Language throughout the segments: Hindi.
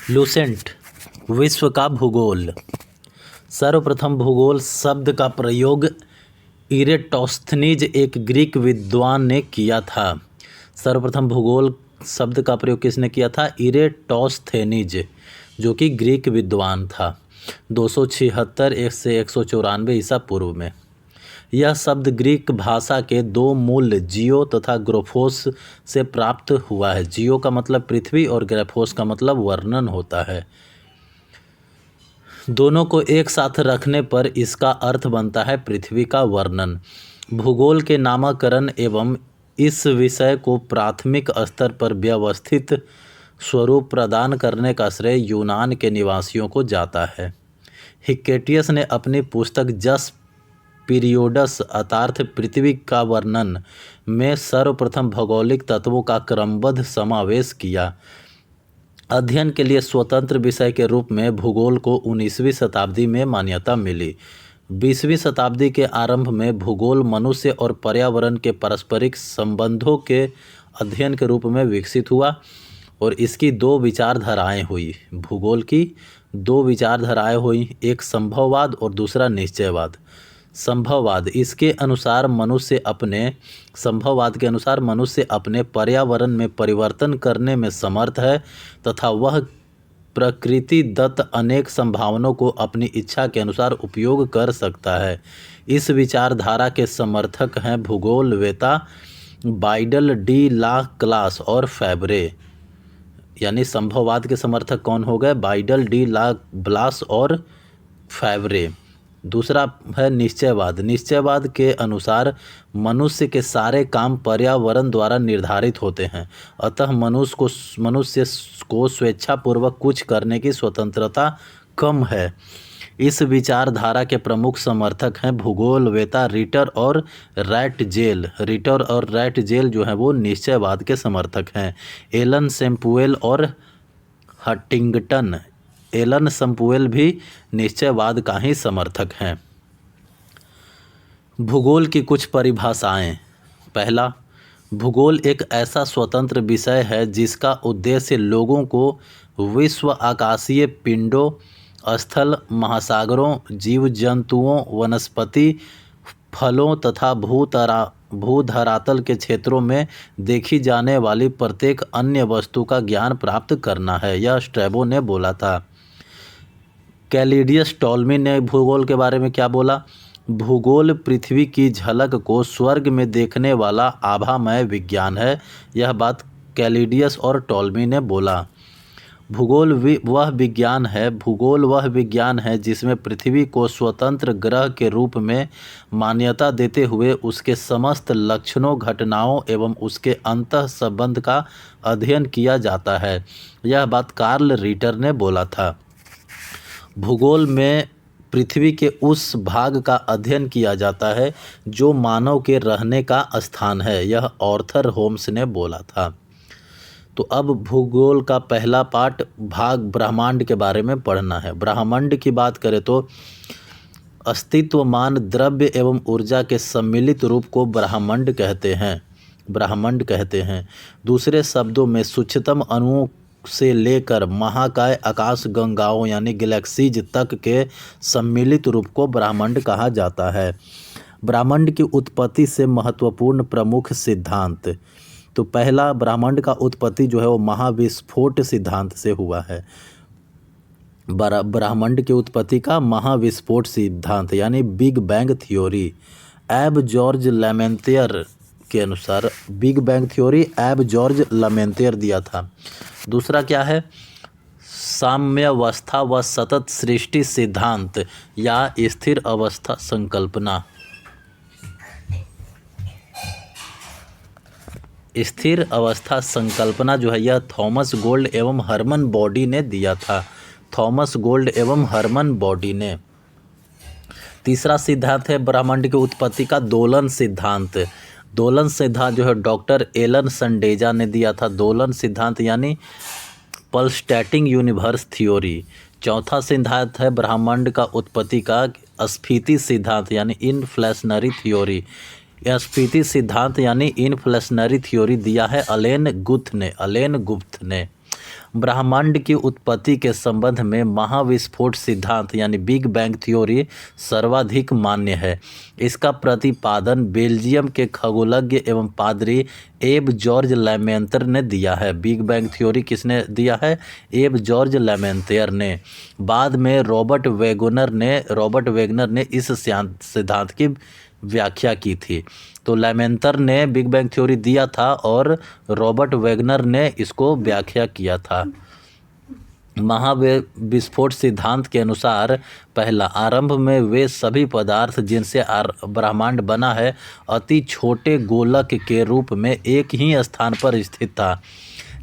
लूसेंट विश्व का भूगोल। सर्वप्रथम भूगोल शब्द का प्रयोग इरेटोस्थनीज एक ग्रीक विद्वान ने किया था। सर्वप्रथम भूगोल शब्द का प्रयोग किसने किया था? इरेटोस्थेनीज, जो कि ग्रीक विद्वान था 276 से 194 ईसा पूर्व में। यह शब्द ग्रीक भाषा के दो मूल जियो तथा ग्रोफोस से प्राप्त हुआ है। जियो का मतलब पृथ्वी और ग्राफोस का मतलब वर्णन होता है। दोनों को एक साथ रखने पर इसका अर्थ बनता है पृथ्वी का वर्णन। भूगोल के नामकरण एवं इस विषय को प्राथमिक स्तर पर व्यवस्थित स्वरूप प्रदान करने का श्रेय यूनान के निवासियों को जाता है। हिक्केटियस ने अपनी पुस्तक जस पीरियोडस अर्थात पृथ्वी का वर्णन में सर्वप्रथम भौगोलिक तत्वों का क्रमबद्ध समावेश किया। अध्ययन के लिए स्वतंत्र विषय के रूप में भूगोल को 19वीं शताब्दी में मान्यता मिली। 20वीं शताब्दी के आरंभ में भूगोल मनुष्य और पर्यावरण के पारस्परिक संबंधों के अध्ययन के रूप में विकसित हुआ और इसकी दो विचारधाराएं हुई। भूगोल की दो विचारधाराएं हुई, एक संभववाद और दूसरा निश्चयवाद। संभववाद इसके अनुसार मनुष्य अपने पर्यावरण में परिवर्तन करने में समर्थ है तथा वह प्रकृति दत्त अनेक संभावनाओं को अपनी इच्छा के अनुसार उपयोग कर सकता है। इस विचारधारा के समर्थक हैं भूगोलवेत्ता बाइडल डी ला क्लास और फैब्रे। यानी संभववाद के समर्थक कौन हो गए? बाइडल डी ला ब्लास और फैब्रे। दूसरा है निश्चयवाद। निश्चयवाद के अनुसार मनुष्य के सारे काम पर्यावरण द्वारा निर्धारित होते हैं, अतः मनुष्य को स्वेच्छापूर्वक कुछ करने की स्वतंत्रता कम है। इस विचारधारा के प्रमुख समर्थक हैं भूगोलवेत्ता रिटर और रैटजेल। रिटर और रैटजेल जो है वो निश्चयवाद के समर्थक हैं। एलन सैमुएल और हंटिंगटन। एलन सैमुएल भी निश्चयवाद का ही समर्थक हैं। भूगोल की कुछ परिभाषाएं। पहला, भूगोल एक ऐसा स्वतंत्र विषय है जिसका उद्देश्य लोगों को विश्व आकाशीय पिंडों, स्थल, महासागरों, जीव जंतुओं, वनस्पति, फलों तथा भूधरातल के क्षेत्रों में देखी जाने वाली प्रत्येक अन्य वस्तु का ज्ञान प्राप्त करना है। यह स्ट्रैबो ने बोला था। कैलिडियस टॉलमी ने भूगोल के बारे में क्या बोला? भूगोल पृथ्वी की झलक को स्वर्ग में देखने वाला आभामय विज्ञान है। यह बात कैलिडियस और टॉलमी ने बोला। भूगोल वह विज्ञान है जिसमें पृथ्वी को स्वतंत्र ग्रह के रूप में मान्यता देते हुए उसके समस्त लक्षणों, घटनाओं एवं उसके अंतः संबंध का अध्ययन किया जाता है। यह बात कार्ल रिटर ने बोला था। भूगोल में पृथ्वी के उस भाग का अध्ययन किया जाता है जो मानव के रहने का स्थान है। यह आर्थर होम्स ने बोला था। तो अब भूगोल का पहला पाठ भाग ब्रह्मांड के बारे में पढ़ना है। ब्रह्मांड की बात करें तो अस्तित्वमान द्रव्य एवं ऊर्जा के सम्मिलित रूप को ब्रह्मांड कहते हैं। दूसरे शब्दों में सूक्ष्मतम अणुओं से लेकर महाकाय आकाश गंगाओं यानी गैलेक्सीज तक के सम्मिलित रूप को ब्रह्मांड कहा जाता है। ब्रह्मांड की उत्पत्ति से महत्वपूर्ण प्रमुख सिद्धांत। तो पहला, ब्रह्मांड का उत्पत्ति जो है वो महाविस्फोट सिद्धांत से हुआ है। ब्रह्मांड की उत्पत्ति का महाविस्फोट सिद्धांत यानी बिग बैंग थ्योरी। एब जॉर्ज लेमेंतियर के अनुसार बिग बैंग थ्योरी एब जॉर्ज लेमेंतियर दिया था। दूसरा क्या है? साम्यावस्था व सतत सृष्टि सिद्धांत या स्थिर अवस्था संकल्पना। स्थिर अवस्था संकल्पना जो है यह थॉमस गोल्ड एवं हर्मन बॉडी ने दिया था। थॉमस गोल्ड एवं हर्मन बॉडी ने। तीसरा सिद्धांत है ब्रह्मांड की उत्पत्ति का दोलन सिद्धांत। दोलन सिद्धांत जो है डॉक्टर एलन संडेजा ने दिया था। दोलन सिद्धांत यानी पल्सेटिंग यूनिवर्स थ्योरी। चौथा सिद्धांत है ब्रह्मांड का उत्पत्ति का स्फीति सिद्धांत यानी इन्फ्लेशनरी थ्योरी। स्फीति सिद्धांत यानी इन्फ्लेशनरी थ्योरी दिया है अलेन गुप्त ने। ब्रह्मांड की उत्पत्ति के संबंध में महाविस्फोट सिद्धांत यानी बिग बैंग थ्योरी सर्वाधिक मान्य है। इसका प्रतिपादन बेल्जियम के खगोलज्ञ एवं पादरी एब जॉर्ज लैमेंतर ने दिया है। बिग बैंग थ्योरी किसने दिया है? एब जॉर्ज लैमेंतर ने। बाद में रॉबर्ट वेगनर ने इस सिद्धांत की व्याख्या की थी। तो लैमेंतर ने बिग बैंग थ्योरी दिया था और रॉबर्ट वेगनर ने इसको व्याख्या किया था। महाविस्फोट सिद्धांत के अनुसार पहला, आरंभ में वे सभी पदार्थ जिनसे ब्रह्मांड बना है अति छोटे गोलक के रूप में एक ही स्थान पर स्थित था,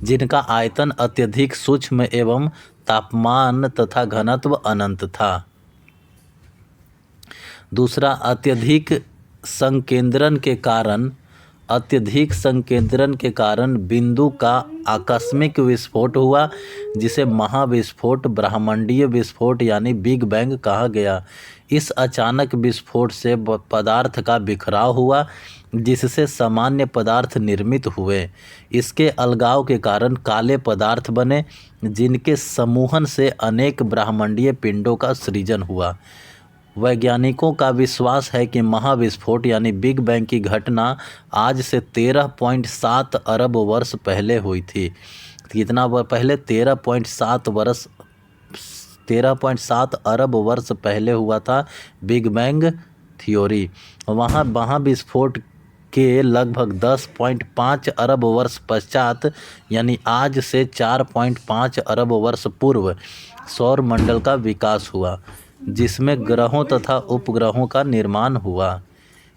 जिनका आयतन अत्यधिक सूक्ष्म एवं तापमान तथा घनत्व अनंत था। दूसरा, अत्यधिक संकेंद्रण के कारण बिंदु का आकस्मिक विस्फोट हुआ, जिसे महाविस्फोट ब्रह्मांडीय विस्फोट यानी बिग बैंग कहा गया। इस अचानक विस्फोट से पदार्थ का बिखराव हुआ, जिससे सामान्य पदार्थ निर्मित हुए। इसके अलगाव के कारण काले पदार्थ बने, जिनके समूहन से अनेक ब्रह्मांडीय पिंडों का सृजन हुआ। वैज्ञानिकों का विश्वास है कि महाविस्फोट यानी बिग बैंग की घटना आज से 13.7 अरब वर्ष पहले हुई थी। कितना पहले? 13.7 अरब वर्ष पहले हुआ था बिग बैंग थ्योरी। वहाँ महाविस्फोट के लगभग 10.5 अरब वर्ष पश्चात यानी आज से 4.5 अरब वर्ष पूर्व सौर मंडल का विकास हुआ, जिसमें ग्रहों तथा उपग्रहों का निर्माण हुआ।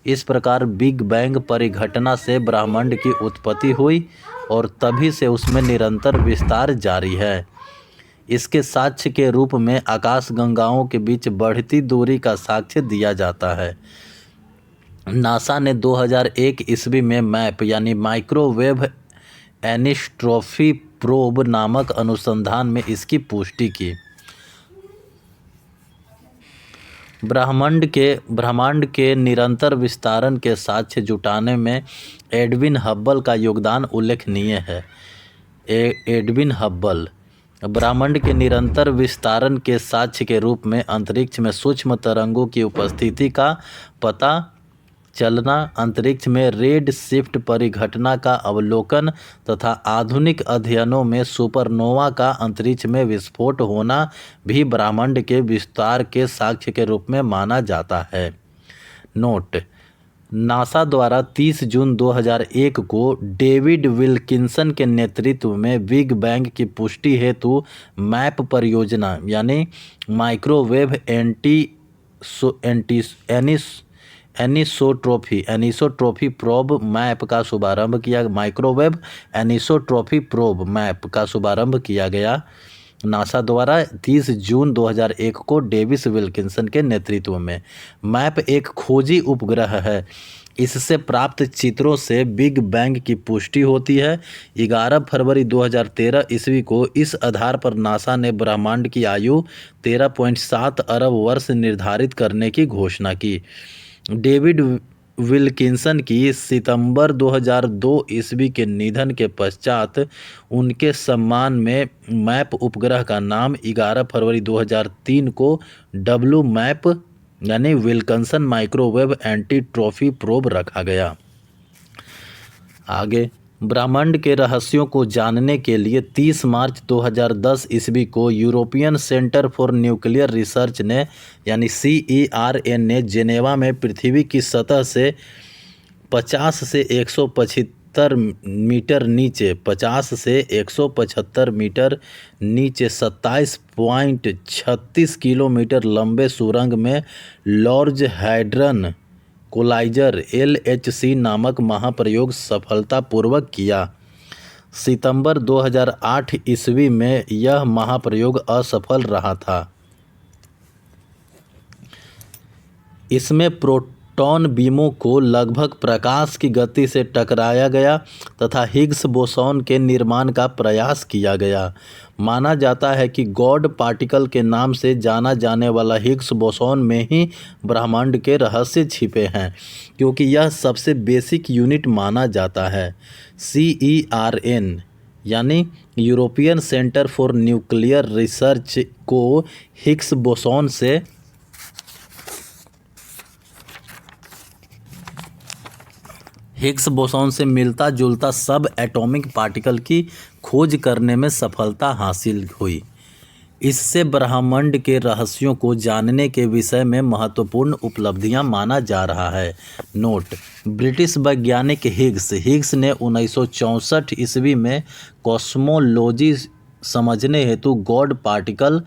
इस प्रकार बिग बैंग परिघटना से ब्रह्मांड की उत्पत्ति हुई और तभी से उसमें निरंतर विस्तार जारी है। इसके साक्ष्य के रूप में आकाशगंगाओं के बीच बढ़ती दूरी का साक्ष्य दिया जाता है। नासा ने 2001 ईस्वी में मैप यानी माइक्रोवेव एनिसोट्रॉपी प्रोब नामक अनुसंधान में इसकी पुष्टि की। ब्रह्मांड के निरंतर विस्तारण के साक्ष्य जुटाने में एडविन हब्बल का योगदान उल्लेखनीय है। एडविन हब्बल ब्रह्मांड के निरंतर विस्तारण के साक्ष्य के रूप में अंतरिक्ष में सूक्ष्म तरंगों की उपस्थिति का पता चलना, अंतरिक्ष में रेड शिफ्ट परिघटना का अवलोकन तथा आधुनिक अध्ययनों में सुपरनोवा का अंतरिक्ष में विस्फोट होना भी ब्रह्मांड के विस्तार के साक्ष्य के रूप में माना जाता है। नोट: नासा द्वारा 30 जून 2001 को डेविड विल्किंसन के नेतृत्व में बिग बैंग की पुष्टि हेतु मैप परियोजना यानी माइक्रोवेव एनिसोट्रॉपी प्रोब मैप का शुभारंभ किया। माइक्रोवेव एनिसोट्रॉपी प्रोब मैप का शुभारंभ किया गया नासा द्वारा 30 जून 2001 को डेविड विल्किंसन के नेतृत्व में। मैप एक खोजी उपग्रह है। इससे प्राप्त चित्रों से बिग बैंग की पुष्टि होती है। 11 फरवरी 2013 ईस्वी को इस आधार पर नासा ने ब्रह्मांड की आयु 13.7 अरब वर्ष निर्धारित करने की घोषणा की। डेविड विल्किंसन की सितंबर 2002 ईस्वी के निधन के पश्चात उनके सम्मान में मैप उपग्रह का नाम 11 फरवरी 2003 को डब्ल्यू मैप यानी विल्किंसन माइक्रोवेव एनिसोट्रॉपी प्रोब रखा गया। आगे ब्रह्मांड के रहस्यों को जानने के लिए 30 मार्च 2010 ईस्वी को European centre for nuclear research ने यानी CERN ने जेनेवा में पृथ्वी की सतह से 50 से 175 मीटर नीचे 27.36 किलोमीटर लंबे सुरंग में लार्ज हैड्रन कोलाइजर LHC नामक महाप्रयोग सफलतापूर्वक किया। सितंबर 2008 ईस्वी में यह महाप्रयोग असफल रहा था। इसमें प्रोटॉन बीमों को लगभग प्रकाश की गति से टकराया गया तथा हिग्स बोसॉन के निर्माण का प्रयास किया गया। माना जाता है कि गॉड पार्टिकल के नाम से जाना जाने वाला हिग्स बोसॉन में ही ब्रह्मांड के रहस्य छिपे हैं, क्योंकि यह सबसे बेसिक यूनिट माना जाता है। CERN यानी European centre for nuclear research को हिग्स बोसॉन से मिलता जुलता सब एटॉमिक पार्टिकल की खोज करने में सफलता हासिल हुई। इससे ब्रह्मांड के रहस्यों को जानने के विषय में महत्वपूर्ण उपलब्धियां माना जा रहा है। नोट: ब्रिटिश वैज्ञानिक हिग्स ने 1964 ईस्वी में कॉस्मोलॉजी समझने हेतु गॉड पार्टिकल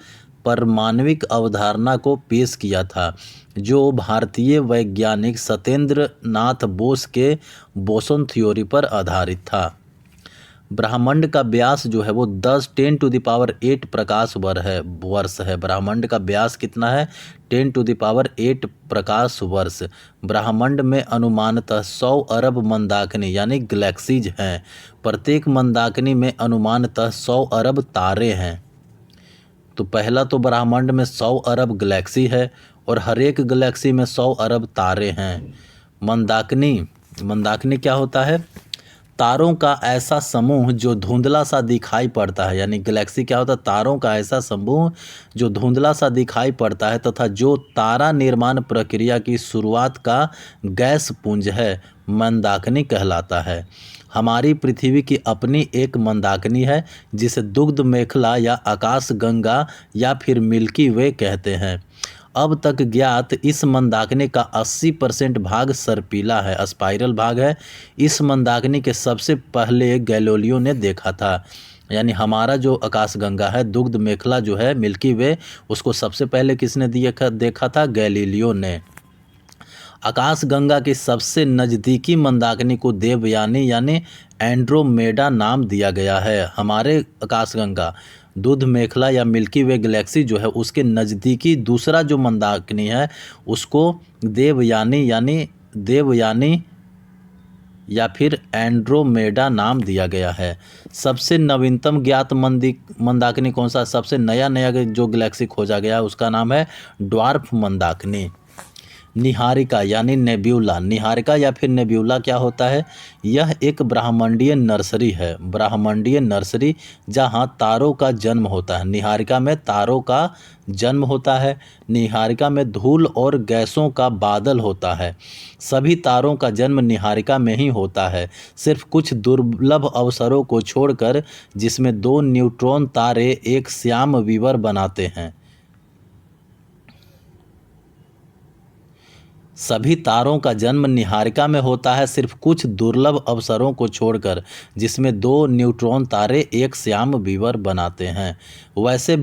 परमाणविक अवधारणा को पेश किया था, जो भारतीय वैज्ञानिक सत्येंद्र नाथ बोस के बोसोन थ्योरी पर आधारित था। ब्रह्मांड का व्यास जो है वो 10⁸ प्रकाश वर्ष है। ब्रह्मांड का व्यास कितना है? 10⁸ प्रकाश वर्ष। ब्रह्मांड में अनुमानतः 100 अरब मंदाकिनी यानी गैलेक्सीज हैं। प्रत्येक मंदाकिनी में अनुमानतः 100 अरब तारे हैं। तो पहला तो ब्रह्मांड में 100 अरब गैलेक्सी है और हर एक गैलेक्सी में 100 अरब तारे हैं। मंदाकिनी क्या होता है? तारों का ऐसा समूह जो धुंधला सा दिखाई पड़ता है। यानी गैलेक्सी क्या होता है? तारों का ऐसा समूह जो धुंधला सा दिखाई पड़ता है तथा जो तारा निर्माण प्रक्रिया की शुरुआत का गैस पुंज है, मंदाकिनी कहलाता है। हमारी पृथ्वी की अपनी एक मंदाकिनी है जिसे दुग्ध मेखला या आकाश गंगा या फिर मिल्की वे कहते हैं। अब तक ज्ञात इस मंदाकिनी का 80% भाग सर्पिला है, स्पाइरल भाग है। इस मंदाकिनी के सबसे पहले गैलीलियो ने देखा था। यानी हमारा जो आकाशगंगा है, दुग्ध मेखला जो है, मिल्की वे, उसको सबसे पहले किसने देखा था? गैलीलियो ने। आकाशगंगा की सबसे नज़दीकी मंदाकिनी को देवयानी यानी एंड्रोमेडा नाम दिया गया है। हमारे आकाशगंगा, दुग्ध मेखला या मिल्की वे गैलेक्सी जो है, उसके नज़दीकी दूसरा जो मंदाकिनी है उसको देवयानी या फिर एंड्रोमेडा नाम दिया गया है। सबसे नवीनतम ज्ञात मंदाकिनी कौन सा? सबसे नया जो गैलेक्सी खोजा गया उसका नाम है ड्वार्फ मंदाकिनी। निहारिका यानी नेब्यूला। निहारिका या फिर नेब्यूला क्या होता है? यह एक ब्रह्मांडीय नर्सरी है। ब्रह्मांडीय नर्सरी जहां तारों का जन्म होता है। निहारिका में तारों का जन्म होता है। निहारिका में धूल और गैसों का बादल होता है। सभी तारों का जन्म निहारिका में ही होता है, सिर्फ कुछ दुर्लभ अवसरों को छोड़कर जिसमें 2 न्यूट्रॉन तारे एक श्याम विवर बनाते हैं। सभी तारों का जन्म निहारिका में होता है, सिर्फ कुछ दुर्लभ अवसरों को छोड़कर जिसमें 2 न्यूट्रॉन तारे एक श्याम विवर बनाते हैं। वैसे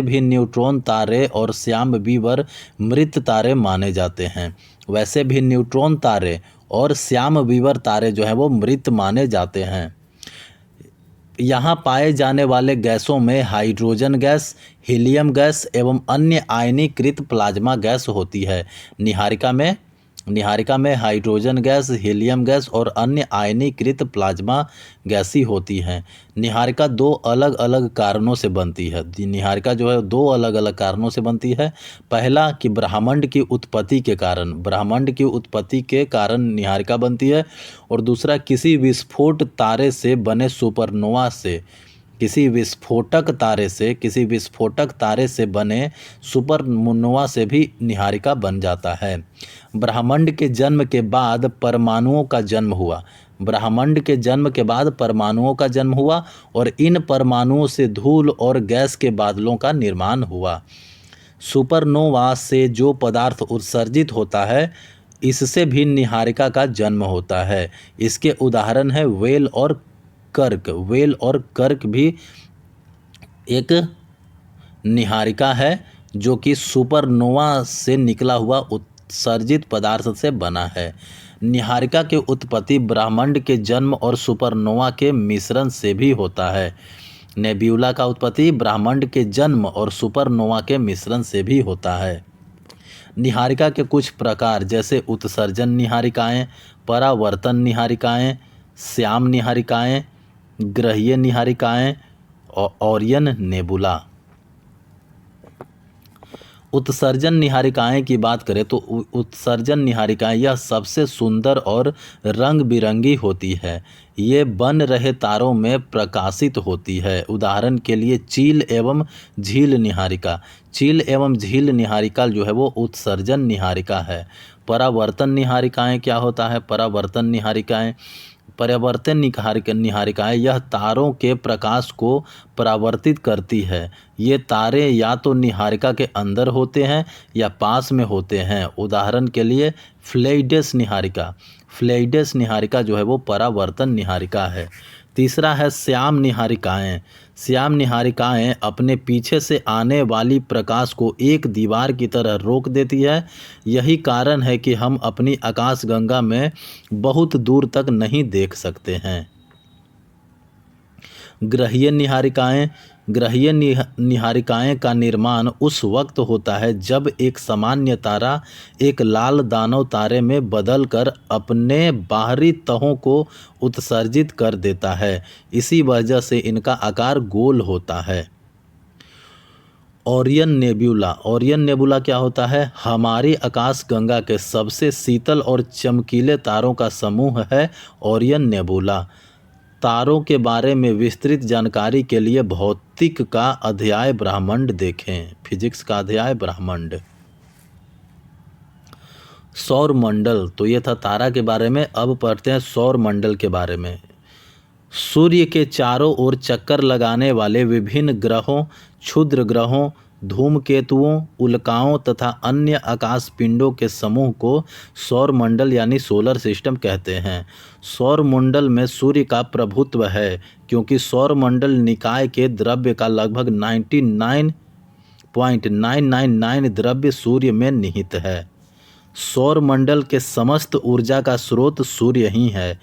भी न्यूट्रॉन तारे और श्याम विवर मृत तारे माने जाते हैं। वैसे भी न्यूट्रॉन तारे और श्याम विवर तारे जो हैं वो मृत माने जाते हैं। यहाँ पाए जाने वाले गैसों में हाइड्रोजन गैस, हीलियम गैस एवं अन्य आयनीकृत प्लाज्मा गैस होती है। निहारिका में हाइड्रोजन गैस, हीलियम गैस और अन्य आयनीकृत प्लाज्मा गैसी होती हैं। निहारिका 2 अलग अलग कारणों से बनती है। निहारिका जो है 2 अलग अलग कारणों से बनती है। पहला कि ब्रह्मांड की उत्पत्ति के कारण निहारिका बनती है। और दूसरा किसी विस्फोट तारे से बने सुपरनोवा से, किसी विस्फोटक तारे से बने सुपरनोवा से भी निहारिका बन जाता है। ब्रह्मांड के जन्म के बाद परमाणुओं का जन्म हुआ और इन परमाणुओं से धूल और गैस के बादलों का निर्माण हुआ। सुपरनोवा से जो पदार्थ उत्सर्जित होता है, इससे भी निहारिका का जन्म होता है। इसके उदाहरण है वेल और कर्क भी एक निहारिका है जो कि सुपरनोवा से निकला हुआ उत्सर्जित पदार्थ से बना है। निहारिका की उत्पत्ति ब्रह्मांड के जन्म और सुपरनोवा के मिश्रण से भी होता है। नेब्यूला का उत्पत्ति ब्रह्मांड के जन्म और सुपरनोवा के मिश्रण से भी होता है। निहारिका के कुछ प्रकार जैसे उत्सर्जन निहारिकाएं, परावर्तन निहारिकाएं, श्याम निहारिकाएं, ग्रहीय निहारिकाएं और ओरियन नेबुला। उत्सर्जन निहारिकाएं की बात करें तो उत्सर्जन निहारिकाएं यह सबसे सुंदर और रंग बिरंगी होती है। ये बन रहे तारों में प्रकाशित होती है। उदाहरण के लिए चील एवं झील निहारिका। चील एवं झील निहारिका जो है वो उत्सर्जन निहारिका है। परावर्तन निहारिकाएं क्या होता है? परावर्तन निहारिकाएं यह तारों के प्रकाश को परावर्तित करती है। ये तारे या तो निहारिका के अंदर होते हैं या पास में होते हैं। उदाहरण के लिए फ्लेइडेस निहारिका। फ्लेइडेस निहारिका जो है वो परावर्तन निहारिका है। तीसरा है श्याम निहारिकाएं। श्याम निहारिकाएं अपने पीछे से आने वाली प्रकाश को एक दीवार की तरह रोक देती है। यही कारण है कि हम अपनी आकाशगंगा में बहुत दूर तक नहीं देख सकते हैं। ग्रहीय निहारिकाएं। ग्रहीय निहारिकाएं का निर्माण उस वक्त होता है जब एक सामान्य तारा एक लाल दानव तारे में बदलकर अपने बाहरी तहों को उत्सर्जित कर देता है। इसी वजह से इनका आकार गोल होता है। Orion nebula. ओरियन नेबुला क्या होता है? हमारी आकाशगंगा के सबसे शीतल और चमकीले तारों का समूह है ओरियन नेबुला। तारों के बारे में विस्तृत जानकारी के लिए भौतिक का अध्याय ब्रह्मांड देखें। फिजिक्स का अध्याय ब्रह्मांड। सौर मंडल, तो ये था तारा के बारे में। अब पढ़ते हैं सौर मंडल के बारे में। सूर्य के चारों ओर चक्कर लगाने वाले विभिन्न ग्रहों, क्षुद्र ग्रहों, धूमकेतुओं, उल्काओं तथा अन्य आकाश पिंडों के समूह को सौर मंडल यानी सोलर सिस्टम कहते हैं। सौर मंडल में सूर्य का प्रभुत्व है क्योंकि सौर मंडल निकाय के द्रव्य का लगभग 99.999 द्रव्य सूर्य में निहित है। सौर मंडल के समस्त ऊर्जा का स्रोत सूर्य ही है।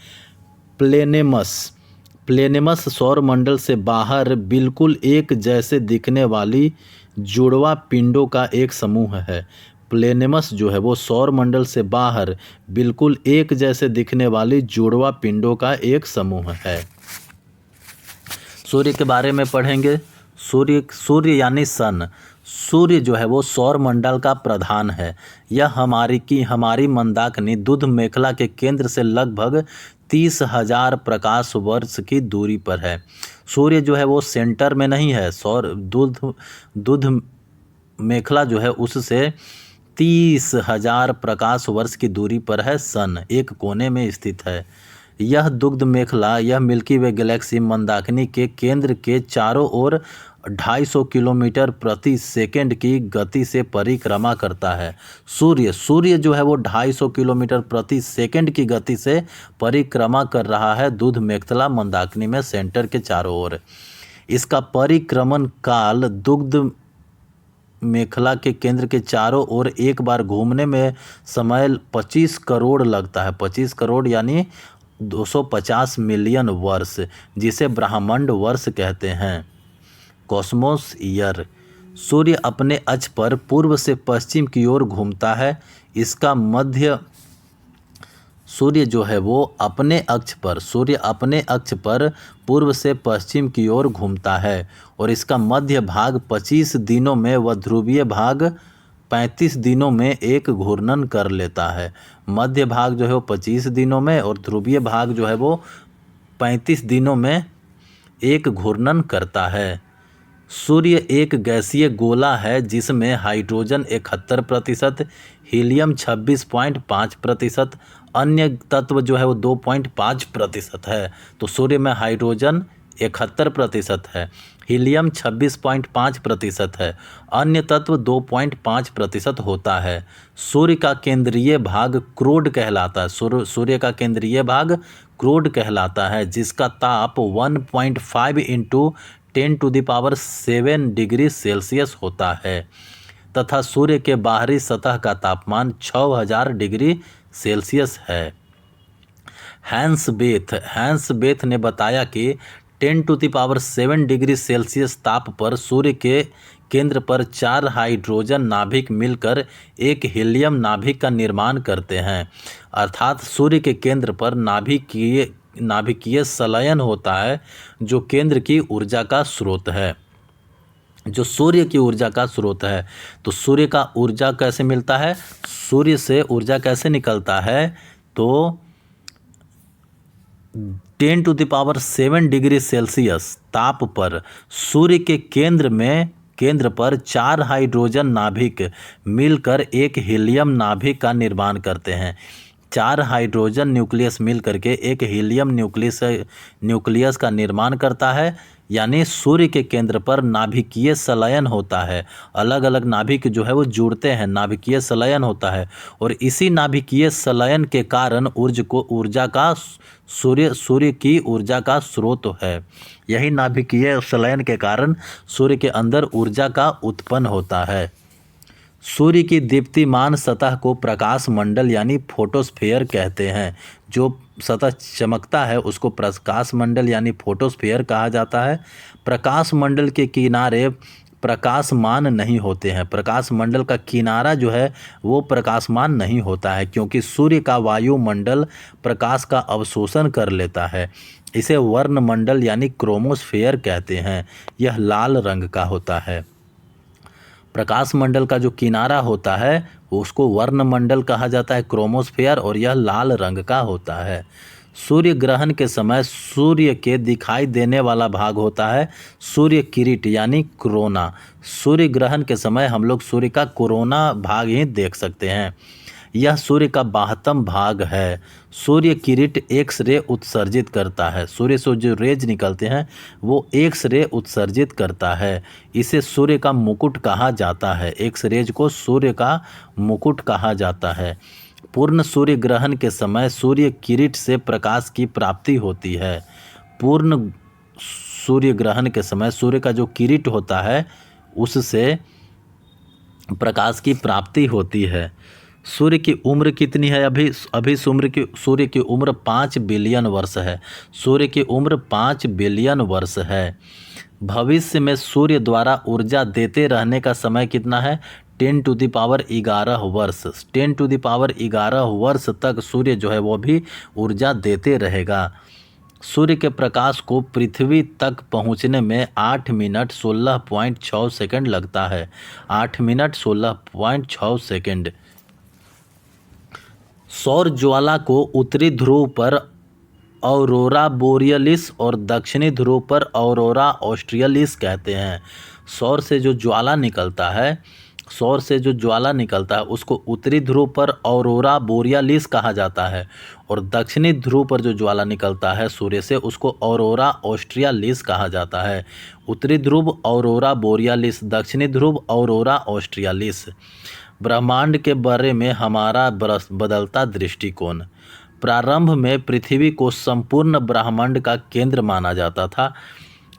प्लेनेमस सौर मंडल से बाहर बिल्कुल एक जैसे दिखने वाली जुड़वा पिंडों का एक समूह है। प्लेनेमस जो है वो सौर मंडल से बाहर बिल्कुल एक जैसे दिखने वाली जुड़वा पिंडों का एक समूह है। सूर्य के बारे में पढ़ेंगे। सूर्य यानी सन। सूर्य जो है वो सौर मंडल का प्रधान है। यह हमारी मंदाकिनी दुध मेखला के केंद्र से लगभग 30,000 प्रकाश वर्ष की दूरी पर है। सूर्य जो है वो सेंटर में नहीं है। दुध मेखला जो है उससे 30,000 प्रकाश वर्ष की दूरी पर है। सन एक कोने में स्थित है। यह दुग्ध मेखला यह मिल्की वे गैलेक्सी मंदाकिनी के केंद्र के चारों ओर 250 किलोमीटर प्रति सेकंड की गति से परिक्रमा करता है। सूर्य जो है वो 250 किलोमीटर प्रति सेकंड की गति से परिक्रमा कर रहा है दुध मेखला मंदाकिनी में सेंटर के चारों ओर। इसका परिक्रमण काल दुग्ध मेखला के केंद्र के चारों ओर एक बार घूमने में समय 25 करोड़ लगता है। 25 करोड़ यानी 250 मिलियन वर्ष, जिसे ब्रह्मांड वर्ष कहते हैं। Cosmos year. सूर्य अपने अक्ष पर पूर्व से पश्चिम की ओर घूमता है। इसका मध्य सूर्य अपने अक्ष पर पूर्व से पश्चिम की ओर घूमता है और इसका मध्य भाग 25 दिनों में व ध्रुवीय भाग 35 दिनों में एक घूर्णन कर लेता है। मध्य भाग जो है वो 25 दिनों में और ध्रुवीय भाग जो है वो 35 दिनों में एक घूर्णन करता है। सूर्य एक गैसीय गोला है जिसमें हाइड्रोजन 71%, हीलियम 26.5%, अन्य तत्व जो है वो 2.5% है। तो सूर्य में हाइड्रोजन 71% है, हीलियम 26.5% है, अन्य तत्व 2.5% होता है। सूर्य का केंद्रीय भाग क्रोड कहलाता है। सूर्य का केंद्रीय भाग क्रोड कहलाता है जिसका ताप 1.5 × 10⁷ डिग्री सेल्सियस होता है तथा सूर्य के बाहरी सतह का तापमान 6000 डिग्री सेल्सियस है। हैंस बेथ ने बताया कि 10⁷ डिग्री सेल्सियस ताप पर सूर्य के केंद्र पर 4 हाइड्रोजन नाभिक मिलकर एक हीलियम नाभिक का निर्माण करते हैं। अर्थात सूर्य के केंद्र पर नाभिकीय संलयन होता है जो केंद्र की ऊर्जा का स्रोत है। जो सूर्य की ऊर्जा का स्रोत है। तो सूर्य का ऊर्जा कैसे मिलता है, सूर्य से ऊर्जा कैसे निकलता है, तो 10⁻7 डिग्री सेल्सियस ताप पर सूर्य के केंद्र पर 4 हाइड्रोजन नाभिक मिलकर एक हीलियम नाभिक का निर्माण करते हैं। 4 हाइड्रोजन न्यूक्लियस मिल करके एक हीलियम न्यूक्लियस का निर्माण करता है। यानी सूर्य के केंद्र पर नाभिकीय संलयन होता है, अलग अलग नाभिक जो है वो जुड़ते हैं, नाभिकीय संलयन होता है और इसी नाभिकीय संलयन के कारण ऊर्जा का सूर्य की ऊर्जा का स्रोत है। यही नाभिकीय संलयन के कारण सूर्य के अंदर ऊर्जा का उत्पन्न होता है। सूर्य की दीप्तिमान सतह को प्रकाश मंडल यानी फोटोस्फीयर कहते हैं। जो सतह चमकता है उसको प्रकाश मंडल यानी फोटोस्फीयर कहा जाता है। प्रकाश मंडल के किनारे प्रकाशमान नहीं होते हैं। प्रकाश मंडल का किनारा जो है वो प्रकाशमान नहीं होता है, क्योंकि सूर्य का वायुमंडल प्रकाश का अवशोषण कर लेता है। इसे वर्णमंडल यानी क्रोमोस्फीयर कहते हैं। यह लाल रंग का होता है। प्रकाश मंडल का जो किनारा होता है उसको वर्णमंडल कहा जाता है, क्रोमोस्फीयर, और यह लाल रंग का होता है। सूर्य ग्रहण के समय सूर्य के दिखाई देने वाला भाग होता है सूर्य किरीट यानी कोरोना। सूर्य ग्रहण के समय हम लोग सूर्य का कोरोना भाग ही देख सकते हैं। यह सूर्य का बाहतम भाग है। सूर्य किरीट एक्स रे उत्सर्जित करता है। सूर्य से जो रेज निकलते हैं वो एक्स रे उत्सर्जित करता है। इसे सूर्य का मुकुट कहा जाता है। एक्स रेज को सूर्य का मुकुट कहा जाता है। पूर्ण सूर्य ग्रहण के समय सूर्य किरीट से प्रकाश की प्राप्ति होती है। पूर्ण सूर्य ग्रहण के समय सूर्य का जो किरीट होता है उससे प्रकाश की प्राप्ति होती है। सूर्य की उम्र कितनी है? अभी सूर्य की उम्र 5 बिलियन वर्ष है। सूर्य की उम्र 5 बिलियन वर्ष है। भविष्य में सूर्य द्वारा ऊर्जा देते रहने का समय कितना है? 10⁻11 वर्ष। 10⁻11 वर्ष तक सूर्य जो है वो भी ऊर्जा देते रहेगा। सूर्य के प्रकाश को पृथ्वी तक पहुंचने में 8 मिनट 16.6 सेकंड लगता है। 8 मिनट 16.6 सेकंड। सौर ज्वाला को उत्तरी ध्रुव पर ऑरोरा बोरियलिस और दक्षिणी ध्रुव पर ऑरोरा ऑस्ट्रियलिस कहते हैं। सौर से जो ज्वाला निकलता है उसको उत्तरी ध्रुव पर ऑरोरा बोरियलिस कहा जाता है और दक्षिणी ध्रुव पर जो ज्वाला निकलता है सूर्य से उसको ऑरोरा ऑस्ट्रियलिस कहा जाता है। उत्तरी ध्रुव ऑरोरा बोरियलिस, दक्षिणी ध्रुव ऑरोरा ऑस्ट्रियलिस। ब्रह्मांड के बारे में हमारा बदलता दृष्टिकोण। प्रारंभ में पृथ्वी को संपूर्ण ब्रह्मांड का केंद्र माना जाता था,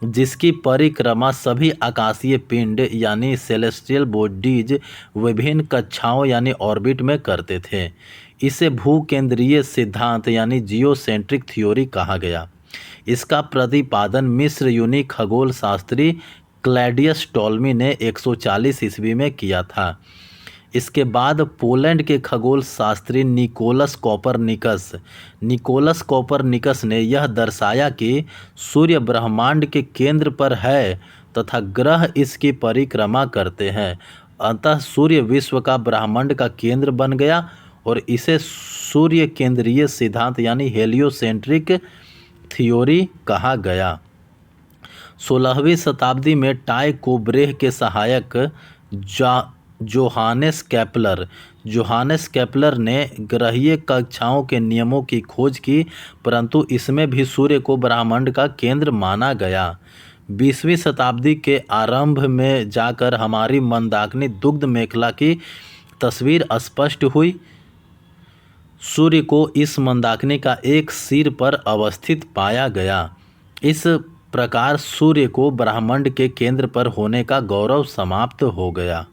जिसकी परिक्रमा सभी आकाशीय पिंड यानी सेलेस्टियल बॉडीज विभिन्न कक्षाओं यानी ऑर्बिट में करते थे। इसे भूकेंद्रीय सिद्धांत यानी जियोसेंट्रिक थ्योरी कहा गया। इसका प्रतिपादन मिस्र यूनी खगोल शास्त्री क्लैडियस टॉलमी ने 140 ईस्वी में किया था। इसके बाद पोलैंड के खगोल शास्त्री निकोलस कोपरनिकस ने यह दर्शाया कि सूर्य ब्रह्मांड के केंद्र पर है तथा ग्रह इसकी परिक्रमा करते हैं। अतः सूर्य विश्व का ब्रह्मांड का केंद्र बन गया और इसे सूर्य केंद्रीय सिद्धांत यानी हेलियोसेंट्रिक थ्योरी कहा गया। 16वीं शताब्दी में टाइको ब्रेह के सहायक जोहानेस केपलर ने ग्रहीय कक्षाओं के नियमों की खोज की, परंतु इसमें भी सूर्य को ब्रह्मांड का केंद्र माना गया। 20वीं शताब्दी के आरंभ में जाकर हमारी मंदाकिनी दुग्ध मेखला की तस्वीर स्पष्ट हुई। सूर्य को इस मंदाकिनी का एक सिर पर अवस्थित पाया गया। इस प्रकार सूर्य को ब्रह्मांड के केंद्र पर होने का गौरव समाप्त हो गया।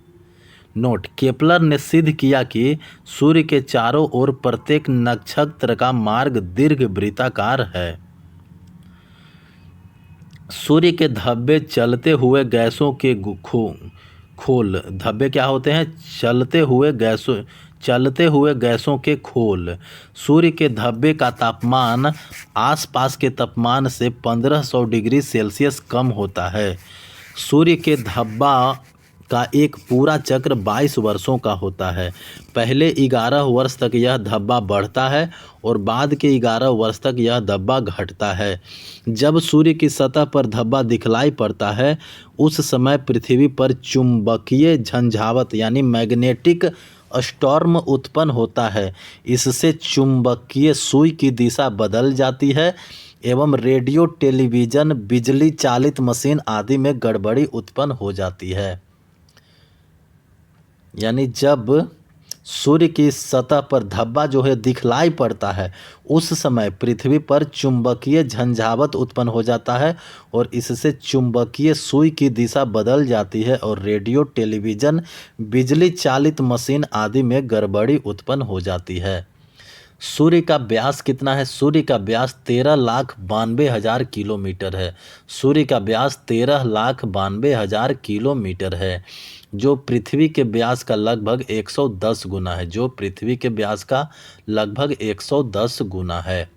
नोट: केपलर ने सिद्ध किया कि सूर्य के चारों ओर प्रत्येक नक्षत्र का मार्ग दीर्घ वृत्ताकार है। सूर्य के धब्बे चलते हुए गैसों के खोल। धब्बे क्या होते हैं? चलते हुए गैसों के खोल। सूर्य के धब्बे का तापमान आसपास के तापमान से 1500 डिग्री सेल्सियस कम होता है। सूर्य के धब्बा का एक पूरा चक्र 22 वर्षों का होता है। पहले 11 वर्ष तक यह धब्बा बढ़ता है और बाद के 11 वर्ष तक यह धब्बा घटता है। जब सूर्य की सतह पर धब्बा दिखलाई पड़ता है उस समय पृथ्वी पर चुंबकीय झंझावात यानी मैग्नेटिक स्टॉर्म उत्पन्न होता है। इससे चुंबकीय सुई की दिशा बदल जाती है एवं रेडियो, टेलीविज़न, बिजली चालित मशीन आदि में गड़बड़ी उत्पन्न हो जाती है। यानी जब सूर्य की सतह पर धब्बा जो है दिखलाई पड़ता है उस समय पृथ्वी पर चुंबकीय झंझावात उत्पन्न हो जाता है और इससे चुंबकीय सुई की दिशा बदल जाती है और रेडियो, टेलीविज़न, बिजली चालित मशीन आदि में गड़बड़ी उत्पन्न हो जाती है। सूर्य का व्यास कितना है? सूर्य का व्यास 13,92,000 किलोमीटर है। सूर्य का व्यास 13,92,000 किलोमीटर है, जो पृथ्वी के व्यास का लगभग 110 गुना है। जो पृथ्वी के व्यास का लगभग 110 गुना है।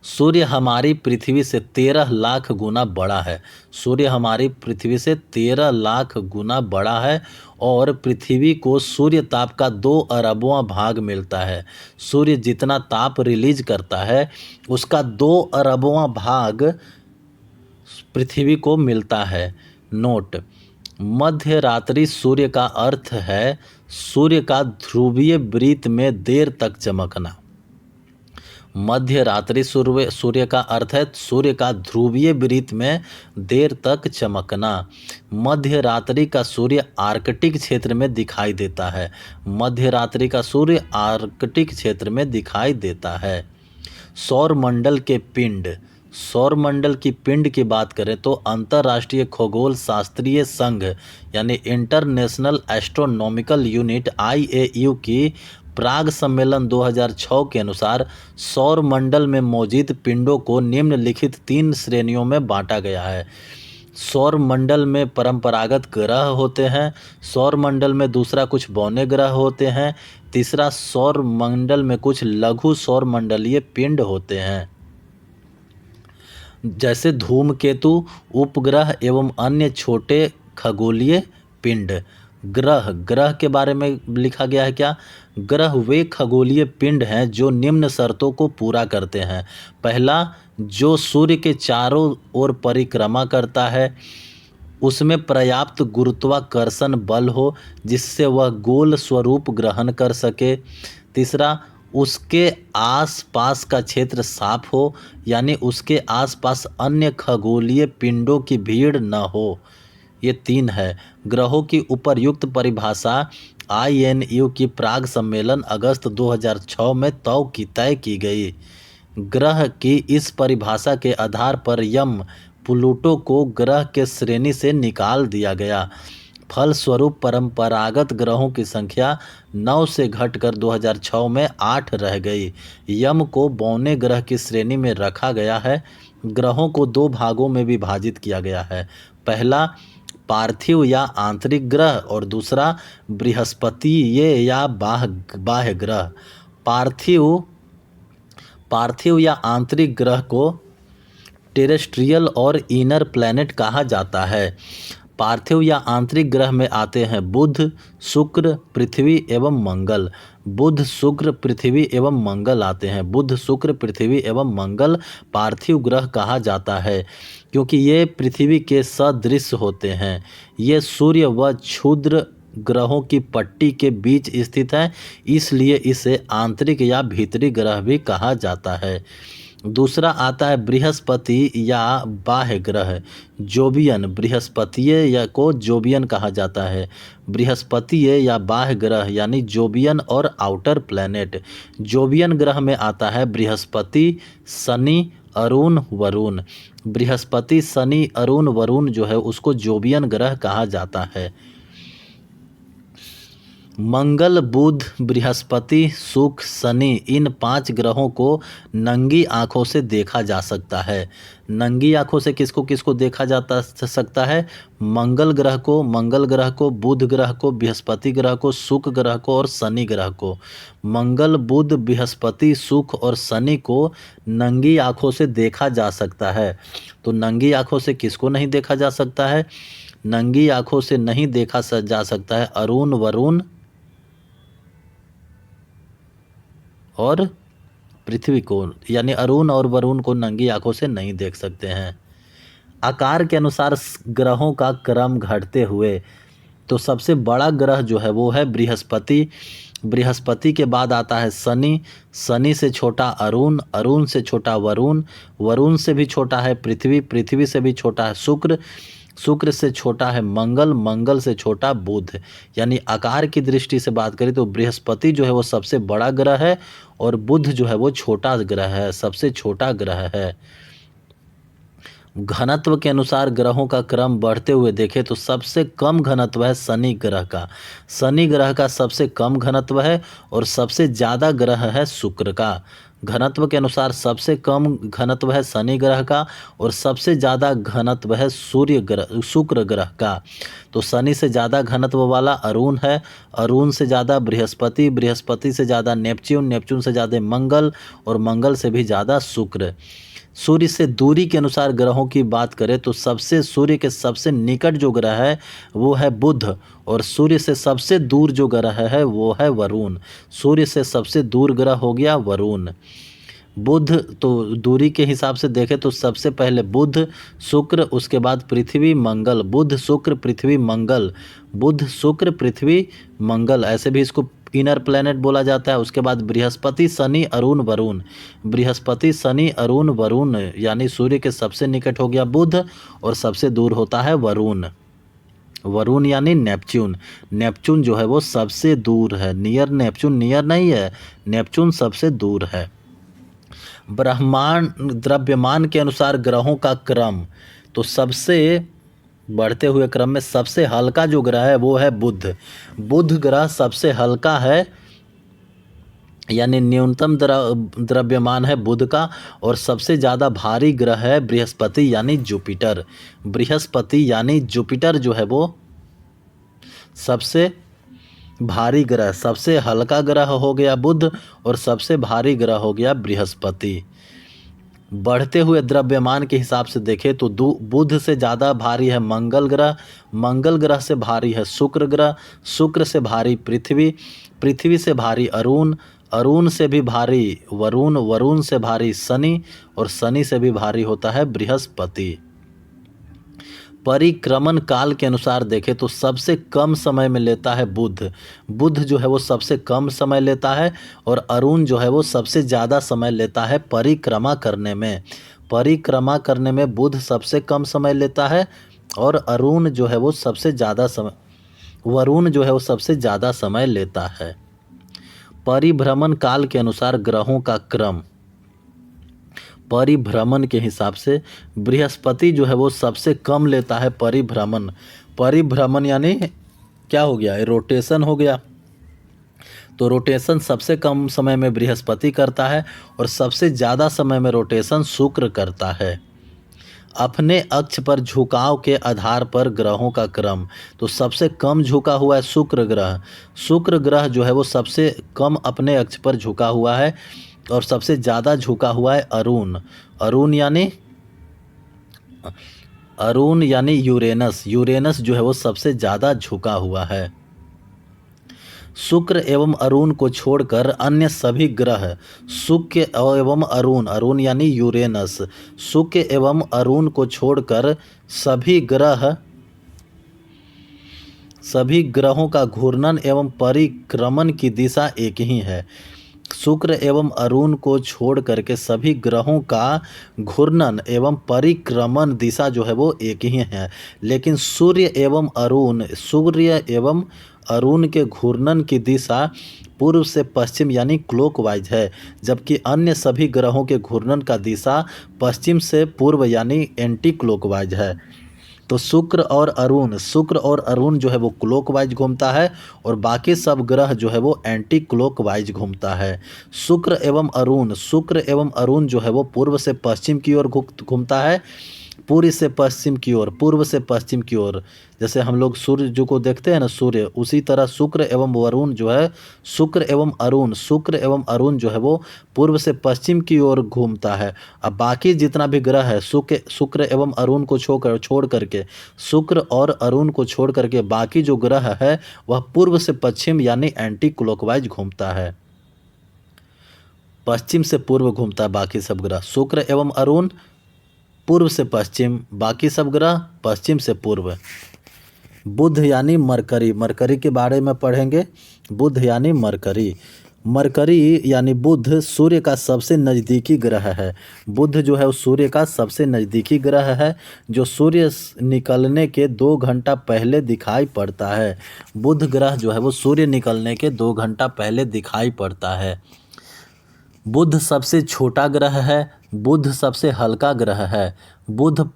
सूर्य हमारी पृथ्वी से 13 लाख गुना बड़ा है। सूर्य हमारी पृथ्वी से 13 लाख गुना बड़ा है और पृथ्वी को सूर्य ताप का 2 अरबवां भाग मिलता है। सूर्य जितना ताप रिलीज करता है उसका 2 अरबवां भाग पृथ्वी को मिलता है। नोट: मध्य रात्रि सूर्य का अर्थ है सूर्य का ध्रुवीय वृत्त में देर तक चमकना। मध्य रात्रि सूर्य का अर्थ है सूर्य का ध्रुवीय वृत्त में देर तक चमकना। मध्य रात्रि का सूर्य आर्कटिक क्षेत्र में दिखाई देता है। मध्य रात्रि का सूर्य आर्कटिक क्षेत्र में दिखाई देता है। सौरमंडल के पिंड: सौरमंडल की पिंड की बात करें तो अंतर्राष्ट्रीय खगोल शास्त्रीय संघ यानी इंटरनेशनल एस्ट्रोनॉमिकल यूनिट IAU की प्राग सम्मेलन 2006 के अनुसार सौरमंडल में मौजूद पिंडों को निम्नलिखित 3 श्रेणियों में बांटा गया है। सौरमंडल में परंपरागत ग्रह होते हैं। सौरमंडल में दूसरा कुछ बौने ग्रह होते हैं। तीसरा सौरमंडल में कुछ लघु सौरमंडलीय पिंड होते हैं, जैसे धूमकेतु, उपग्रह एवं अन्य छोटे खगोलीय पिंड। ग्रह के बारे में लिखा गया है क्या? ग्रह वे खगोलीय पिंड हैं जो निम्न शर्तों को पूरा करते हैं। पहला, जो सूर्य के चारों ओर परिक्रमा करता है, उसमें पर्याप्त गुरुत्वाकर्षण बल हो जिससे वह गोल स्वरूप ग्रहण कर सके। तीसरा, उसके आसपास का क्षेत्र साफ हो, यानी उसके आसपास अन्य खगोलीय पिंडों की भीड़ न हो। ये 3 है। ग्रहों की उपर्युक्त परिभाषा INU की प्राग सम्मेलन अगस्त 2006 में तय की गई। ग्रह की इस परिभाषा के आधार पर प्लूटो को ग्रह के श्रेणी से निकाल दिया गया। फलस्वरूप परंपरागत ग्रहों की संख्या 9 से घटकर 2006 में 8 रह गई। यम को बौने ग्रह की श्रेणी में रखा गया है। ग्रहों को 2 भागों में विभाजित किया गया है। पहला पार्थिव या आंतरिक ग्रह और दूसरा बृहस्पतीय या बाह्य ग्रह। पार्थिव या आंतरिक ग्रह को टेरेस्ट्रियल और इनर प्लैनेट कहा जाता है। पार्थिव या आंतरिक ग्रह में आते हैं बुध, शुक्र, पृथ्वी एवं मंगल। बुध, शुक्र, पृथ्वी एवं मंगल आते हैं। बुध, शुक्र, पृथ्वी एवं मंगल पार्थिव ग्रह कहा जाता है क्योंकि ये पृथ्वी के सदृश होते हैं। ये सूर्य व क्षुद्र ग्रहों की पट्टी के बीच स्थित है, इसलिए इसे आंतरिक या भीतरी ग्रह भी कहा जाता है। दूसरा आता है बृहस्पति या बाह्य ग्रह, जोबियन। बृहस्पतीय या को जोबियन कहा जाता है। बृहस्पतीय या बाह्य ग्रह यानी जोबियन और आउटर प्लैनेट। जोबियन ग्रह में आता है बृहस्पति, शनि, अरुण, वरुण। बृहस्पति, शनि, अरुण, वरुण जो है उसको जोबियन ग्रह कहा जाता है। मंगल, बुध, बृहस्पति, शुक्र, शनि, इन 5 ग्रहों को नंगी आंखों से देखा जा सकता है। नंगी आंखों से किसको किसको देखा जाता सकता है? मंगल ग्रह को, बुध ग्रह को, बृहस्पति ग्रह को, शुक्र ग्रह को और शनि ग्रह को। मंगल, बुध, बृहस्पति, शुक्र और शनि को नंगी आंखों से देखा जा सकता है। तो नंगी आंखों से किसको नहीं देखा जा सकता है? नंगी आंखों से नहीं देखा जा सकता है अरुण, वरुण और पृथ्वी को, यानी अरुण और वरुण को नंगी आंखों से नहीं देख सकते हैं। आकार के अनुसार ग्रहों का क्रम घटते हुए, तो सबसे बड़ा ग्रह जो है वो है बृहस्पति। बृहस्पति के बाद आता है शनि, शनि से छोटा अरुण, अरुण से छोटा वरुण, वरुण से भी छोटा है पृथ्वी, पृथ्वी से भी छोटा है शुक्र, शुक्र से छोटा है मंगल, मंगल से छोटा बुध। यानी आकार की दृष्टि से बात करें तो बृहस्पति जो है वो सबसे बड़ा ग्रह है और बुध जो है वो छोटा ग्रह है, सबसे छोटा ग्रह है। घनत्व के अनुसार ग्रहों का क्रम बढ़ते हुए देखें तो सबसे कम घनत्व है शनि ग्रह का। शनि ग्रह का सबसे कम घनत्व है और सबसे ज़्यादा ग्रह है शुक्र का। घनत्व के अनुसार सबसे कम घनत्व है शनि ग्रह का और सबसे ज़्यादा घनत्व है शुक्र ग्रह का। तो शनि से ज़्यादा घनत्व वाला अरुण है, अरुण से ज़्यादा बृहस्पति, बृहस्पति से ज़्यादा नेपच्यून, नेपच्यून से ज़्यादा मंगल और मंगल से भी ज़्यादा शुक्र। सूर्य से दूरी के अनुसार ग्रहों की बात करें तो सूर्य के सबसे निकट जो ग्रह है वो है बुध और सूर्य से सबसे दूर जो ग्रह है वो है वरुण। सूर्य से सबसे दूर ग्रह हो गया वरुण। बुध, तो दूरी के हिसाब से देखें तो सबसे पहले बुध, शुक्र, उसके बाद पृथ्वी, मंगल। बुध, शुक्र, पृथ्वी, मंगल। बुध, शुक्र, पृथ्वी, मंगल, ऐसे भी इसको इनर प्लैनेट बोला जाता है। उसके बाद बृहस्पति, शनि, अरुण, वरुण। बृहस्पति, शनि, अरुण, वरुण, यानी सूर्य के सबसे निकट हो गया बुध और सबसे दूर होता है वरुण। वरुण यानी नेपच्यून। नेपच्यून जो है वो सबसे दूर है, नियर नेपच्यून नियर नहीं है, नेपच्यून सबसे दूर है। ब्रह्मांड द्रव्यमान के अनुसार ग्रहों का क्रम, तो सबसे बढ़ते हुए क्रम में सबसे हल्का जो ग्रह है वो है बुध। बुध ग्रह सबसे हल्का है, यानी न्यूनतम द्रव्यमान है बुध का और सबसे ज़्यादा भारी ग्रह है बृहस्पति यानी जुपिटर। बृहस्पति यानी जुपिटर जो है वो सबसे भारी ग्रह, सबसे हल्का ग्रह हो गया बुध और सबसे भारी ग्रह हो गया बृहस्पति। बढ़ते हुए द्रव्यमान के हिसाब से देखें तो बुध से ज़्यादा भारी है मंगल ग्रह, मंगल ग्रह से भारी है शुक्र ग्रह, शुक्र से भारी पृथ्वी, पृथ्वी से भारी अरुण, अरुण से भी भारी वरुण, वरुण से भारी शनि और शनि से भी भारी होता है बृहस्पति। परिक्रमण काल के अनुसार देखें तो सबसे कम समय में लेता है बुध। बुध जो है वो सबसे कम समय लेता है और अरुण जो है वो सबसे ज़्यादा समय लेता है परिक्रमा करने में। परिक्रमा करने में बुध सबसे कम समय लेता है और अरुण जो है वो सबसे ज़्यादा समय, वरुण जो है वो सबसे ज़्यादा समय लेता है। परिभ्रमण काल के अनुसार ग्रहों का क्रम, परिभ्रमण के हिसाब से बृहस्पति जो है वो सबसे कम लेता है परिभ्रमण। परिभ्रमण यानी क्या हो गया, रोटेशन हो गया। तो रोटेशन सबसे कम समय में बृहस्पति करता है और सबसे ज़्यादा समय में रोटेशन शुक्र करता है। अपने अक्ष पर झुकाव के आधार पर ग्रहों का क्रम, तो सबसे कम झुका हुआ है शुक्र ग्रह। शुक्र ग्रह जो है वो सबसे कम अपने अक्ष पर झुका हुआ है और सबसे ज़्यादा झुका हुआ है अरुण। अरुण यानी यूरेनस। यूरेनस जो है वो सबसे ज़्यादा झुका हुआ है। शुक्र एवं अरुण को छोड़कर अन्य सभी ग्रह, शुक्र एवं अरुण, अरुण यानी यूरेनस, शुक्र एवं अरुण को छोड़कर सभी ग्रहों का घूर्णन एवं परिक्रमण की दिशा एक ही है। शुक्र एवं अरुण को छोड़ करके सभी ग्रहों का घूर्णन एवं परिक्रमण दिशा जो है वो एक ही है, लेकिन सूर्य एवं अरुण के घूर्णन की दिशा पूर्व से पश्चिम यानी क्लॉकवाइज है, जबकि अन्य सभी ग्रहों के घूर्णन का दिशा पश्चिम से पूर्व यानी एंटी क्लॉकवाइज है। तो शुक्र और अरुण जो है वो क्लॉकवाइज घूमता है और बाकी सब ग्रह जो है वो एंटी क्लॉकवाइज घूमता है। शुक्र एवं अरुण जो है वो पूर्व से पश्चिम की ओर घूमता है, पूर्व से पश्चिम की ओर। जैसे हम लोग सूर्य जो को देखते हैं ना, सूर्य, उसी तरह शुक्र एवं अरुण जो है वो पूर्व से पश्चिम की ओर घूमता है। अब बाकी जितना भी ग्रह है, शुक्र एवं अरुण को छोड़ करके बाकी जो ग्रह है वह पूर्व से पश्चिम यानी एंटी क्लॉकवाइज घूमता है। पश्चिम से पूर्व घूमता है बाकी सब ग्रह। शुक्र एवं अरुण पूर्व से पश्चिम, बाकी सब ग्रह पश्चिम से पूर्व। बुध यानी मरकरी के बारे में पढ़ेंगे। बुध यानी मरकरी यानी बुध सूर्य का सबसे नज़दीकी ग्रह है। बुध जो है वो सूर्य का सबसे नज़दीकी ग्रह है, जो सूर्य निकलने के 2 घंटा पहले दिखाई पड़ता है। बुध ग्रह जो है वो सूर्य निकलने के 2 घंटा पहले दिखाई पड़ता है। बुध सबसे छोटा ग्रह है, बुध सबसे हल्का ग्रह है, बुध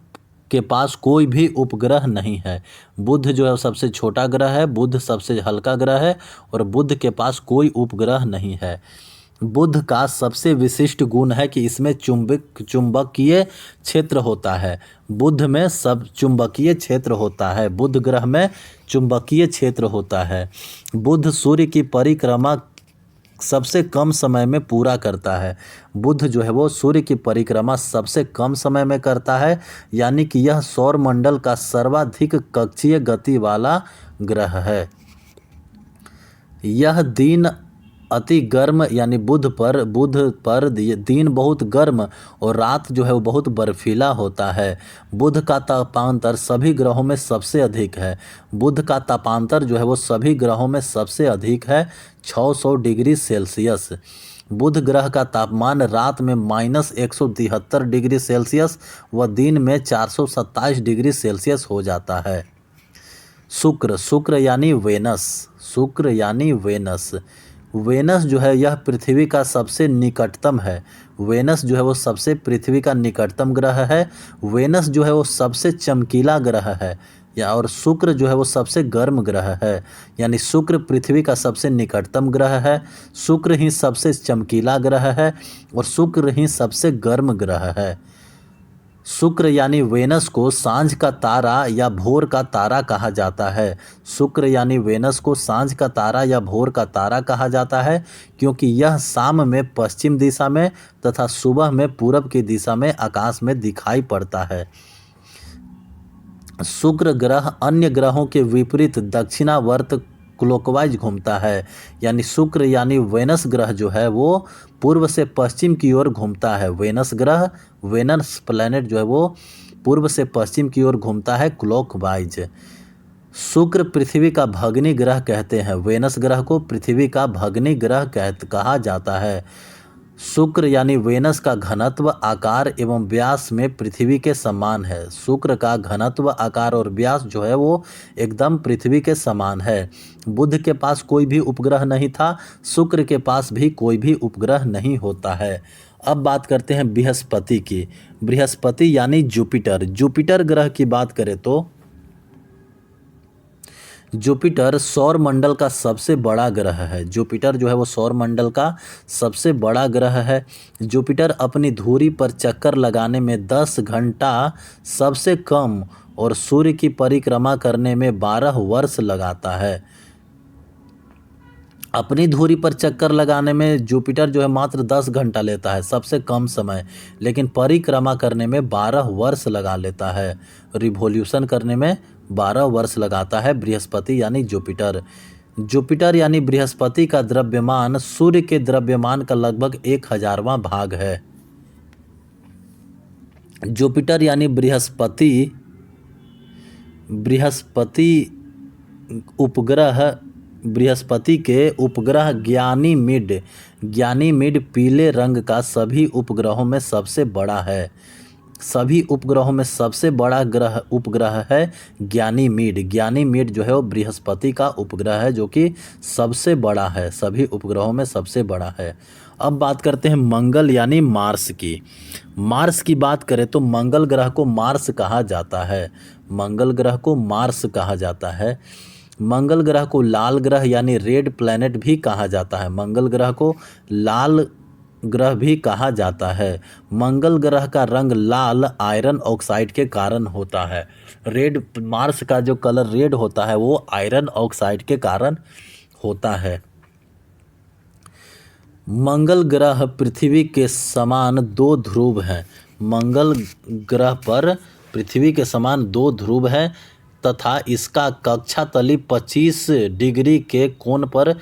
के पास कोई भी उपग्रह नहीं है। बुध जो है सबसे छोटा ग्रह है, बुध सबसे हल्का ग्रह है और बुध के पास कोई उपग्रह नहीं है। बुध का सबसे विशिष्ट गुण है कि इसमें चुंबकीय क्षेत्र होता है। बुध में सब चुंबकीय क्षेत्र होता है, बुध ग्रह में चुंबकीय क्षेत्र होता है। बुध सूर्य की परिक्रमा सबसे कम समय में पूरा करता है। बुध जो है वो सूर्य की परिक्रमा सबसे कम समय में करता है, यानी कि यह सौर मंडल का सर्वाधिक कक्षीय गति वाला ग्रह है। यह दिन अति गर्म यानी बुध पर दिन बहुत गर्म और रात जो है वो बहुत बर्फीला होता है। बुध का तापांतर सभी ग्रहों में सबसे अधिक है। बुध का तापांतर जो है वो सभी ग्रहों में सबसे अधिक है, 600 डिग्री सेल्सियस। बुध ग्रह का तापमान रात में -173 डिग्री सेल्सियस व दिन में 427 डिग्री सेल्सियस हो जाता है। शुक्र यानी वेनस। वेनस जो है यह पृथ्वी का सबसे निकटतम है। वेनस जो है वो सबसे पृथ्वी का निकटतम ग्रह है। वेनस जो है वो सबसे चमकीला ग्रह है, और शुक्र जो है वो सबसे गर्म ग्रह है। यानी शुक्र पृथ्वी का सबसे निकटतम ग्रह है, शुक्र ही सबसे चमकीला ग्रह है और शुक्र ही सबसे गर्म ग्रह है। शुक्र यानी वेनस को सांझ का तारा या भोर का तारा कहा जाता है। शुक्र यानी वेनस को सांझ का तारा या भोर का तारा कहा जाता है, क्योंकि यह शाम में पश्चिम दिशा में तथा सुबह में पूरब की दिशा में आकाश में दिखाई पड़ता है। शुक्र ग्रह अन्य ग्रहों के विपरीत दक्षिणावर्त क्लॉकवाइज घूमता है। यानी शुक्र यानी वेनस ग्रह जो है वो पूर्व से पश्चिम की ओर घूमता है। वेनस प्लैनेट जो है वो पूर्व से पश्चिम की ओर घूमता है क्लॉकवाइज। शुक्र पृथ्वी का भग्नी ग्रह कहते हैं। वेनस ग्रह को पृथ्वी का भग्नी ग्रह कहा जाता है। शुक्र यानी वेनस का घनत्व, आकार एवं व्यास में पृथ्वी के समान है। शुक्र का घनत्व, आकार और व्यास जो है वो एकदम पृथ्वी के समान है। बुध के पास कोई भी उपग्रह नहीं था, शुक्र के पास भी कोई भी उपग्रह नहीं होता है। अब बात करते हैं बृहस्पति की। बृहस्पति यानी जुपिटर ग्रह की बात करें तो जुपिटर सौर मंडल का सबसे बड़ा ग्रह है। जुपिटर जो है वो सौर मंडल का सबसे बड़ा ग्रह है। जुपिटर अपनी धुरी पर चक्कर लगाने में 10 घंटा सबसे कम और सूर्य की परिक्रमा करने में 12 वर्ष लगाता है। अपनी धुरी पर चक्कर लगाने में जुपिटर जो है मात्र 10 घंटा लेता है, सबसे कम समय, लेकिन परिक्रमा करने में 12 वर्ष लगा लेता है। रिवॉल्यूशन करने में 12 वर्ष लगाता है बृहस्पति यानी जुपिटर यानी बृहस्पति का द्रव्यमान सूर्य के द्रव्यमान का लगभग 1000वां भाग है। जुपिटर यानी बृहस्पति के उपग्रह ज्ञानीमिड पीले रंग का सभी उपग्रहों में सबसे बड़ा है। सभी उपग्रहों में सबसे बड़ा उपग्रह है ज्ञानीमिड जो है वो बृहस्पति का उपग्रह है, जो कि सबसे बड़ा है, सभी उपग्रहों में सबसे बड़ा है। अब बात करते हैं मंगल यानी मार्स की बात करें तो मंगल ग्रह को मार्स कहा जाता है। मंगल ग्रह को मार्स कहा जाता है। मंगल ग्रह को लाल ग्रह यानी रेड प्लैनेट भी कहा जाता है। मंगल ग्रह को लाल ग्रह भी कहा जाता है। मंगल ग्रह का रंग लाल आयरन ऑक्साइड के कारण होता है। रेड, मार्स का जो कलर रेड होता है वो आयरन ऑक्साइड के कारण होता है। मंगल ग्रह पृथ्वी के समान 2 ध्रुव हैं। मंगल ग्रह पर पृथ्वी के समान 2 ध्रुव हैं तथा इसका कक्षा तली 25 डिग्री के कोण पर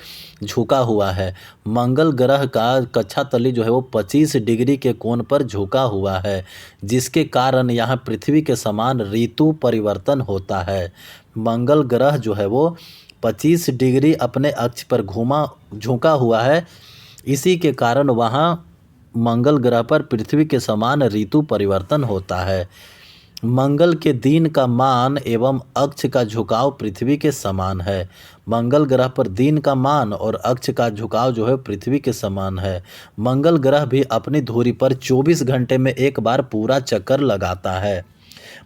झुका हुआ है। मंगल ग्रह का कक्षा तली जो है वो 25 डिग्री के कोण पर झुका हुआ है, जिसके कारण यहाँ पृथ्वी के समान ऋतु परिवर्तन होता है। मंगल ग्रह जो है वो 25 डिग्री अपने अक्ष पर झुका हुआ है, इसी के कारण वहाँ मंगल ग्रह पर पृथ्वी के समान ऋतु परिवर्तन होता है। मंगल के दिन का मान एवं अक्ष का झुकाव पृथ्वी के समान है। मंगल ग्रह पर दिन का मान और अक्ष का झुकाव जो है पृथ्वी के समान है। मंगल ग्रह भी अपनी धुरी पर 24 घंटे में एक बार पूरा चक्कर लगाता है।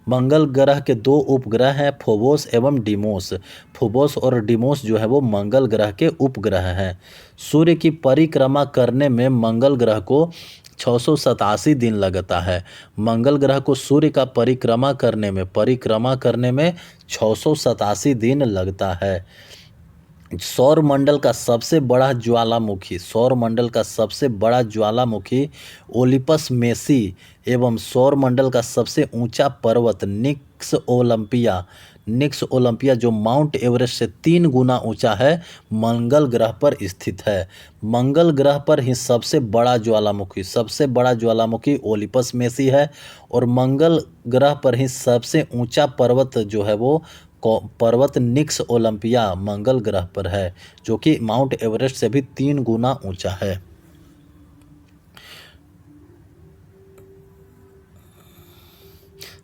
मंगल ग्रह के 2 उपग्रह हैं, फोबोस एवं डिमोस। फोबोस और डिमोस जो है वो मंगल ग्रह के उपग्रह हैं। सूर्य की परिक्रमा करने में मंगल ग्रह को 687 दिन लगता है। मंगल ग्रह को सूर्य का परिक्रमा करने में 687 दिन लगता है। सौर मंडल का सबसे बड़ा ज्वालामुखी ओलिपस मेसी एवं सौर मंडल का सबसे ऊंचा पर्वत निक्स ओलंपिया जो माउंट एवरेस्ट से 3 गुना ऊंचा है, मंगल ग्रह पर स्थित है। मंगल ग्रह पर ही सबसे बड़ा ज्वालामुखी ओलिपस मेसी है और मंगल ग्रह पर ही सबसे ऊंचा पर्वत जो है वो पर्वत निक्स ओलंपिया मंगल ग्रह पर है, जो कि माउंट एवरेस्ट से भी 3 गुना ऊंचा है।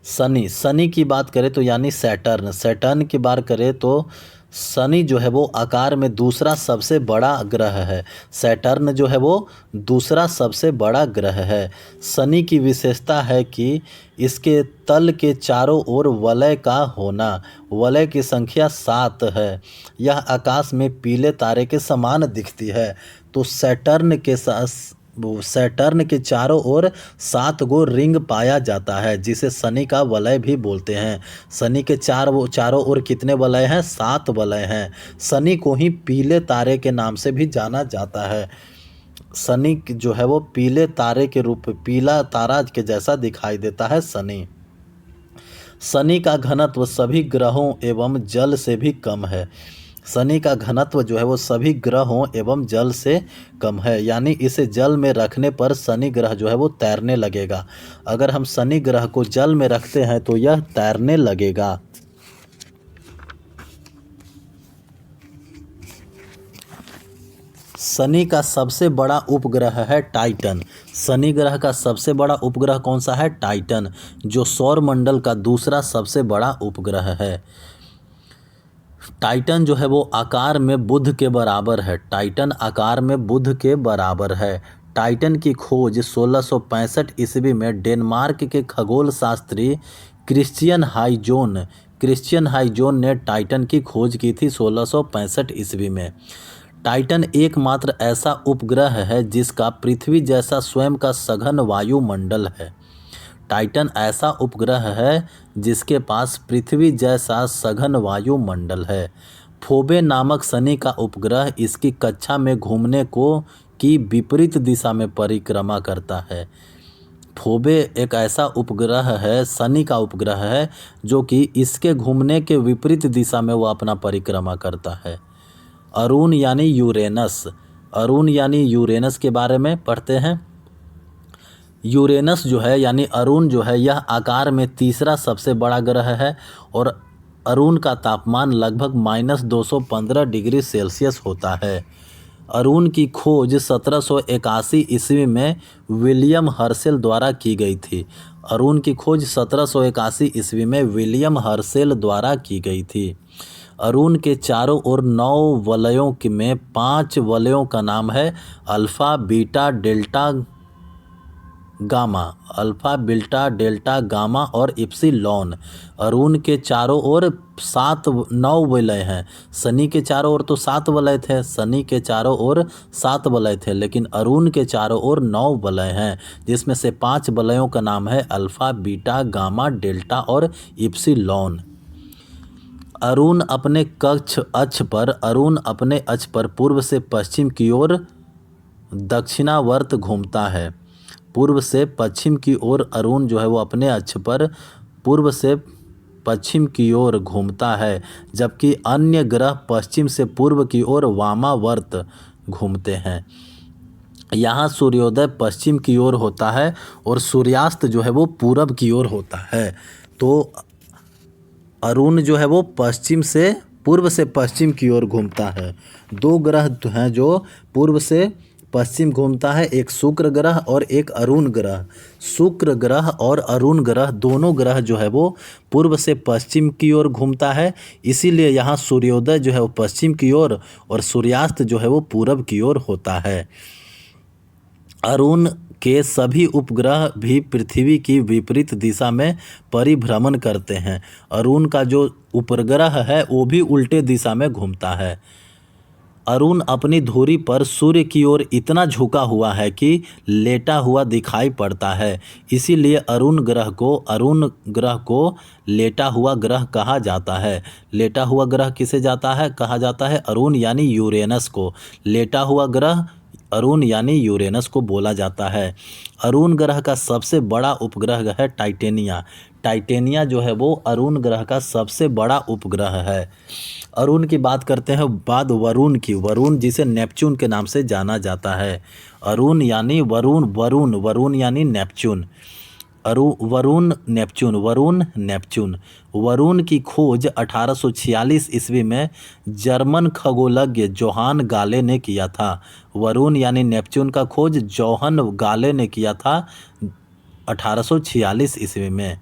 शनि की बात करें तो यानी सैटर्न की बात करें तो शनि जो है वो आकार में दूसरा सबसे बड़ा ग्रह है। सैटर्न जो है वो दूसरा सबसे बड़ा ग्रह है। शनि की विशेषता है कि इसके तल के चारों ओर वलय का होना। वलय की संख्या 7 है। यह आकाश में पीले तारे के समान दिखती है। तो सैटर्न के चारों ओर 7 गो रिंग पाया जाता है, जिसे शनि का वलय भी बोलते हैं। शनि के चारों ओर कितने वलय हैं? 7 वलय हैं। शनि को ही पीले तारे के नाम से भी जाना जाता है। शनि जो है वो पीला तारा के जैसा दिखाई देता है शनि। शनि का घनत्व सभी ग्रहों एवं जल से भी कम है। शनि का घनत्व जो है वो सभी ग्रहों एवं जल से कम है, यानी इसे जल में रखने पर शनि ग्रह जो है वो तैरने लगेगा। अगर हम शनि ग्रह को जल में रखते हैं तो यह तैरने लगेगा। शनि का सबसे बड़ा उपग्रह है टाइटन। शनि ग्रह का सबसे बड़ा उपग्रह कौन सा है? टाइटन, जो सौर मंडल का दूसरा सबसे बड़ा उपग्रह है। टाइटन जो है वो आकार में बुध के बराबर है। टाइटन की खोज 1665 ईस्वी में डेनमार्क के खगोल शास्त्री क्रिश्चियन हाइजोन ने टाइटन की खोज की थी 1665 ईस्वी में। टाइटन एकमात्र ऐसा उपग्रह है जिसका पृथ्वी जैसा स्वयं का सघन वायुमंडल है। टाइटन ऐसा उपग्रह है जिसके पास पृथ्वी जैसा सघन वायुमंडल है। फोबे नामक शनि का उपग्रह इसकी कक्षा में घूमने की विपरीत दिशा में परिक्रमा करता है। फोबे एक ऐसा उपग्रह है, शनि का उपग्रह है, जो कि इसके घूमने के विपरीत दिशा में वह अपना परिक्रमा करता है। अरुण यानी यूरेनस के बारे में पढ़ते हैं। यूरेनस जो है यानी अरुण जो है, यह आकार में तीसरा सबसे बड़ा ग्रह है और अरुण का तापमान लगभग -215 डिग्री सेल्सियस होता है। अरुण की खोज 1781 ईस्वी में विलियम हर्शेल द्वारा की गई थी। अरुण के चारों ओर 9 वलयों में 5 वलयों का नाम है alpha, beta, delta, gamma, alpha, beta, delta, gamma और इप्सिलॉन। अरुण के चारों ओर 9 वलय हैं। शनि के चारों ओर तो 7 वलय थे, शनि के चारों ओर 7 वलय थे, लेकिन अरुण के चारों ओर 9 वलय हैं, जिसमें से 5 वलयों का नाम है अल्फा, बीटा, गामा, डेल्टा और इप्सिलॉन। अरुण अपने अक्ष पर पूर्व से पश्चिम की ओर दक्षिणावर्त घूमता है। पूर्व से पश्चिम की ओर अरुण जो है वो अपने अक्ष पर पूर्व से पश्चिम की ओर घूमता है, जबकि अन्य ग्रह पश्चिम से पूर्व की ओर वामावर्त घूमते हैं। यहाँ सूर्योदय पश्चिम की ओर होता है और सूर्यास्त जो है वो पूरब की ओर होता है। तो अरुण जो है वो पूर्व से पश्चिम की ओर घूमता है। 2 ग्रह हैं जो पूर्व से पश्चिम घूमता है, एक शुक्र ग्रह और एक अरुण ग्रह। शुक्र ग्रह और अरुण ग्रह दोनों ग्रह जो है वो पूर्व से पश्चिम की ओर घूमता है, इसीलिए यहाँ सूर्योदय जो है वो पश्चिम की ओर और सूर्यास्त जो है वो पूरब की ओर होता है। अरुण के सभी उपग्रह भी पृथ्वी की विपरीत दिशा में परिभ्रमण करते हैं। अरुण का जो उपग्रह है वो भी उल्टे दिशा में घूमता है। अरुण अपनी धुरी पर सूर्य की ओर इतना झुका हुआ है कि लेटा हुआ दिखाई पड़ता है, इसीलिए अरुण ग्रह को लेटा हुआ ग्रह कहा जाता है। लेटा हुआ ग्रह किसे कहा जाता है? अरुण यानी यूरेनस को। लेटा हुआ ग्रह अरुण यानी यूरेनस को बोला जाता है। अरुण ग्रह का सबसे बड़ा उपग्रह है टाइटेनिया। टाइटेनिया जो है वो अरुण ग्रह का सबसे बड़ा उपग्रह है। अरुण की बात करते हैं बाद वरुण की। वरुण जिसे नेपच्यून के नाम से जाना जाता है। अरुण यानी वरुण यानी नेपच्यून। वरुण नेपच्यून। वरुण की खोज 1846 ईस्वी में जर्मन खगोलज्ञ जोहान गाले ने किया था। वरुण यानी नेपच्यून का खोज जोहान गाले ने किया था 1846 ईस्वी में।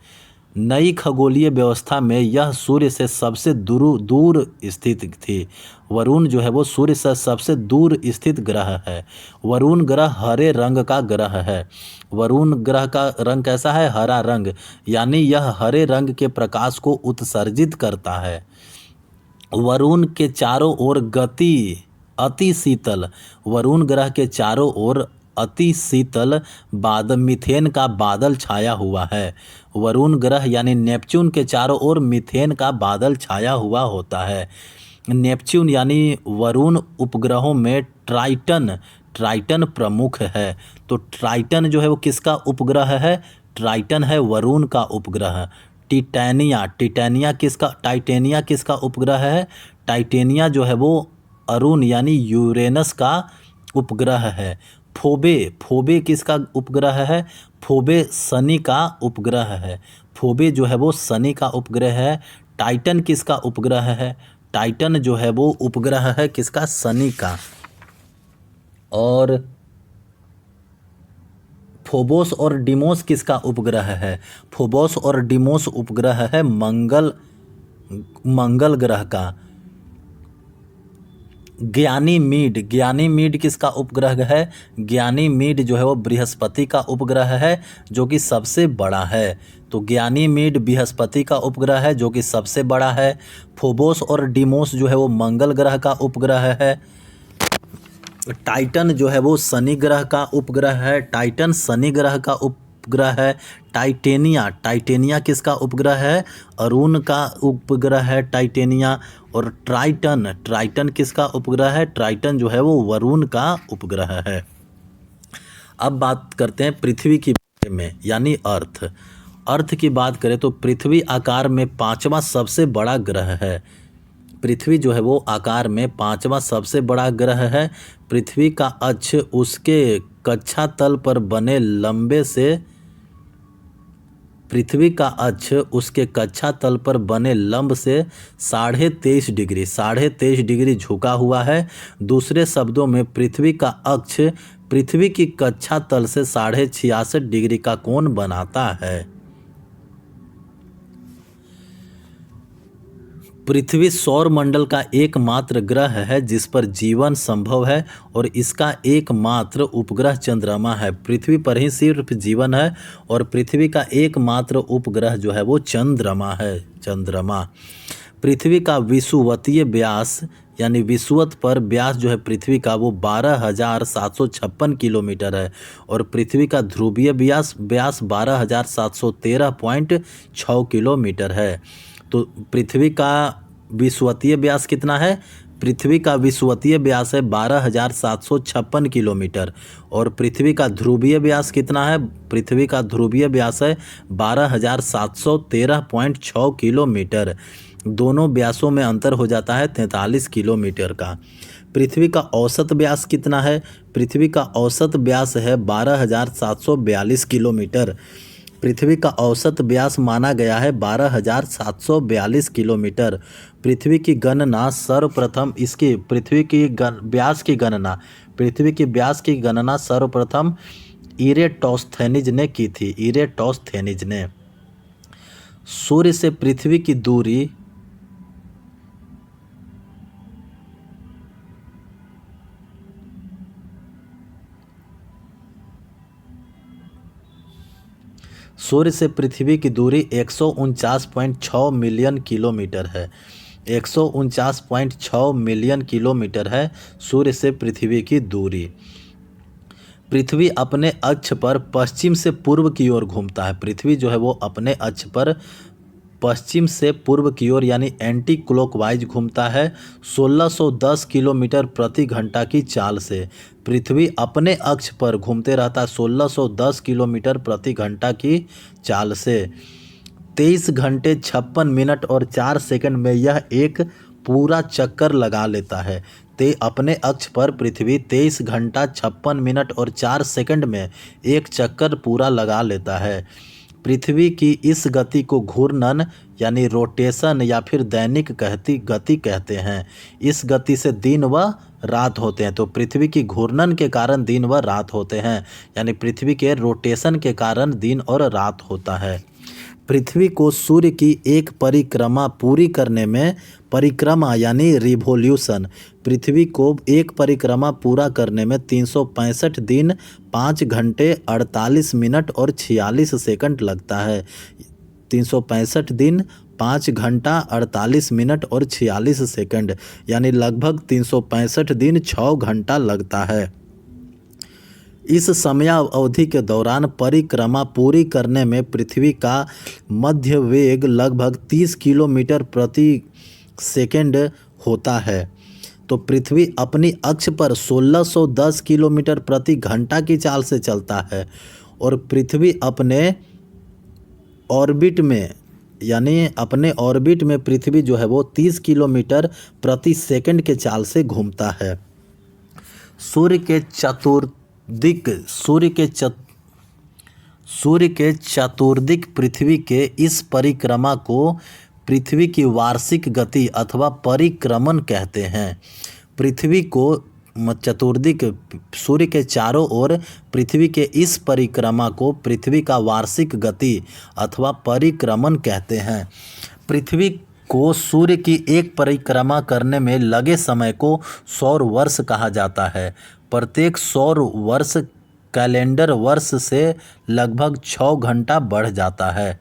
नई खगोलीय व्यवस्था में यह सूर्य से सबसे दूर स्थित थी। वरुण जो है वो सूर्य से सबसे दूर स्थित ग्रह है। वरुण ग्रह हरे रंग का ग्रह है। वरुण ग्रह का रंग कैसा है? हरा रंग, यानी यह हरे रंग के प्रकाश को उत्सर्जित करता है। वरुण के चारों ओर अति शीतल वरुण ग्रह के चारों ओर अति शीतल मीथेन का बादल छाया हुआ है। वरुण ग्रह यानी नेपच्यून के चारों ओर मीथेन का बादल छाया हुआ होता है। नेपच्यून यानी वरुण उपग्रहों में ट्राइटन प्रमुख है। तो ट्राइटन जो है वो किसका उपग्रह है? ट्राइटन है वरुण का उपग्रह। टाइटेनिया किसका उपग्रह है? टाइटेनिया जो है वो अरुण यानी यूरेनस का उपग्रह है। फोबे किसका उपग्रह है? फोबे शनि का उपग्रह है। फोबे जो है वो शनि का उपग्रह है। टाइटन किसका उपग्रह है? टाइटन जो है वो उपग्रह है किसका? शनि का। और फोबोस और डिमोस किसका उपग्रह है? फोबोस और डिमोस उपग्रह है मंगल ग्रह का। ज्ञानीमीड किसका उपग्रह है? ज्ञानीमीड जो है वो बृहस्पति का उपग्रह है, जो कि सबसे बड़ा है। तो ज्ञानीमीड बृहस्पति का उपग्रह है जो कि सबसे बड़ा है। फोबोस और डिमोस जो है वो मंगल ग्रह का उपग्रह है। टाइटन जो है वो शनि ग्रह का उपग्रह है। टाइटन शनि ग्रह का उपग्रह है। टाइटेनिया किसका उपग्रह है? अरुण का उपग्रह है टाइटेनिया। और ट्राइटन किसका उपग्रह है? ट्राइटन जो है वो वरुण का उपग्रह है। अब बात करते हैं पृथ्वी की बारे में, यानी अर्थ की बात करें तो पृथ्वी आकार में 5वां सबसे बड़ा ग्रह है। पृथ्वी जो है वो आकार में 5वां सबसे बड़ा ग्रह है। पृथ्वी का अक्ष उसके कक्षा तल पर बने लंबे से पृथ्वी का अक्ष उसके कक्षा तल पर बने लंब से 23.5 डिग्री झुका हुआ है। दूसरे शब्दों में पृथ्वी का अक्ष पृथ्वी की कक्षा तल से 66.5 डिग्री का कोण बनाता है। पृथ्वी सौर मंडल का एकमात्र ग्रह है जिस पर जीवन संभव है और इसका एकमात्र उपग्रह चंद्रमा है। पृथ्वी पर ही सिर्फ जीवन है और पृथ्वी का एकमात्र उपग्रह जो है वो चंद्रमा है। चंद्रमा पृथ्वी का विषुवतीय व्यास यानी विषुवत पर व्यास जो है पृथ्वी का वो 12,756 किलोमीटर है और पृथ्वी का ध्रुवीय व्यास 12,713.6 किलोमीटर है। तो पृथ्वी का विषुवतीय व्यास कितना है? पृथ्वी का विषुवतीय व्यास है 12,756 किलोमीटर और पृथ्वी का ध्रुवीय व्यास कितना है? पृथ्वी का ध्रुवीय व्यास है 12,713.6 किलोमीटर। दोनों व्यासों में अंतर हो जाता है 43 किलोमीटर का। पृथ्वी का औसत व्यास कितना है? पृथ्वी का औसत व्यास है 12,742 किलोमीटर। पृथ्वी का औसत व्यास माना गया है 12,742 किलोमीटर। पृथ्वी की गणना सर्वप्रथम इसकी पृथ्वी की व्यास की गणना सर्वप्रथम इरेटोस्थेनिज ने की थी। इरेटोस्थेनिज ने। सूर्य से पृथ्वी की दूरी सूर्य से पृथ्वी की दूरी 149.6 मिलियन किलोमीटर है। 149.6 मिलियन किलोमीटर है सूर्य से पृथ्वी की दूरी। पृथ्वी अपने अक्ष पर पश्चिम से पूर्व की ओर घूमता है। पृथ्वी जो है वो अपने अक्ष पर पश्चिम से पूर्व की ओर यानी एंटी क्लॉकवाइज घूमता है 1610 किलोमीटर प्रति घंटा की चाल से। पृथ्वी अपने अक्ष पर घूमते रहता है 1610 किलोमीटर प्रति घंटा की चाल से। 23 घंटे 56 मिनट और 4 सेकंड में यह एक पूरा चक्कर लगा लेता है। अपने अक्ष पर पृथ्वी 23 घंटा 56 मिनट और 4 सेकंड में एक चक्कर पूरा लगा लेता है। पृथ्वी की इस गति को घूर्णन यानी रोटेशन या फिर दैनिक गति कहते हैं। इस गति से दिन व रात होते हैं। तो पृथ्वी की घूर्णन के कारण दिन व रात होते हैं यानी पृथ्वी के रोटेशन के कारण दिन और रात होता है। पृथ्वी को सूर्य की एक परिक्रमा पूरी करने में परिक्रमा यानी रिवोल्यूशन पृथ्वी को एक परिक्रमा पूरा करने में 365 दिन 5 घंटे 48 मिनट और 46 सेकंड लगता है। 365 दिन 5 घंटा 48 मिनट और 46 सेकंड यानी लगभग 365 दिन 6 घंटा लगता है। इस समयावधि के दौरान परिक्रमा पूरी करने में पृथ्वी का मध्य वेग लगभग 30 किलोमीटर प्रति सेकंड होता है। तो पृथ्वी अपनी अक्ष पर 1610 किलोमीटर प्रति घंटा की चाल से चलता है और पृथ्वी अपने ऑर्बिट में पृथ्वी जो है वो 30 किलोमीटर प्रति सेकंड के चाल से घूमता है। सूर्य के चतुर्दिक पृथ्वी के इस परिक्रमा को पृथ्वी की वार्षिक गति अथवा परिक्रमण कहते हैं। पृथ्वी को चतुर्दिक सूर्य के चारों ओर पृथ्वी के इस परिक्रमा को पृथ्वी का वार्षिक गति अथवा परिक्रमण कहते हैं। पृथ्वी को सूर्य की एक परिक्रमा करने में लगे समय को सौर वर्ष कहा जाता है। प्रत्येक सौर वर्ष कैलेंडर वर्ष से लगभग 6 घंटा बढ़ जाता है,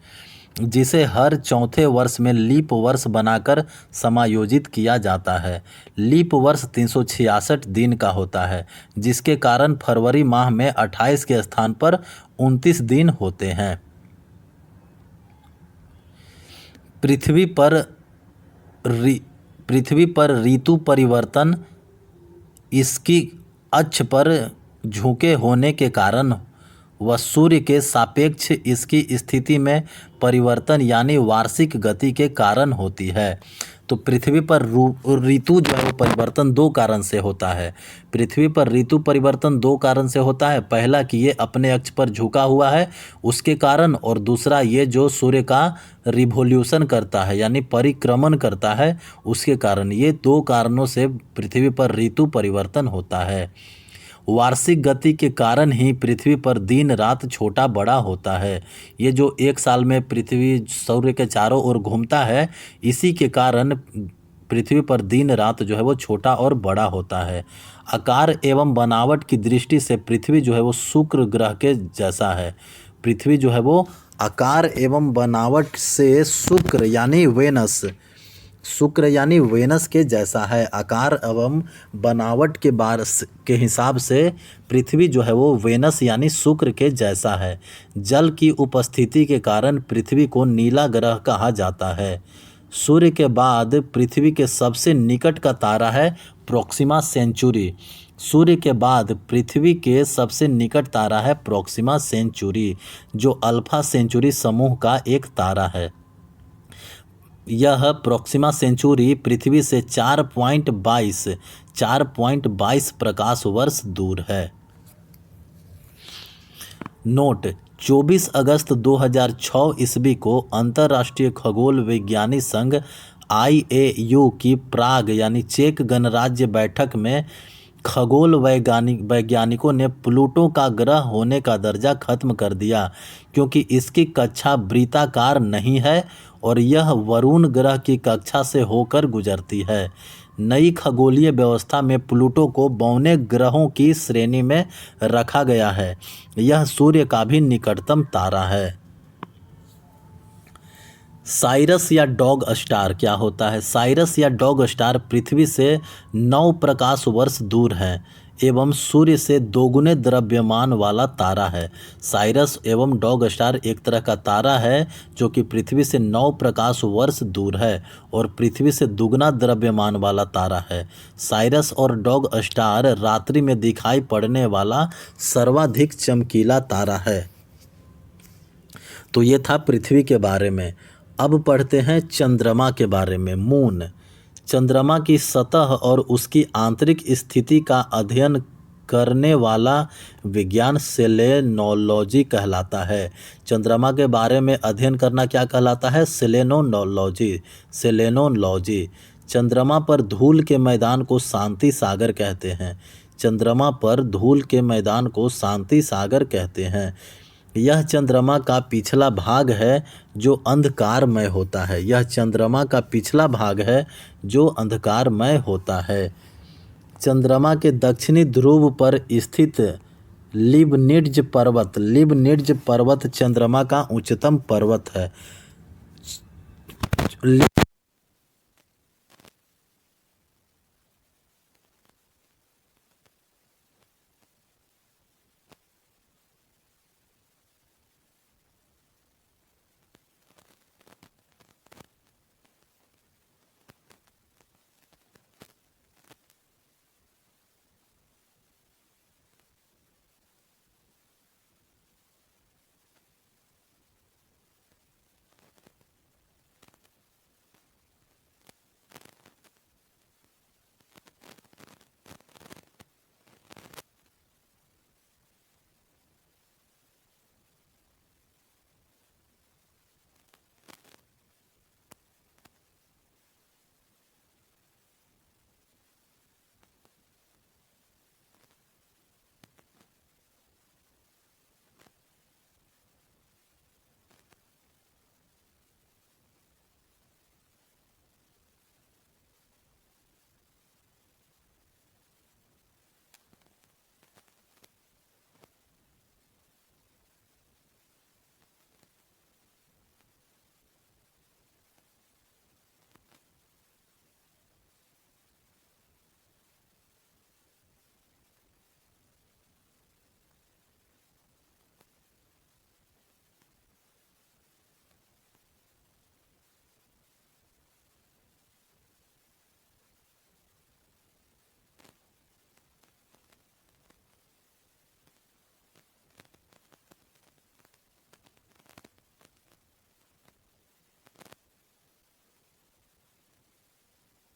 जिसे हर चौथे वर्ष में लीप वर्ष बनाकर समायोजित किया जाता है। लीप वर्ष 366 दिन का होता है, जिसके कारण फरवरी माह में 28 के स्थान पर 29 दिन होते हैं। पृथ्वी पर ऋतु परिवर्तन इसकी अक्ष पर झुके होने के कारण व सूर्य के सापेक्ष इसकी स्थिति में परिवर्तन यानी वार्षिक गति के कारण होती है। तो पृथ्वी पर ऋतु जो है परिवर्तन 2 कारण से होता है। पृथ्वी पर ऋतु परिवर्तन 2 कारण से होता है। पहला कि ये अपने अक्ष पर झुका हुआ है उसके कारण, और दूसरा ये जो सूर्य का रिवोल्यूशन करता है यानी परिक्रमण करता है उसके कारण। ये 2 कारणों से पृथ्वी पर ऋतु परिवर्तन होता है। वार्षिक गति के कारण ही पृथ्वी पर दिन रात छोटा बड़ा होता है। ये जो एक साल में पृथ्वी सूर्य के चारों ओर घूमता है, इसी के कारण पृथ्वी पर दिन रात जो है वो छोटा और बड़ा होता है। आकार एवं बनावट की दृष्टि से पृथ्वी जो है वो शुक्र ग्रह के जैसा है। पृथ्वी जो है वो आकार एवं बनावट से शुक्र यानी वेनस के जैसा है। आकार एवं बनावट के हिसाब से पृथ्वी जो है वो वेनस यानी शुक्र के जैसा है। जल की उपस्थिति के कारण पृथ्वी को नीला ग्रह कहा जाता है। सूर्य के बाद पृथ्वी के सबसे निकट का तारा है प्रोक्सिमा सेंचुरी। सूर्य के बाद पृथ्वी के सबसे निकट तारा है प्रोक्सिमा सेंचुरी, जो अल्फा सेंचुरी समूह का एक तारा है। यह प्रोक्सिमा सेंचुरी पृथ्वी से 4.22 प्रकाश वर्ष दूर है। नोट: 24 अगस्त 2006 ईस्वी को अंतर्राष्ट्रीय खगोल विज्ञानी संघ IAU की प्राग यानी चेक गणराज्य बैठक में खगोल वैज्ञानिकों ने प्लूटो का ग्रह होने का दर्जा खत्म कर दिया, क्योंकि इसकी कक्षा वृत्ताकार नहीं है और यह वरुण ग्रह की कक्षा से होकर गुजरती है। नई खगोलीय व्यवस्था में प्लूटो को बौने ग्रहों की श्रेणी में रखा गया है। यह सूर्य का भी निकटतम तारा है। साइरस या डॉग स्टार क्या होता है? साइरस या डॉग स्टार पृथ्वी से 9 प्रकाश वर्ष दूर है एवं सूर्य से दोगुने द्रव्यमान वाला तारा है। साइरस एवं डॉग स्टार एक तरह का तारा है जो कि पृथ्वी से 9 प्रकाश वर्ष दूर है और पृथ्वी से दुगना द्रव्यमान वाला तारा है। साइरस और डॉग स्टार रात्रि में दिखाई पड़ने वाला सर्वाधिक चमकीला तारा है। तो ये था पृथ्वी के बारे में। अब पढ़ते हैं चंद्रमा के बारे में। मून। चंद्रमा की सतह और उसकी आंतरिक स्थिति का अध्ययन करने वाला विज्ञान सेलेनोलॉजी कहलाता है। चंद्रमा के बारे में अध्ययन करना क्या कहलाता है? सेलेनोलॉजी। चंद्रमा पर धूल के मैदान को शांति सागर कहते हैं। चंद्रमा पर धूल के मैदान को शांति सागर कहते हैं। यह चंद्रमा का पिछला भाग है जो अंधकारमय होता है। यह चंद्रमा का पिछला भाग है जो अंधकारमय होता है। चंद्रमा के दक्षिणी ध्रुव पर स्थित लिबनिट्ज पर्वत चंद्रमा का उच्चतम पर्वत है।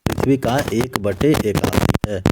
पृथ्वी का 1/81 है।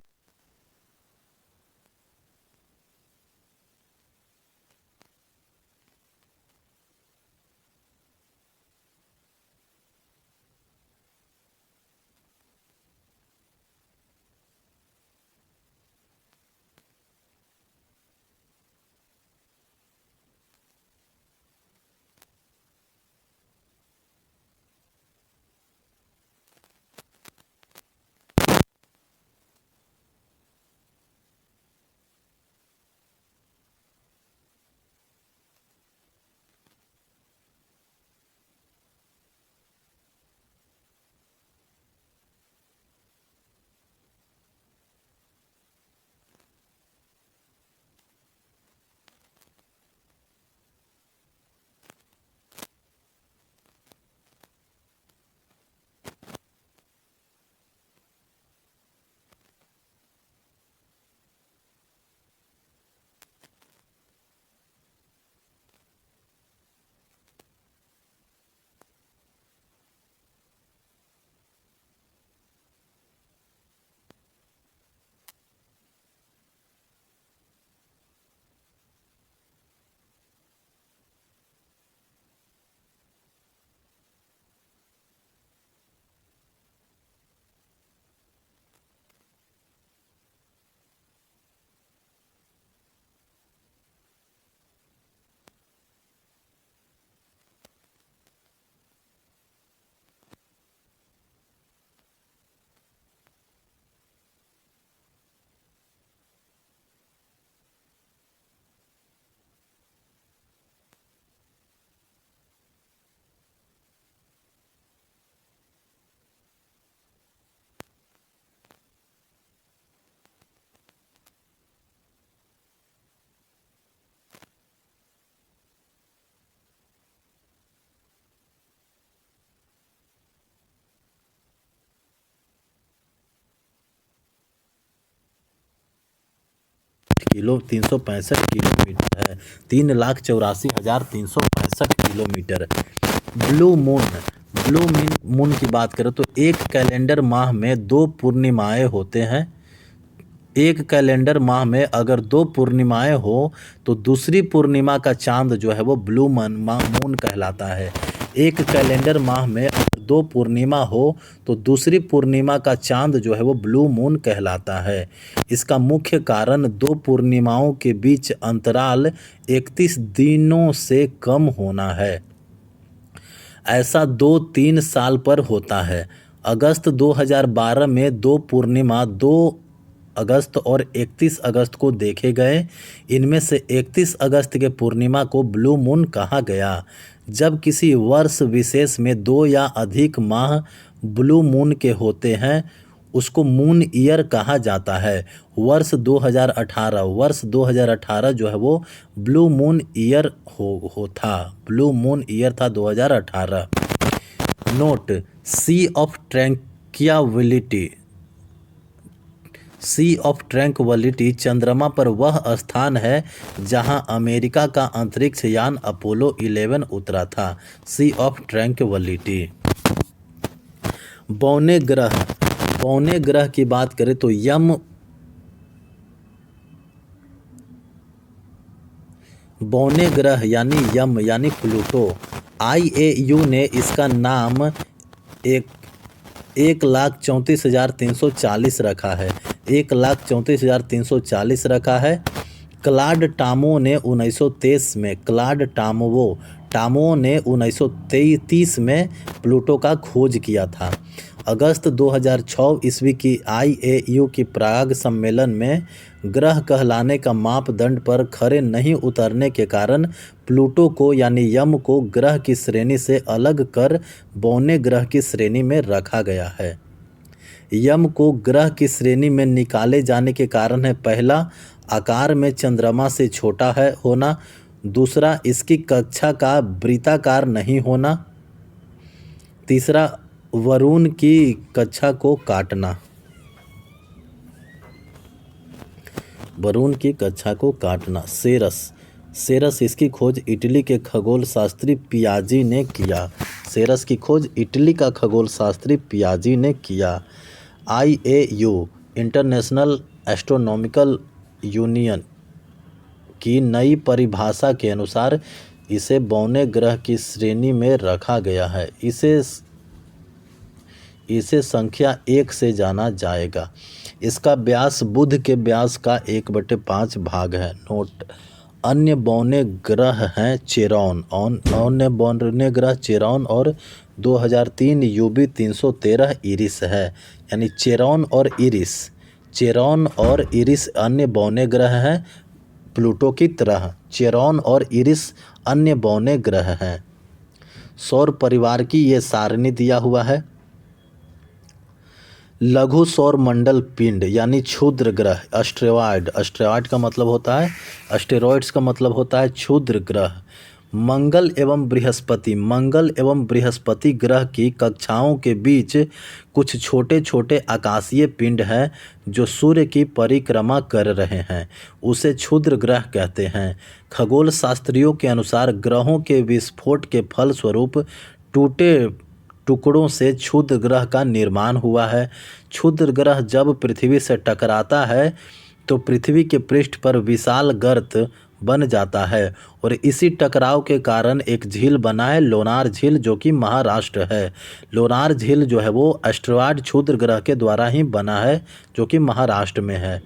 किलोमीटर है। 3,84,365 किलोमीटर। ब्लू मून मून की बात करें तो एक कैलेंडर माह में 2 पूर्णिमाएं होते हैं। एक कैलेंडर माह में अगर 2 पूर्णिमाएं हो तो दूसरी पूर्णिमा का चांद जो है वो ब्लू मून कहलाता है। एक कैलेंडर माह में अगर 2 पूर्णिमा हो तो दूसरी पूर्णिमा का चांद जो है वो ब्लू मून कहलाता है। इसका मुख्य कारण 2 पूर्णिमाओं के बीच अंतराल 31 दिनों से कम होना है। ऐसा 2-3 साल पर होता है। अगस्त 2012 में 2 पूर्णिमा 2 अगस्त और 31 अगस्त को देखे गए। इनमें से 31 अगस्त के पूर्णिमा को ब्लू मून कहा गया। जब किसी वर्ष विशेष में 2 या अधिक माह ब्लू मून के होते हैं उसको मून ईयर कहा जाता है। वर्ष 2018 जो है वो ब्लू मून ईयर था। ब्लू मून ईयर था 2018। नोट, सी ऑफ ट्रैंक्विलिटी चंद्रमा पर वह स्थान है जहां अमेरिका का अंतरिक्ष यान अपोलो 11 उतरा था। सी ऑफ ट्रैंक्विलिटी। बौने ग्रह की बात करें तो बौने ग्रह यानी प्लूटो। IAU ने इसका नाम 1,34,340 रखा है। 1,34,340 रखा है। क्लाड टामो ने 1930 में प्लूटो का खोज किया था। अगस्त 2006 ईस्वी की IAU की प्राग सम्मेलन में ग्रह कहलाने का मापदंड पर खरे नहीं उतरने के कारण प्लूटो को यानी यम को ग्रह की श्रेणी से अलग कर बौने ग्रह की श्रेणी में रखा गया है। यम को ग्रह की श्रेणी में निकाले जाने के कारण है, पहला, आकार में चंद्रमा से छोटा होना। दूसरा, इसकी कक्षा का वृत्ताकार नहीं होना। तीसरा, वरुण की कक्षा को काटना। सेरस इसकी खोज इटली के खगोल शास्त्री पियाजी ने किया। IAU इंटरनेशनल एस्ट्रोनॉमिकल यूनियन की नई परिभाषा के अनुसार इसे बौने ग्रह की श्रेणी में रखा गया है। इसे संख्या 1 से जाना जाएगा। इसका व्यास बुध के व्यास का 1/5 भाग है। नोट, अन्य बौने ग्रह हैं चेरॉन और 2003 UB 313 इरिस है। यानी चेरॉन और इरिस अन्य बौने ग्रह हैं। प्लूटो की तरह चेरॉन और इरिस अन्य बौने ग्रह हैं। सौर परिवार की ये सारणी दिया हुआ है। लघु सौर मंडल पिंड यानी क्षुद्र ग्रह, एस्टेरॉयड का मतलब होता है, एस्टेरॉयड्स का मतलब होता है क्षुद्र ग्रह। मंगल एवं बृहस्पति ग्रह की कक्षाओं के बीच कुछ छोटे छोटे आकाशीय पिंड हैं जो सूर्य की परिक्रमा कर रहे हैं, उसे क्षुद्र ग्रह कहते हैं। खगोल शास्त्रियों के अनुसार ग्रहों के विस्फोट के फलस्वरूप टूटे टुकड़ों से क्षुद्र ग्रह का निर्माण हुआ है। क्षुद्र ग्रह जब पृथ्वी से टकराता है तो पृथ्वी के पृष्ठ पर विशाल गर्त बन जाता है और इसी टकराव के कारण एक झील बना है, लोनार झील, जो कि महाराष्ट्र है। लोनार झील जो है वो एस्टेरॉयड क्षुद्र ग्रह के द्वारा ही बना है, जो कि महाराष्ट्र में है।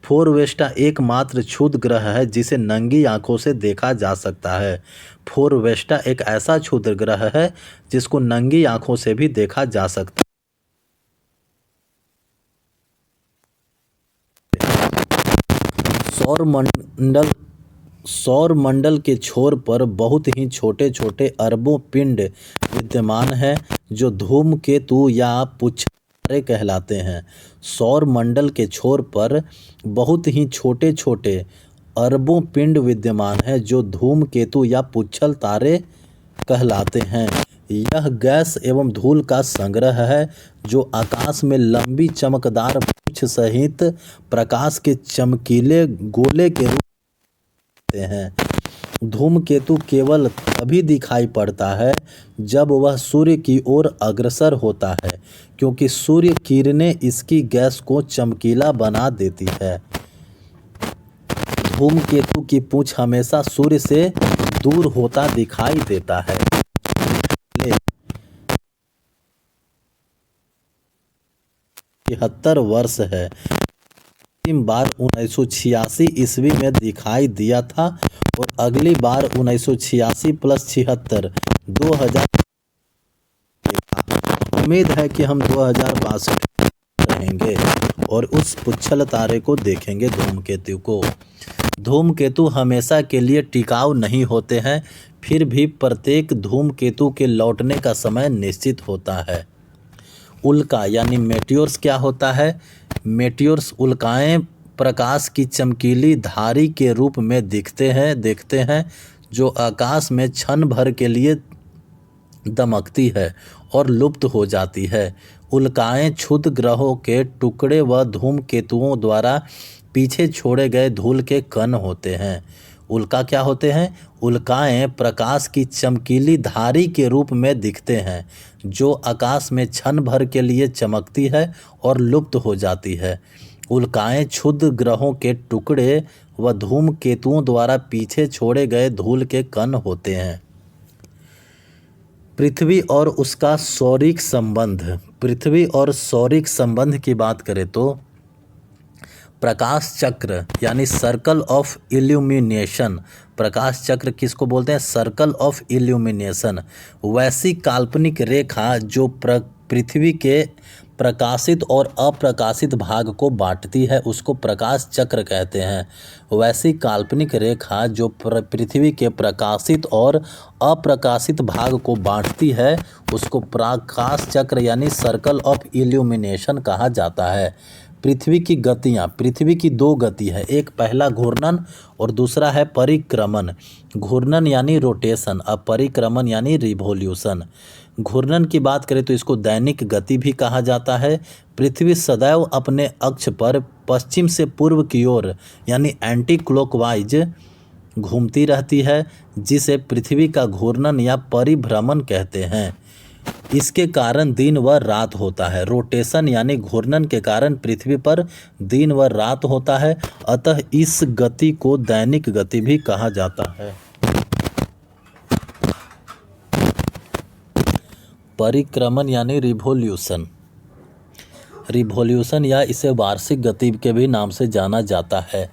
फोरवेस्टा एकमात्र क्षुद्र ग्रह है जिसे नंगी आंखों से देखा जा सकता है। फोरवेस्टा एक ऐसा क्षुद्र ग्रह है जिसको नंगी आंखों से भी देखा जा सकता है। सौर मंडल के छोर पर बहुत ही छोटे छोटे अरबों पिंड विद्यमान हैं जो धूमकेतु या पुच्छर कहलाते हैं। सौर मंडल के छोर पर बहुत ही छोटे छोटे अरबों पिंड विद्यमान हैं जो धूमकेतु या पुच्छल तारे कहलाते हैं। यह गैस एवं धूल का संग्रह है जो आकाश में लंबी चमकदार पुच्छ सहित प्रकाश के चमकीले गोले के रूप में हैं। धूमकेतु केवल तभी दिखाई पड़ता है जब वह सूर्य की ओर अग्रसर होता है, क्योंकि सूर्य किरणें इसकी गैस को चमकीला बना देती है। धूमकेतु की पूंछ हमेशा सूर्य से दूर होता दिखाई देता है। 73 वर्ष है। अंतिम बार 1986 ईस्वी में दिखाई दिया था और अगली बार 1986 + 76 2000। उम्मीद है कि हम 2062 रहेंगे और उस पुच्छल तारे को देखेंगे, धूमकेतु को। धूमकेतु हमेशा के लिए टिकाऊ नहीं होते हैं, फिर भी प्रत्येक धूमकेतु के लौटने का समय निश्चित होता है। उल्का यानी मेटियोर्स क्या होता है? मेटियोर्स उल्काएं प्रकाश की चमकीली धारी के रूप में देखते हैं जो आकाश में क्षण भर के लिए दमकती है और लुप्त हो जाती है। उल्काएं क्षुद्र ग्रहों के टुकड़े व धूमकेतुओं द्वारा पीछे छोड़े गए धूल के कण होते हैं। उल्का क्या होते हैं? उल्काएं प्रकाश की चमकीली धारी के रूप में दिखते हैं जो आकाश में क्षण भर के लिए चमकती है और लुप्त हो जाती है। उल्काएं क्षुद्र ग्रहों के टुकड़े व धूमकेतुओं द्वारा पीछे छोड़े गए धूल के कण होते हैं। पृथ्वी और उसका सौरिक संबंध। पृथ्वी और सौरिक संबंध की बात करें तो प्रकाश चक्र यानी सर्कल ऑफ इल्यूमिनेशन। प्रकाश चक्र किसको बोलते हैं? Circle of illumination. वैसी काल्पनिक रेखा जो पृथ्वी के प्रकाशित और अप्रकाशित भाग को बांटती है उसको प्रकाश चक्र कहते हैं। वैसी काल्पनिक रेखा जो पृथ्वी के प्रकाशित और अप्रकाशित भाग को बांटती है उसको प्रकाश चक्र यानी सर्कल ऑफ इल्यूमिनेशन कहा जाता है। पृथ्वी की गतियाँ। पृथ्वी की 2 गति है, एक पहला घूर्णन और दूसरा है परिक्रमण। घूर्णन यानी रोटेशन, अब परिक्रमण यानी रिवोल्यूशन। घूर्णन की बात करें तो इसको दैनिक गति भी कहा जाता है। पृथ्वी सदैव अपने अक्ष पर पश्चिम से पूर्व की ओर यानी एंटी क्लॉकवाइज घूमती रहती है, जिसे पृथ्वी का घूर्णन या परिभ्रमण कहते हैं। इसके कारण दिन व रात होता है। रोटेशन यानी घूर्णन के कारण पृथ्वी पर दिन व रात होता है, अतः इस गति को दैनिक गति भी कहा जाता है। परिक्रमण यानी रिवोल्यूशन। रिवोल्यूशन या इसे वार्षिक गति के भी नाम से जाना जाता है।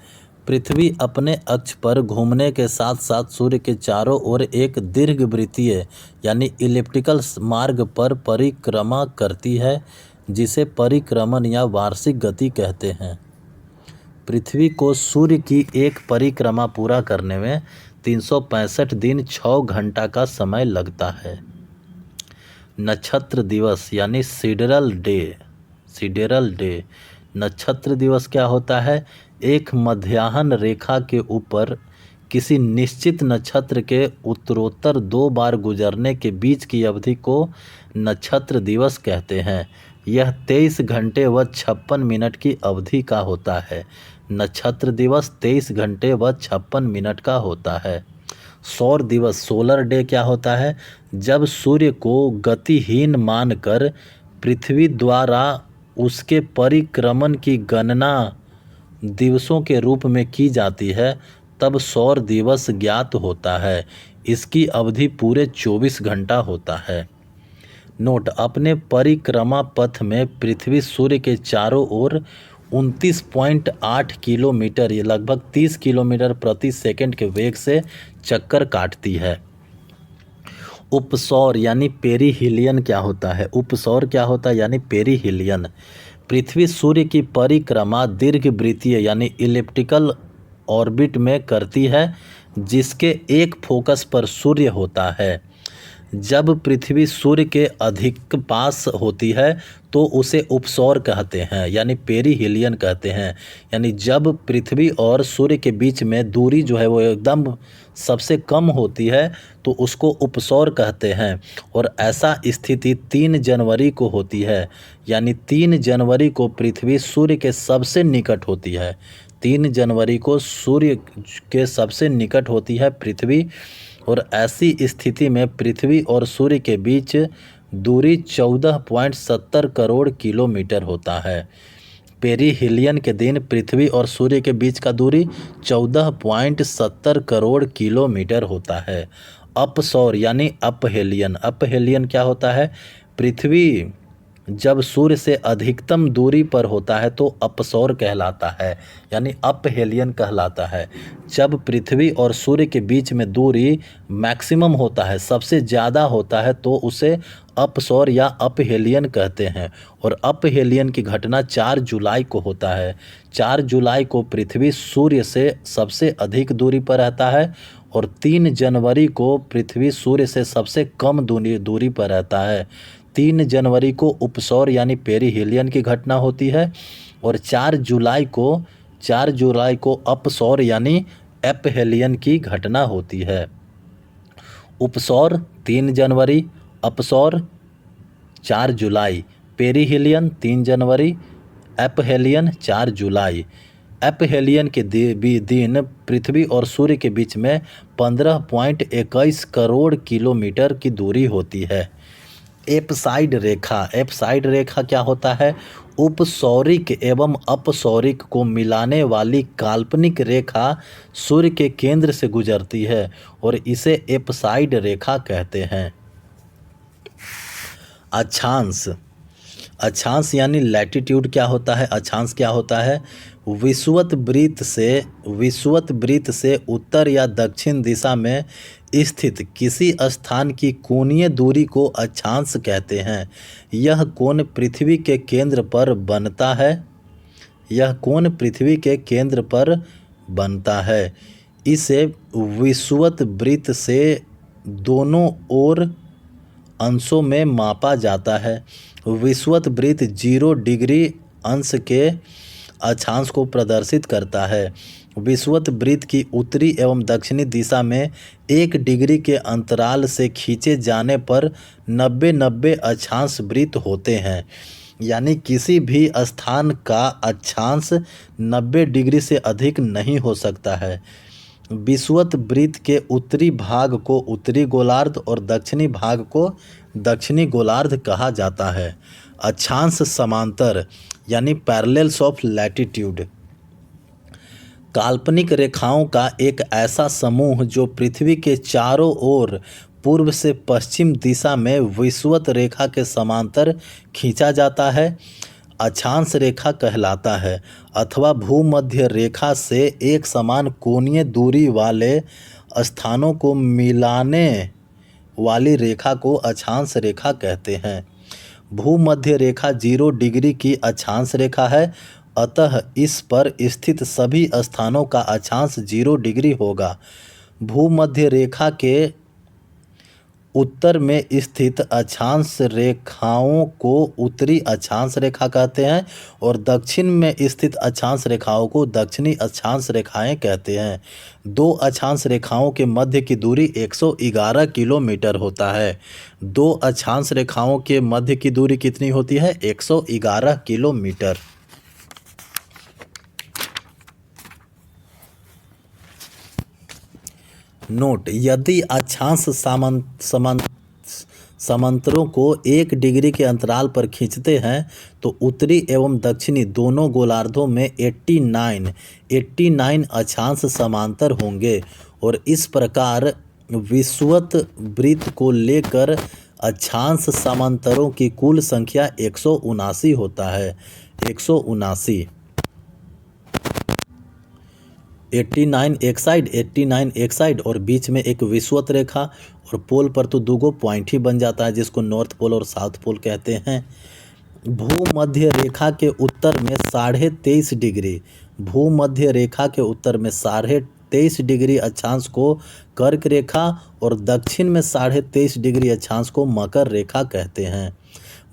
पृथ्वी अपने अक्ष पर घूमने के साथ साथ सूर्य के चारों ओर एक दीर्घवृत्तीय यानी इलिप्टिकल मार्ग पर परिक्रमा करती है, जिसे परिक्रमण या वार्षिक गति कहते हैं। पृथ्वी को सूर्य की एक परिक्रमा पूरा करने में 365 दिन 6 घंटा का समय लगता है। नक्षत्र दिवस यानी सिडरल डे। सिडरल डे नक्षत्र दिवस क्या होता है? एक मध्याह्न रेखा के ऊपर किसी निश्चित नक्षत्र के उत्तरोत्तर 2 बार गुजरने के बीच की अवधि को नक्षत्र दिवस कहते हैं। यह 23 घंटे व 56 मिनट की अवधि का होता है। नक्षत्र दिवस 23 घंटे व 56 मिनट का होता है। सौर दिवस सोलर डे क्या होता है? जब सूर्य को गतिहीन मानकर पृथ्वी द्वारा उसके परिक्रमण की गणना दिवसों के रूप में की जाती है तब सौर दिवस ज्ञात होता है। इसकी अवधि पूरे 24 घंटा होता है। नोट: अपने परिक्रमा पथ में पृथ्वी सूर्य के चारों ओर 29.8 किलोमीटर ये लगभग 30 किलोमीटर प्रति सेकंड के वेग से चक्कर काटती है। उपसौर यानी पेरिहिलियन क्या होता है? उपसौर क्या होता है यानी पेरिहिलियन। पृथ्वी सूर्य की परिक्रमा दीर्घवृत्तीय यानी इलिप्टिकल ऑर्बिट में करती है, जिसके एक फोकस पर सूर्य होता है। जब पृथ्वी सूर्य के अधिक पास होती है तो उसे उपसौर कहते हैं यानी पेरिहिलियन कहते हैं। यानी जब पृथ्वी और सूर्य के बीच में दूरी जो है वो एकदम सबसे कम होती है तो उसको उपसौर कहते हैं। और ऐसा स्थिति 3 जनवरी को होती है, यानी 3 जनवरी को पृथ्वी सूर्य के सबसे निकट होती है। 3 जनवरी को सूर्य के सबसे निकट होती है पृथ्वी, और ऐसी स्थिति में पृथ्वी और सूर्य के बीच दूरी 14.70 करोड़ किलोमीटर होता है। पेरिहिलियन के दिन पृथ्वी और सूर्य के बीच का दूरी 14.70 करोड़ किलोमीटर होता है। अपसौर यानी अपहेलियन, अपहेलियन क्या होता है? पृथ्वी जब सूर्य से अधिकतम दूरी पर होता है तो अपसौर कहलाता है, यानी अपहेलियन कहलाता है। जब पृथ्वी और सूर्य के बीच में दूरी मैक्सिमम होता है, सबसे ज़्यादा होता है, तो उसे अपसौर या अपहेलियन कहते हैं। और अपहेलियन की घटना 4 जुलाई को होता है। 4 जुलाई को पृथ्वी सूर्य से सबसे अधिक दूरी पर रहता है, और 3 जनवरी को पृथ्वी सूर्य से सबसे कम दूरी पर रहता है। 3 जनवरी को उपसौर यानी पेरिहिलियन की घटना होती है, और 4 जुलाई को अपसौर यानी एपहेलियन की घटना होती है। उपसौर 3 जनवरी, अपसौर 4 जुलाई, पेरिहिलियन 3 जनवरी, एपहेलियन 4 जुलाई। एपहेलियन के दिन पृथ्वी और सूर्य के बीच में 15.21 करोड़ किलोमीटर की दूरी होती है। एपसाइड रेखा, एपसाइड रेखा क्या होता है? उपसौरिक एवं अपसौरिक को मिलाने वाली काल्पनिक रेखा सूर्य के केंद्र से गुजरती है, और इसे एपसाइड रेखा कहते हैं। अक्षांश, अक्षांश यानी लैटिट्यूड क्या होता है? अक्षांश क्या होता है? विषुवत वृत्त से उत्तर या दक्षिण दिशा में स्थित किसी स्थान की कोणीय दूरी को अक्षांश कहते हैं। यह कोण पृथ्वी के केंद्र पर बनता है, यह कोण पृथ्वी के केंद्र पर बनता है। इसे विषुवत वृत्त से दोनों ओर अंशों में मापा जाता है। विषुवत वृत्त 0 डिग्री अंश के अक्षांश को प्रदर्शित करता है। विषुवत वृत्त की उत्तरी एवं दक्षिणी दिशा में 1 डिग्री के अंतराल से खींचे जाने पर 90-90 अक्षांश वृत्त होते हैं, यानी किसी भी स्थान का अक्षांश 90 डिग्री से अधिक नहीं हो सकता है। विषुवत वृत्त के उत्तरी भाग को उत्तरी गोलार्ध और दक्षिणी भाग को दक्षिणी गोलार्ध कहा जाता है। अक्षांश समांतर यानी पैरेलल्स ऑफ लैटिट्यूड, काल्पनिक रेखाओं का एक ऐसा समूह जो पृथ्वी के चारों ओर पूर्व से पश्चिम दिशा में विषुवत रेखा के समांतर खींचा जाता है, अक्षांश रेखा कहलाता है। अथवा भूमध्य रेखा से एक समान कोणीय दूरी वाले स्थानों को मिलाने वाली रेखा को अक्षांश रेखा कहते हैं। भूमध्य रेखा 0 डिग्री की अक्षांश रेखा है, अतः इस पर स्थित सभी स्थानों का अक्षांश 0 डिग्री होगा। भूमध्य रेखा के उत्तर में स्थित अक्षांश रेखाओं को उत्तरी अक्षांश रेखा कहते हैं, और दक्षिण में स्थित अक्षांश रेखाओं को दक्षिणी अक्षांश रेखाएं कहते हैं। 2 अक्षांश रेखाओं के मध्य की दूरी 111 किलोमीटर होता है। 2 अक्षांश रेखाओं के मध्य की दूरी कितनी होती है? 111 किलोमीटर। नोट: यदि अक्षांश समांतरों को 1 डिग्री के अंतराल पर खींचते हैं तो उत्तरी एवं दक्षिणी दोनों गोलार्धों में 89 अक्षांश समांतर होंगे, और इस प्रकार विषुवत वृत्त को लेकर अक्षांश समांतरों की कुल संख्या 179 होता है। 179 89 एक साइड और बीच में एक विषुवत रेखा, और पोल पर तो 2 पॉइंट ही बन जाता है, जिसको नॉर्थ पोल और साउथ पोल कहते हैं। भूमध्य रेखा के उत्तर में 23.5 डिग्री, भूमध्य रेखा के उत्तर में 23.5 डिग्री अक्षांश को कर्क रेखा और दक्षिण में 23.5 डिग्री अक्षांश को मकर रेखा कहते हैं।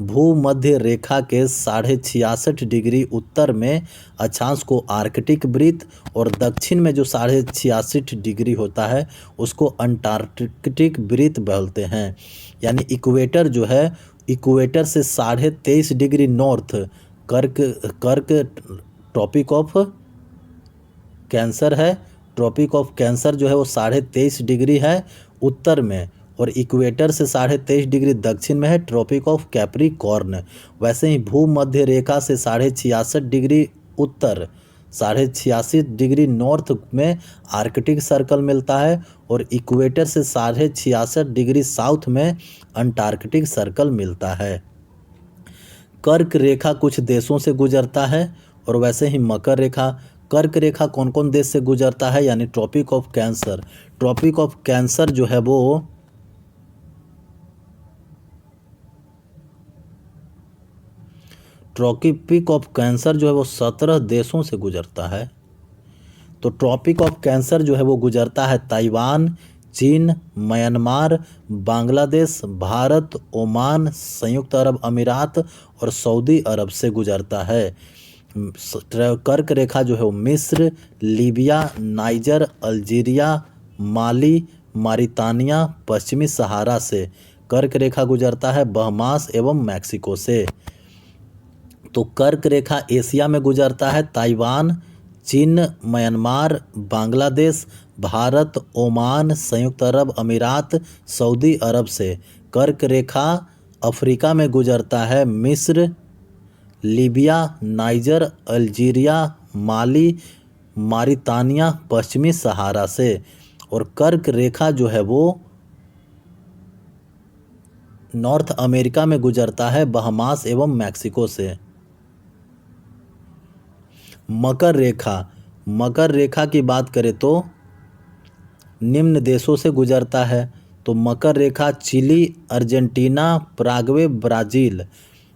भूमध्य रेखा के 66.5 डिग्री उत्तर में अक्षांश को आर्कटिक वृत्त और दक्षिण में जो 66.5 डिग्री होता है उसको अंटार्कटिक वृत्त बोलते हैं। यानी इक्वेटर जो है, इक्वेटर से 23.5 डिग्री नॉर्थ कर्क ट्रॉपिक ऑफ कैंसर है। ट्रॉपिक ऑफ कैंसर जो है वो 23.5 डिग्री है उत्तर में, और इक्वेटर से 23.5 डिग्री दक्षिण में है ट्रॉपिक ऑफ कैप्रिकॉर्न। वैसे ही भूमध्य रेखा से 66.5 डिग्री उत्तर, 86.5 डिग्री नॉर्थ में आर्कटिक सर्कल मिलता है, और इक्वेटर से 66.5 डिग्री साउथ में अंटार्कटिक सर्कल मिलता है। कर्क रेखा कुछ देशों से गुजरता है, और वैसे ही मकर रेखा, कर्क रेखा कौन कौन देश से गुजरता है, यानी Tropic of Cancer. Tropic of Cancer जो है वो ट्रॉपिक ऑफ कैंसर जो है वो 17 देशों से गुजरता है। तो ट्रॉपिक ऑफ कैंसर जो है वो गुजरता है ताइवान, चीन, म्यांमार, बांग्लादेश, भारत, ओमान, संयुक्त अरब अमीरात और सऊदी अरब से गुजरता है। कर्क रेखा जो है वो मिस्र, लीबिया, नाइजर, अल्जीरिया, माली, मारितानिया, पश्चिमी सहारा से कर्क रेखा गुजरता है, बहमास एवं मैक्सिको से। तो कर्क रेखा एशिया में गुजरता है ताइवान, चीन, म्यांमार, बांग्लादेश, भारत, ओमान, संयुक्त अरब अमीरात, सऊदी अरब से। कर्क रेखा अफ्रीका में गुजरता है मिस्र, लीबिया, नाइजर, अल्जीरिया, माली, मारितानिया, पश्चिमी सहारा से। और कर्क रेखा जो है वो नॉर्थ अमेरिका में गुजरता है बहमास एवं मैक्सिको से। मकर रेखा, मकर रेखा की बात करें तो निम्न देशों से गुजरता है। तो मकर रेखा चिली, अर्जेंटीना, पराग्वे, ब्राज़ील।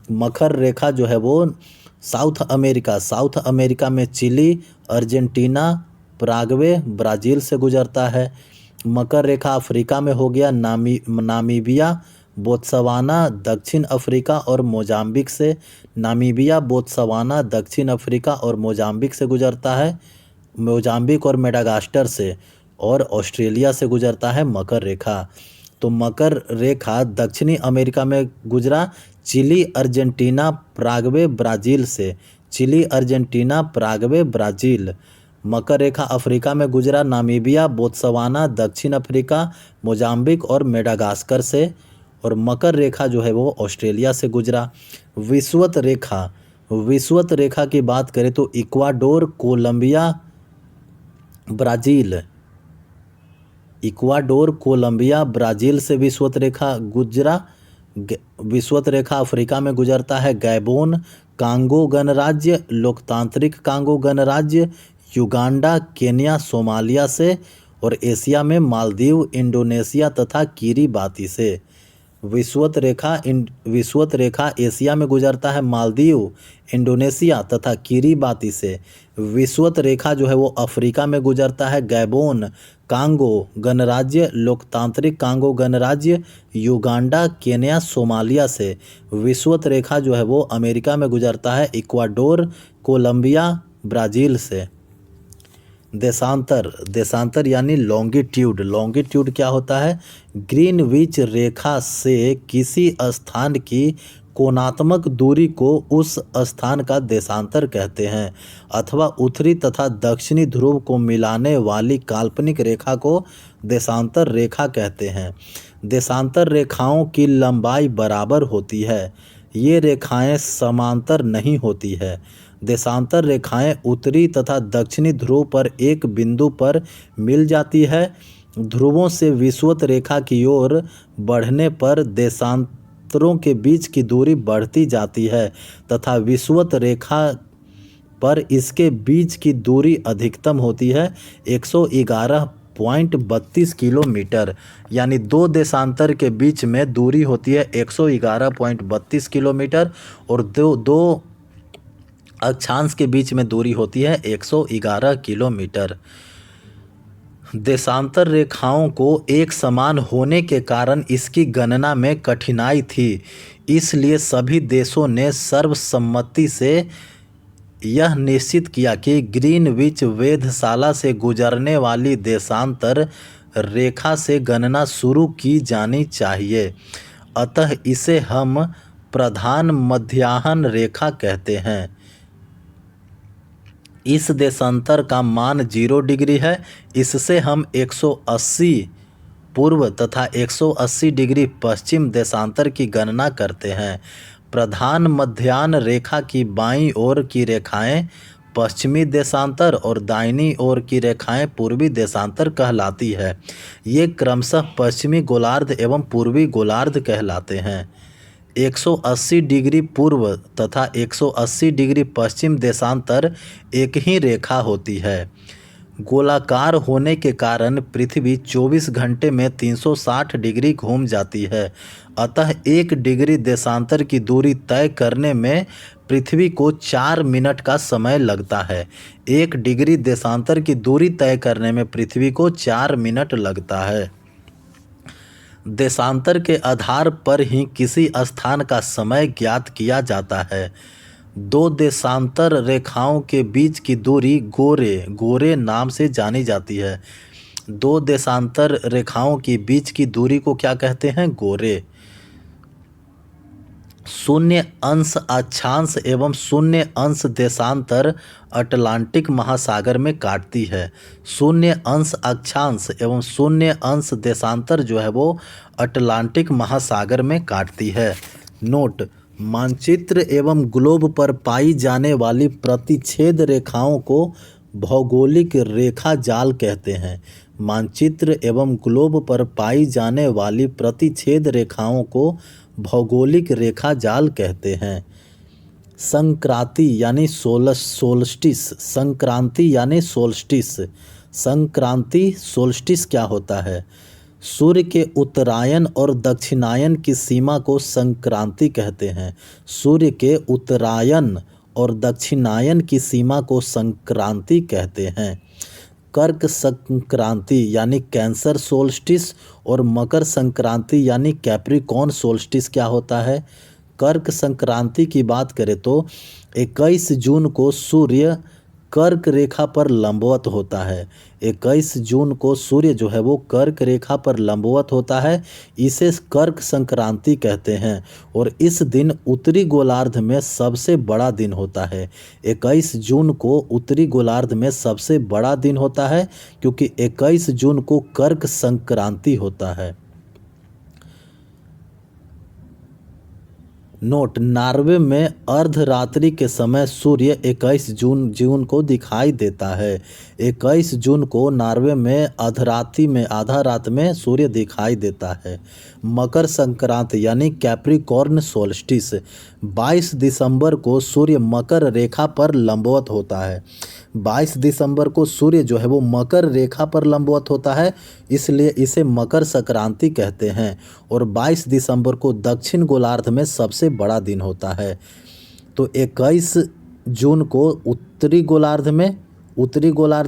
मकर रेखा जो है वो साउथ अमेरिका में चिली, अर्जेंटीना, पराग्वे, ब्राज़ील से गुजरता है। मकर रेखा अफ्रीका में हो गया नामीबिया, बोत्सवाना, दक्षिण अफ्रीका और मोजाम्बिक से। नामीबिया, बोत्सवाना, दक्षिण अफ्रीका और मोजाम्बिक से गुजरता है, मोजाम्बिक और मेडागास्कर से, और ऑस्ट्रेलिया से गुजरता है मकर रेखा। तो मकर रेखा दक्षिणी अमेरिका में गुजरा चिली, अर्जेंटीना, पराग्वे, ब्राज़ील से। Chile, Argentina, Paraguay, Brazil. मकर रेखा अफ्रीका में गुजरा नामीबिया, बोत्सवाना, दक्षिण अफ्रीका, मोजाम्बिक और मेडागास्कर से। और मकर रेखा जो है वो ऑस्ट्रेलिया से गुजरा। विषुवत रेखा, विषुवत रेखा की बात करें तो Ecuador, Colombia, Brazil. Ecuador, Colombia, Brazil से विषुवत रेखा गुजरा। विषुवत रेखा अफ्रीका में गुजरता है गैबोन, कांगो गणराज्य, लोकतांत्रिक कांगो गणराज्य, युगांडा, केन्या, सोमालिया से। और एशिया में मालदीव, इंडोनेशिया तथा किरिबाती से। विषुवत रेखा एशिया में गुजरता है मालदीव, इंडोनेशिया तथा किरिबाती से। विषुवत रेखा जो है वो अफ्रीका में गुजरता है गैबोन, कांगो गणराज्य, लोकतांत्रिक कांगो गणराज्य, युगांडा, केन्या, सोमालिया से। विषुवत रेखा जो है वो अमेरिका में गुजरता है इक्वाडोर, कोलंबिया, ब्राज़ील से। देशांतर, देशांतर यानी लॉन्गिट्यूड। लॉन्गिट्यूड क्या होता है? ग्रीनविच रेखा से किसी स्थान की कोणात्मक दूरी को उस स्थान का देशांतर कहते हैं, अथवा उत्तरी तथा दक्षिणी ध्रुव को मिलाने वाली काल्पनिक रेखा को देशांतर रेखा कहते हैं। देशांतर रेखाओं की लंबाई बराबर होती है, ये रेखाएं समांतर नहीं होती है। देशांतर रेखाएं उत्तरी तथा दक्षिणी ध्रुव पर एक बिंदु पर मिल जाती है। ध्रुवों से विषुवत रेखा की ओर बढ़ने पर देशांतरों के बीच की दूरी बढ़ती जाती है तथा विषुवत रेखा पर इसके बीच की दूरी अधिकतम होती है 111.32 किलोमीटर। यानी दो देशांतर के बीच में दूरी होती है 111.32 किलोमीटर और दो अक्षांश के बीच में दूरी होती है 111 किलोमीटर। देशांतर रेखाओं को एक समान होने के कारण इसकी गणना में कठिनाई थी। इसलिए सभी देशों ने सर्वसम्मति से यह निश्चित किया कि ग्रीनविच वेधशाला से गुजरने वाली देशांतर रेखा से गणना शुरू की जानी चाहिए। अतः इसे हम प्रधान मध्याह्न रेखा कहते हैं। इस देशांतर का मान 0 डिग्री है। इससे हम 180 पूर्व तथा 180 डिग्री पश्चिम देशांतर की गणना करते हैं। प्रधान मध्याह्न रेखा की बाईं ओर की रेखाएं पश्चिमी देशांतर और दाहिनी ओर की रेखाएं पूर्वी देशांतर कहलाती है। ये क्रमशः पश्चिमी गोलार्ध एवं पूर्वी गोलार्ध कहलाते हैं। 180 डिग्री पूर्व तथा 180 डिग्री पश्चिम देशांतर एक ही रेखा होती है। गोलाकार होने के कारण पृथ्वी 24 घंटे में 360 डिग्री घूम जाती है। अतः 1 डिग्री देशांतर की दूरी तय करने में पृथ्वी को 4 मिनट का समय लगता है। 1 डिग्री देशांतर की दूरी तय करने में पृथ्वी को 4 मिनट लगता है। देशांतर के आधार पर ही किसी स्थान का समय ज्ञात किया जाता है। 2 देशांतर रेखाओं के बीच की दूरी गोरे नाम से जानी जाती है। 2 देशांतर रेखाओं के बीच की दूरी को क्या कहते हैं? गोरे। 0 अक्षांश एवं 0 देशांतर अटलांटिक महासागर में काटती है। 0 अक्षांश एवं 0 देशांतर जो है वो अटलांटिक महासागर में काटती है। नोट: मानचित्र एवं ग्लोब पर पाई जाने वाली प्रतिच्छेद रेखाओं को भौगोलिक रेखा जाल कहते हैं। मानचित्र एवं ग्लोब पर पाई जाने वाली प्रतिच्छेद रेखाओं को भौगोलिक रेखा जाल कहते हैं। संक्रांति यानी सोल्स्टिस। संक्रांति यानी सोल्स्टिस। संक्रांति सोल्स्टिस क्या होता है? सूर्य के उत्तरायण और दक्षिणायन की सीमा को संक्रांति कहते हैं। सूर्य के उत्तरायण और दक्षिणायन की सीमा को संक्रांति कहते हैं। कर्क संक्रांति यानी कैंसर सोल्स्टिस और मकर संक्रांति यानी कैप्रिकॉर्न सोल्स्टिस क्या होता है? कर्क संक्रांति की बात करें तो 21 जून को सूर्य कर्क रेखा पर लंबवत होता है। 21 जून को सूर्य जो है वो कर्क रेखा पर लंबवत होता है। इसे कर्क संक्रांति कहते हैं और इस दिन उत्तरी गोलार्ध में सबसे बड़ा दिन होता है। 21 जून को उत्तरी गोलार्ध में सबसे बड़ा दिन होता है क्योंकि 21 जून को कर्क संक्रांति होता है। नोट: नॉर्वे में अर्धरात्रि के समय सूर्य 21 जून को दिखाई देता है। 21 जून को नॉर्वे में आधा रात में सूर्य दिखाई देता है। मकर संक्रांति यानी कैप्रिकॉर्न सोल्स्टिस 22 दिसंबर को सूर्य मकर रेखा पर लंबवत होता है। 22 दिसंबर को सूर्य जो है वो मकर रेखा पर लंबवत होता है, इसलिए इसे मकर संक्रांति कहते हैं। और 22 दिसंबर को दक्षिण गोलार्ध में सबसे बड़ा दिन होता है। तो 21 जून को उत्तरी गोलार्ध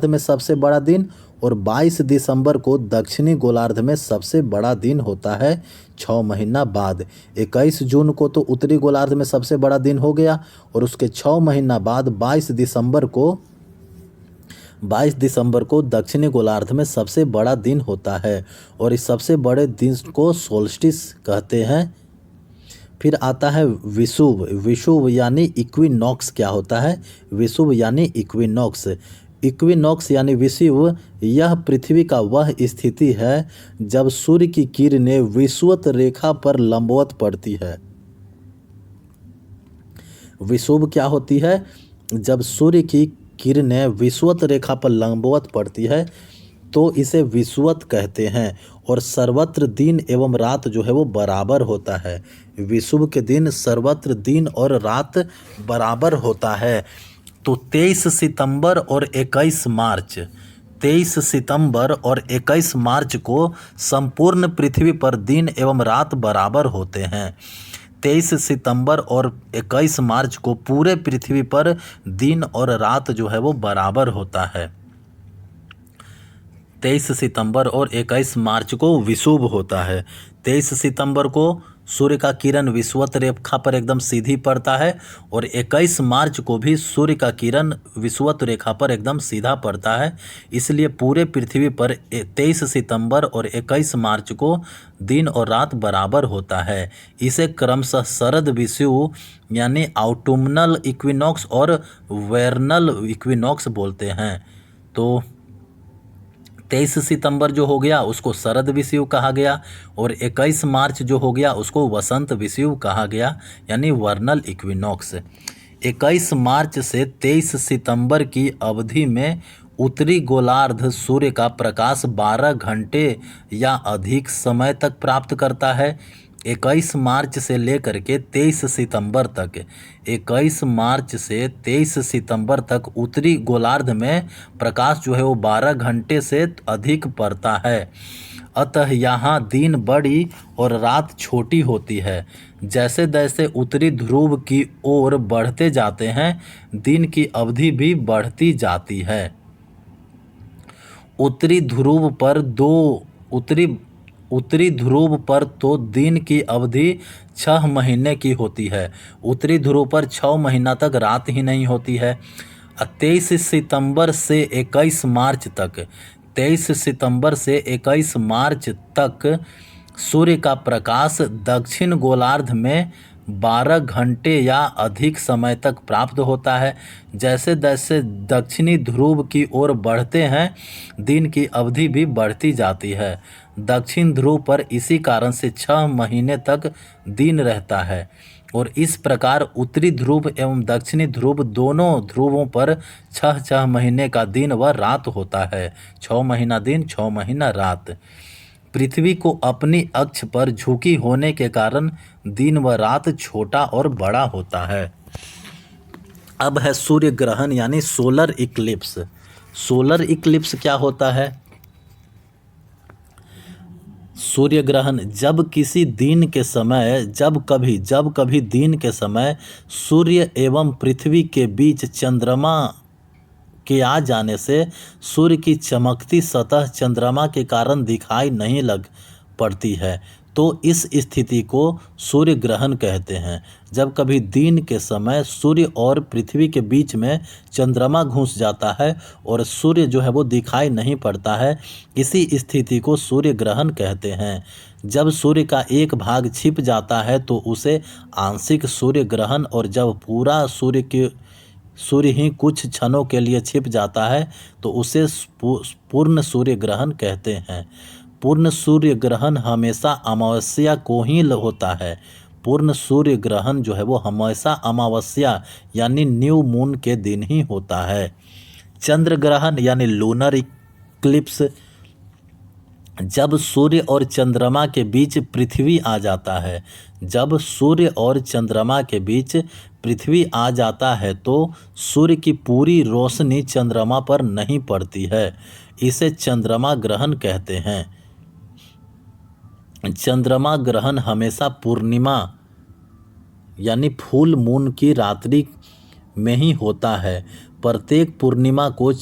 में सबसे बड़ा दिन और 22 दिसंबर को दक्षिणी गोलार्ध में सबसे बड़ा दिन होता है 6 महीना बाद। 21 जून को तो उत्तरी गोलार्ध में सबसे बड़ा दिन हो गया और उसके 6 महीना बाद 22 दिसंबर को दक्षिणी गोलार्ध में सबसे बड़ा दिन होता है और इस सबसे बड़े दिन को सोल्स्टिस कहते हैं। फिर आता है विषुव। विषुव यानी इक्विनॉक्स क्या होता है? विषुव यानी इक्विनॉक्स। इक्विनॉक्स यानी विषुव यह पृथ्वी का वह स्थिति है जब सूर्य की किरणें विषुवत रेखा पर लंबवत पड़ती है। विषुव क्या होती है? जब सूर्य की किरणें विषुवत रेखा पर लंबवत पड़ती है तो इसे विषुवत कहते हैं और सर्वत्र दिन एवं रात जो है वो बराबर होता है। विषुव के दिन सर्वत्र दिन और रात बराबर होता है। तो 23 सितंबर और 21 मार्च को संपूर्ण पृथ्वी पर दिन एवं रात बराबर होते हैं। 23 सितंबर और 21 मार्च को पूरे पृथ्वी पर दिन और रात जो है वो बराबर होता है। 23 सितंबर और 21 मार्च को विषुव होता है। 23 सितंबर को सूर्य का किरण विषुवत रेखा पर एकदम सीधी पड़ता है और 21 मार्च को भी सूर्य का किरण विषुवत रेखा पर एकदम सीधा पड़ता है। इसलिए पूरे पृथ्वी पर 23 सितंबर और 21 मार्च को दिन और रात बराबर होता है। इसे क्रमशः शरद विषुव यानी ऑटमनल इक्विनॉक्स और वेर्नल इक्विनॉक्स बोलते हैं। तो 23 सितंबर जो हो गया उसको शरद विषुव कहा गया और 21 मार्च जो हो गया उसको वसंत विषुव कहा गया यानी वर्नल इक्विनॉक्स। 21 मार्च से 23 सितंबर की अवधि में उत्तरी गोलार्ध सूर्य का प्रकाश 12 घंटे या अधिक समय तक प्राप्त करता है। 21 मार्च से लेकर के 23 सितंबर तक 21 मार्च से 23 सितंबर तक उत्तरी गोलार्ध में प्रकाश जो है वो 12 घंटे से अधिक पड़ता है। अतः यहाँ दिन बड़ी और रात छोटी होती है। जैसे जैसे उत्तरी ध्रुव की ओर बढ़ते जाते हैं दिन की अवधि भी बढ़ती जाती है। उत्तरी ध्रुव पर तो दिन की अवधि 6 महीने की होती है। उत्तरी ध्रुव पर 6 महीना तक रात ही नहीं होती है। 23 सितंबर से 21 मार्च तक 23 सितंबर से 21 मार्च तक सूर्य का प्रकाश दक्षिण गोलार्ध में 12 घंटे या अधिक समय तक प्राप्त होता है। जैसे जैसे दक्षिणी ध्रुव की ओर बढ़ते हैं दिन की अवधि भी बढ़ती जाती है। दक्षिण ध्रुव पर इसी कारण से 6 महीने तक दिन रहता है और इस प्रकार उत्तरी ध्रुव एवं दक्षिणी ध्रुव दोनों ध्रुवों पर 6 महीने का दिन व रात होता है। 6 महीना दिन 6 महीना रात। पृथ्वी को अपनी अक्ष पर झुकी होने के कारण दिन व रात छोटा और बड़ा होता है। अब है सूर्य ग्रहण यानी सोलर इक्लिप्स। सोलर इक्लिप्स क्या होता है? सूर्य ग्रहण जब किसी दिन के समय जब कभी दिन के समय सूर्य एवं पृथ्वी के बीच चंद्रमा के आ जाने से सूर्य की चमकती सतह चंद्रमा के कारण दिखाई नहीं लग पड़ती है, तो इस स्थिति को सूर्य ग्रहण कहते हैं। जब कभी दिन के समय सूर्य और पृथ्वी के बीच में चंद्रमा घुस जाता है और सूर्य जो है वो दिखाई नहीं पड़ता है, इसी स्थिति को सूर्य ग्रहण कहते हैं। जब सूर्य का एक भाग छिप जाता है तो उसे आंशिक सूर्य ग्रहण, और जब पूरा सूर्य ही कुछ क्षणों के लिए छिप जाता है तो उसे पूर्ण सूर्य ग्रहण कहते हैं। पूर्ण सूर्य ग्रहण हमेशा अमावस्या को ही होता है। पूर्ण सूर्य ग्रहण जो है वो हमेशा अमावस्या यानी न्यू मून के दिन ही होता है। चंद्र ग्रहण यानी लूनर इक्लिप्स जब सूर्य और चंद्रमा के बीच पृथ्वी आ जाता है। जब सूर्य और चंद्रमा के बीच पृथ्वी आ जाता है तो सूर्य की पूरी रोशनी चंद्रमा पर नहीं पड़ती है, इसे चंद्रमा ग्रहण कहते हैं। चंद्रमा ग्रहण हमेशा पूर्णिमा यानी फुल मून की रात्रि में ही होता है। प्रत्येक पूर्णिमा को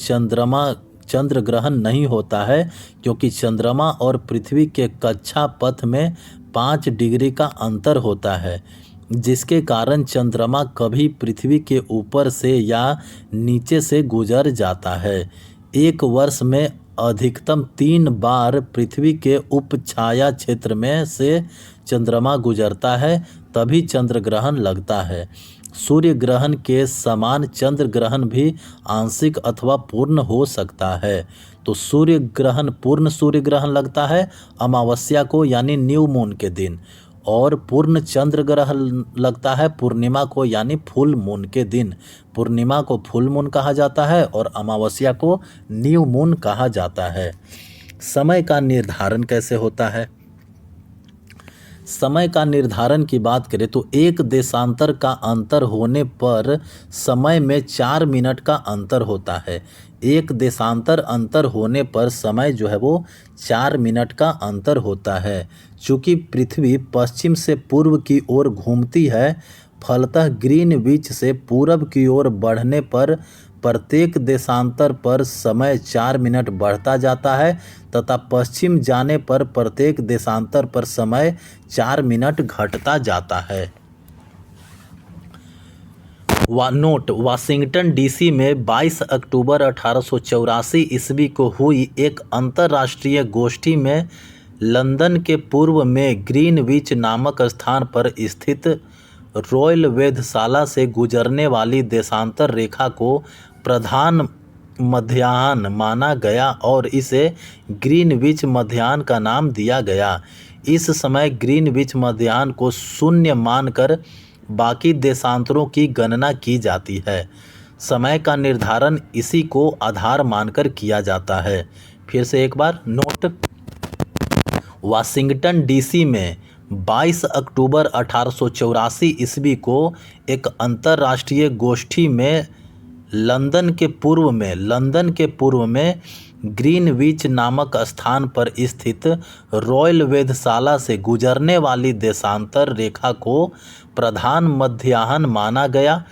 चंद्र ग्रहण नहीं होता है, क्योंकि चंद्रमा और पृथ्वी के कक्षा पथ में 5 डिग्री का अंतर होता है, जिसके कारण चंद्रमा कभी पृथ्वी के ऊपर से या नीचे से गुजर जाता है। एक वर्ष में अधिकतम 3 बार पृथ्वी के उपछाया क्षेत्र में से चंद्रमा गुजरता है, तभी चंद्र ग्रहण लगता है। सूर्य ग्रहण के समान चंद्र ग्रहण भी आंशिक अथवा पूर्ण हो सकता है। तो सूर्य ग्रहण पूर्ण सूर्य ग्रहण लगता है अमावस्या को यानी न्यू मून के दिन, और पूर्ण चंद्र ग्रहण लगता है पूर्णिमा को यानी फुल मून के दिन। पूर्णिमा को फुल मून कहा जाता है और अमावस्या को न्यू मून कहा जाता है। समय का निर्धारण कैसे होता है? समय का निर्धारण की बात करें तो एक देशांतर का अंतर होने पर समय में 4 मिनट का अंतर होता है। एक देशांतर अंतर होने पर समय जो है वो 4 मिनट का अंतर होता है। चूँकि पृथ्वी पश्चिम से पूर्व की ओर घूमती है, फलतः ग्रीनविच से पूरब की ओर बढ़ने पर प्रत्येक देशांतर पर समय 4 मिनट बढ़ता जाता है तथा पश्चिम जाने पर प्रत्येक देशांतर पर समय 4 मिनट घटता जाता है। नोट: वाशिंगटन डीसी में 22 अक्टूबर 1884 ईस्वी को हुई एक अंतर्राष्ट्रीय गोष्ठी में लंदन के पूर्व में ग्रीनविच नामक स्थान पर स्थित रॉयल वेधशाला से गुजरने वाली देशांतर रेखा को प्रधान मध्याह्न माना गया और इसे ग्रीनविच मध्याह्न का नाम दिया गया। इस समय ग्रीनविच मध्याह्न को शून्य मानकर बाकी देशांतरों की गणना की जाती है। समय का निर्धारण इसी को आधार मानकर किया जाता है। फिर से एक बार नोट: वाशिंगटन डीसी में 22 अक्टूबर 1884 ईस्वी को एक अंतर्राष्ट्रीय गोष्ठी में लंदन के पूर्व में ग्रीनविच नामक स्थान पर स्थित रॉयल वेधशाला से गुजरने वाली देशांतर रेखा को प्रधान मध्याह्न माना गया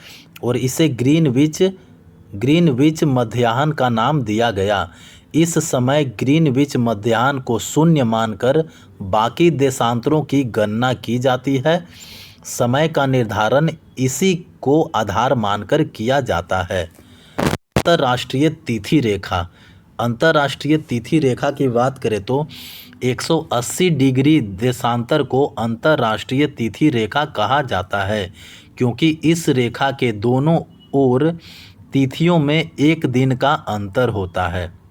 और इसे ग्रीनविच मध्याह्न का नाम दिया गया। इस समय ग्रीनविच मध्याह्न को शून्य मानकर बाकी देशांतरों की गणना की जाती है। समय का निर्धारण इसी को आधार मानकर किया जाता है। अंतर्राष्ट्रीय तिथि रेखा की बात करें तो 180 डिग्री देशांतर को अंतर्राष्ट्रीय तिथि रेखा कहा जाता है, क्योंकि इस रेखा के दोनों ओर तिथियों में एक दिन का अंतर होता है।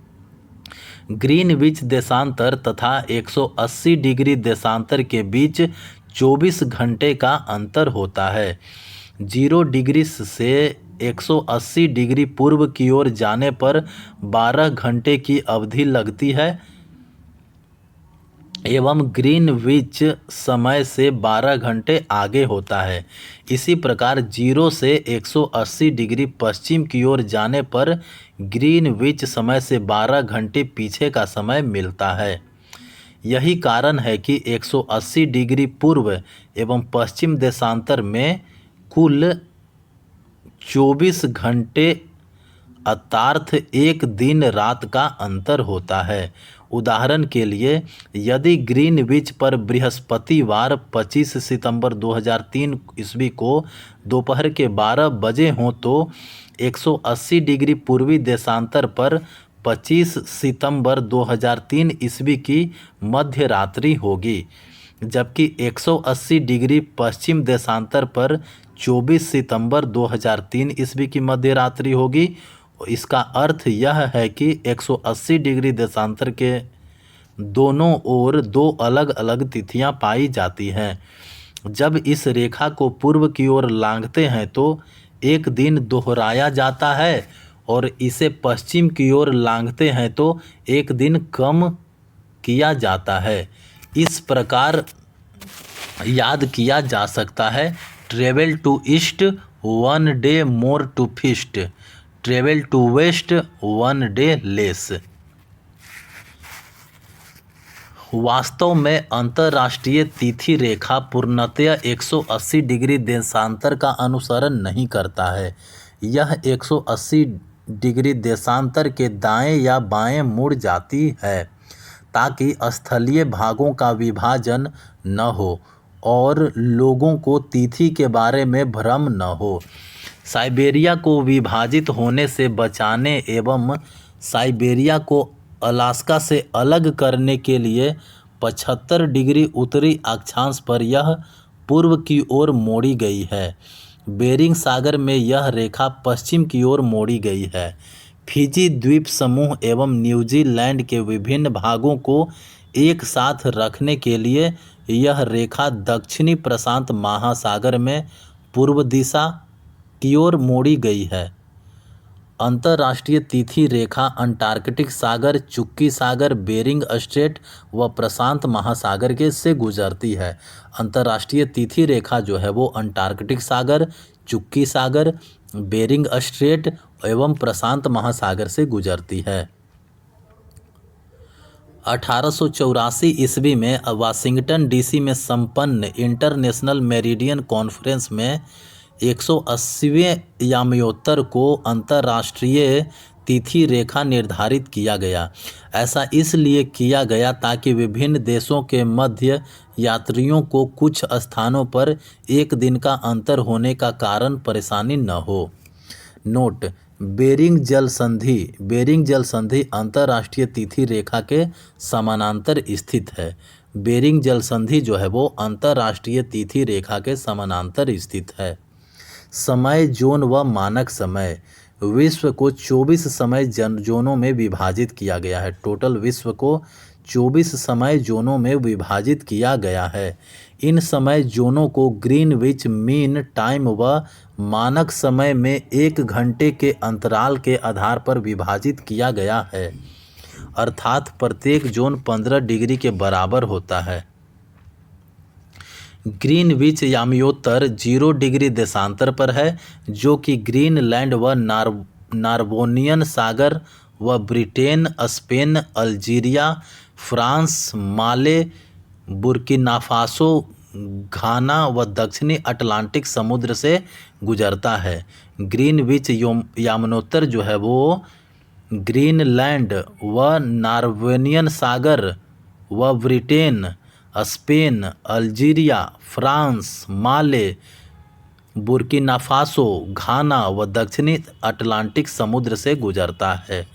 ग्रीनविच देशांतर तथा 180 डिग्री देशांतर के बीच 24 घंटे का अंतर होता है। 0 डिग्री से 180 डिग्री पूर्व की ओर जाने पर 12 घंटे की अवधि लगती है एवं ग्रीनविच समय से 12 घंटे आगे होता है। इसी प्रकार 0 से 180 डिग्री पश्चिम की ओर जाने पर ग्रीनविच समय से 12 घंटे पीछे का समय मिलता है। यही कारण है कि 180 डिग्री पूर्व एवं पश्चिम देशांतर में कुल 24 घंटे अर्थात एक दिन रात का अंतर होता है। उदाहरण के लिए, यदि ग्रीनविच पर बृहस्पतिवार 25 सितंबर 2003 ईस्वी को दोपहर के 12 बजे हों तो 180 डिग्री पूर्वी देशांतर पर 25 सितंबर 2003 ईस्वी की मध्य रात्रि होगी, जबकि 180 डिग्री पश्चिम देशांतर पर 24 सितंबर 2003 ईस्वी की मध्य रात्रि होगी। इसका अर्थ यह है कि 180 डिग्री देशांतर के दोनों ओर दो अलग अलग तिथियां पाई जाती हैं। जब इस रेखा को पूर्व की ओर लांघते हैं तो एक दिन दोहराया जाता है और इसे पश्चिम की ओर लांघते हैं तो एक दिन कम किया जाता है। इस प्रकार याद किया जा सकता है: travel to east 1 day more to feast, travel to west 1 day less. वास्तव में अंतर्राष्ट्रीय तिथि रेखा पूर्णतया 180 डिग्री देशांतर का अनुसरण नहीं करता है। यह 180 डिग्री देशांतर के दाएं या बाएं मुड़ जाती है ताकि स्थलीय भागों का विभाजन न हो और लोगों को तिथि के बारे में भ्रम न हो। साइबेरिया को विभाजित होने से बचाने एवं साइबेरिया को अलास्का से अलग करने के लिए 75 डिग्री उत्तरी अक्षांश पर यह पूर्व की ओर मोड़ी गई है। बेरिंग सागर में यह रेखा पश्चिम की ओर मोड़ी गई है। फिजी द्वीप समूह एवं न्यूजीलैंड के विभिन्न भागों को एक साथ रखने के लिए यह रेखा दक्षिणी प्रशांत महासागर में पूर्व दिशा की ओर मोड़ी गई है। अंतर्राष्ट्रीय तिथि रेखा अंटार्कटिक सागर, चुक्की सागर, बेरिंग स्ट्रेट व प्रशांत महासागर के से गुजरती है। अंतर्राष्ट्रीय तिथि रेखा जो है वो अंटार्कटिक सागर, चुक्की सागर, बेरिंग स्ट्रेट एवं प्रशांत महासागर से गुजरती है। 1884 ईस्वी में वाशिंगटन डीसी में संपन्न इंटरनेशनल मेरिडियन कॉन्फ्रेंस में 180वें याम्योत्तर को अंतर्राष्ट्रीय तिथि रेखा निर्धारित किया गया। ऐसा इसलिए किया गया ताकि विभिन्न देशों के मध्य यात्रियों को कुछ स्थानों पर एक दिन का अंतर होने का कारण परेशानी न हो। नोट: बेरिंग जल संधि अंतर्राष्ट्रीय तिथि रेखा के समानांतर स्थित है। बेरिंग जल संधि जो है वो अंतर्राष्ट्रीय तिथि रेखा के समानांतर स्थित है। समय जोन व मानक समय: विश्व को 24 समय जोनों में विभाजित किया गया है। टोटल विश्व को 24 समय जोनों में विभाजित किया गया है। इन समय जोनों को ग्रीनविच मीन टाइम व मानक समय में 1 घंटे के अंतराल के आधार पर विभाजित किया गया है, अर्थात प्रत्येक जोन 15 डिग्री के बराबर होता है। ग्रीनविच याम्योत्तर 0 डिग्री देशांतर पर है, जो कि ग्रीनलैंड व नार्बोनियन सागर व ब्रिटेन, स्पेन, अल्जीरिया, फ्रांस, माले, बुर्किनाफासो, घाना व दक्षिणी अटलांटिक समुद्र से गुजरता है। ग्रीनविच याम्योत्तर जो है वो ग्रीनलैंड व नार्बोनियन सागर व ब्रिटेन, स्पेन, अल्जीरिया, फ्रांस, माले, बुर्किनाफासो, घाना व दक्षिणी अटलांटिक समुद्र से गुजरता है।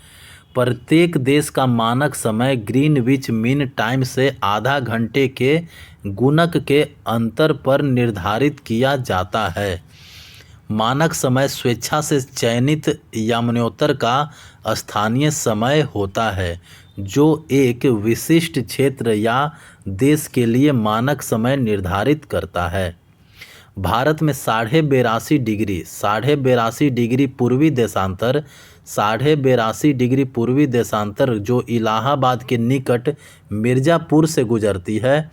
प्रत्येक देश का मानक समय ग्रीनविच मीन टाइम से आधा घंटे के गुणक के अंतर पर निर्धारित किया जाता है। मानक समय स्वेच्छा से चयनित याम्योत्तर का स्थानीय समय होता है, जो एक विशिष्ट क्षेत्र या देश के लिए मानक समय निर्धारित करता है। भारत में 82.5 डिग्री पूर्वी देशांतर 82.5 डिग्री पूर्वी देशांतर जो इलाहाबाद के निकट मिर्ज़ापुर से गुजरती है,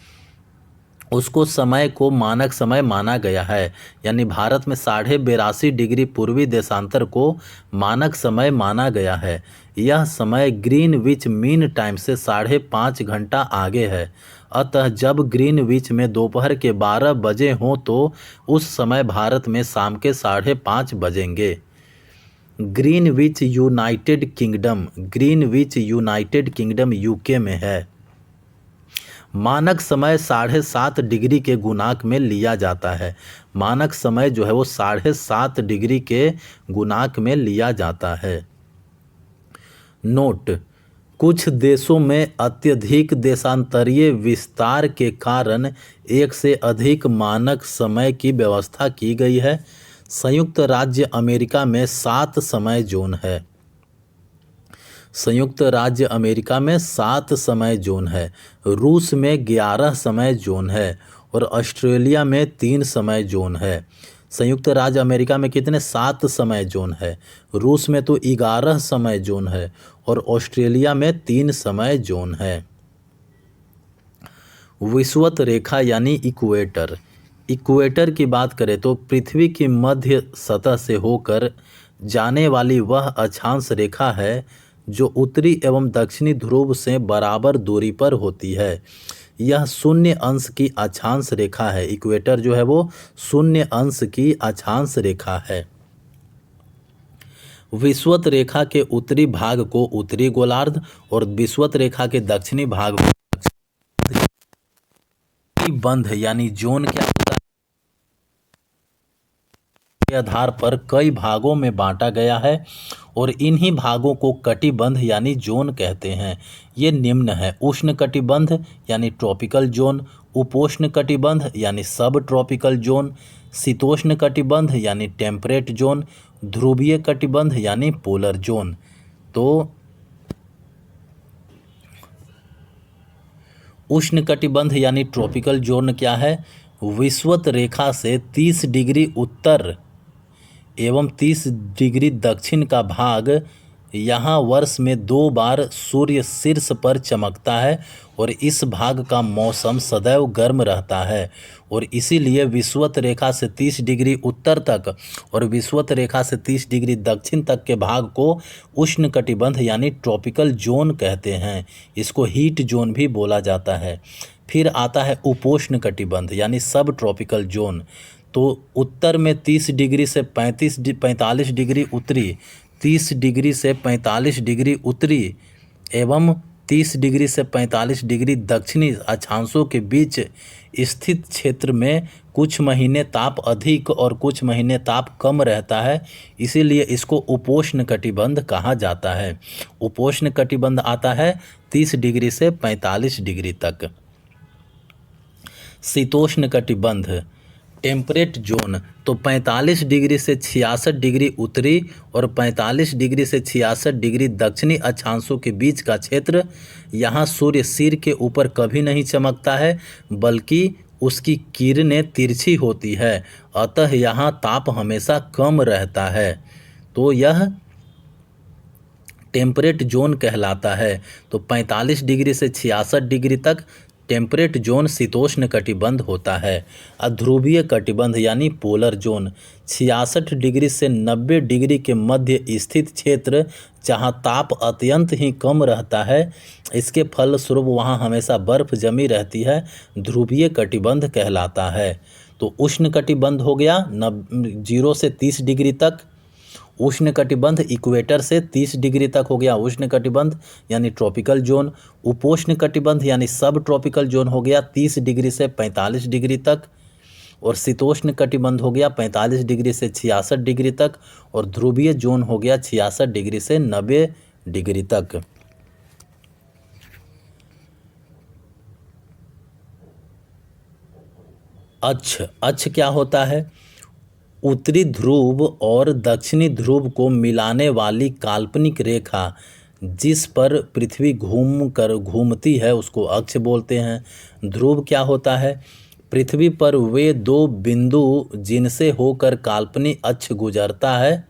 उसको समय को मानक समय माना गया है। यानी भारत में 82.5 डिग्री पूर्वी देशांतर को मानक समय माना गया है। यह समय ग्रीनविच मीन टाइम से 5.5 घंटा आगे है। अतः जब ग्रीनविच में दोपहर के 12 बजे हों तो उस समय भारत में शाम के 5:30 बजेंगे। ग्रीनविच यूनाइटेड किंगडम यूके में है। मानक समय 7.5 डिग्री के गुणांक में लिया जाता है। मानक समय जो है वो 7.5 डिग्री के गुणांक में लिया जाता है। नोट: कुछ देशों में अत्यधिक देशांतरीय विस्तार के कारण एक से अधिक मानक समय की व्यवस्था की गई है। संयुक्त राज्य अमेरिका में 7 समय जोन है। रूस में 11 समय जोन है और ऑस्ट्रेलिया में 3 समय जोन है। संयुक्त राज्य अमेरिका में कितने? 7 समय जोन है। रूस में तो 11 समय जोन है और ऑस्ट्रेलिया में 3 समय जोन है। विषुवत रेखा यानी इक्वेटर की बात करें तो पृथ्वी की मध्य सतह से होकर जाने वाली वह अक्षांश रेखा है जो उत्तरी एवं दक्षिणी ध्रुव से बराबर दूरी पर होती है। यह 0 अंश की अक्षांश रेखा है। इक्वेटर जो है वो 0 अंश की अक्षांश रेखा है। विषुवत रेखा के उत्तरी भाग को उत्तरी गोलार्ध और विषुवत रेखा के दक्षिणी भाग को बंध यानी जोन क्या होता है के आधार पर कई भागों में बांटा गया है और इन्हीं भागों को कटिबंध यानी जोन कहते हैं। ये निम्न है: उष्ण कटिबंध यानी ट्रॉपिकल जोन, उपोष्ण कटिबंध यानी सब ट्रॉपिकल जोन, शीतोष्ण कटिबंध यानी टेम्परेट जोन, ध्रुवीय कटिबंध यानी पोलर जोन। तो उष्ण कटिबंध यानी ट्रॉपिकल जोन क्या है? विषुवत रेखा से 30 डिग्री उत्तर एवं 30 डिग्री दक्षिण का भाग यहाँ वर्ष में 2 बार सूर्य शीर्ष पर चमकता है और इस भाग का मौसम सदैव गर्म रहता है और इसीलिए विषुवत रेखा से 30 डिग्री उत्तर तक और विषुवत रेखा से 30 डिग्री दक्षिण तक के भाग को उष्ण कटिबंध यानी ट्रॉपिकल जोन कहते हैं। इसको हीट जोन भी बोला जाता है। फिर आता है उपोष्ण कटिबंध यानी सब ट्रॉपिकल जोन। तो उत्तर में 30 डिग्री से 45 डिग्री उत्तरी, 30 डिग्री से 45 डिग्री उत्तरी एवं 30 डिग्री से 45 डिग्री दक्षिणी अक्षांशों के बीच स्थित क्षेत्र में कुछ महीने ताप अधिक और कुछ महीने ताप कम रहता है, इसीलिए इसको उपोष्ण कटिबंध कहा जाता है। उपोष्ण कटिबंध आता है 30 डिग्री से 45 डिग्री तक। शीतोष्ण कटिबंध टेम्परेट जोन, तो 45 डिग्री से 66 डिग्री उत्तरी और 45 डिग्री से 66 डिग्री दक्षिणी अक्षांशों के बीच का क्षेत्र, यहाँ सूर्य सिर के ऊपर कभी नहीं चमकता है बल्कि उसकी किरणें तिरछी होती है, अतः यहाँ ताप हमेशा कम रहता है, तो यह टेम्परेट जोन कहलाता है। तो 45 डिग्री से 66 डिग्री तक टेम्परेट जोन शीतोष्ण कटिबंध होता है। अध्रुवीय कटिबंध यानी पोलर जोन 66 डिग्री से 90 डिग्री के मध्य स्थित क्षेत्र, जहाँ ताप अत्यंत ही कम रहता है, इसके फलस्वरूप वहाँ हमेशा बर्फ जमी रहती है, ध्रुवीय कटिबंध कहलाता है। तो उष्ण कटिबंध हो गया 0 से 30 डिग्री तक। उष्ण कटिबंध इक्वेटर से 30 डिग्री तक हो गया उष्ण कटिबंध यानी ट्रॉपिकल जोन। उपोष्ण कटिबंध यानी सब ट्रॉपिकल जोन हो गया 30 डिग्री से 45 डिग्री तक, और शीतोष्ण कटिबंध हो गया 45 डिग्री से 66 डिग्री तक, और ध्रुवीय जोन हो गया 66 डिग्री से 90 डिग्री तक। अक्ष क्या होता है? उत्तरी ध्रुव और दक्षिणी ध्रुव को मिलाने वाली काल्पनिक रेखा जिस पर पृथ्वी घूमती है उसको अक्ष बोलते हैं। ध्रुव क्या होता है? पृथ्वी पर वे दो बिंदु जिनसे होकर काल्पनिक अक्ष गुजरता है,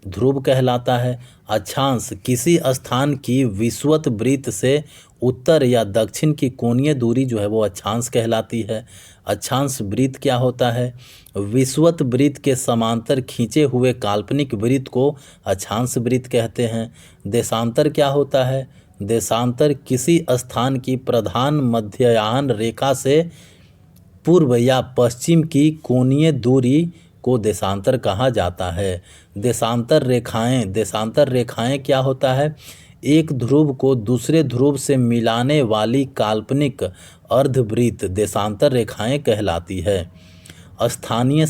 ध्रुव कहलाता है। अक्षांश किसी स्थान की विषुवत वृत्त से उत्तर या दक्षिण की कोणीय दूरी जो है वो अक्षांश कहलाती है। अक्षांश वृत्त क्या होता है? विषुवत वृत्त के समांतर खींचे हुए काल्पनिक वृत्त को अक्षांश वृत्त कहते हैं। देशांतर क्या होता है? देशांतर किसी स्थान की प्रधान मध्याह्न रेखा से पूर्व या पश्चिम की कोणीय दूरी को देशांतर कहा जाता है। देशांतर रेखाएं क्या होता है? एक ध्रुव को दूसरे ध्रुव से मिलाने वाली काल्पनिक अर्धवृत्त देशांतर रेखाएं कहलाती है। स्थानीय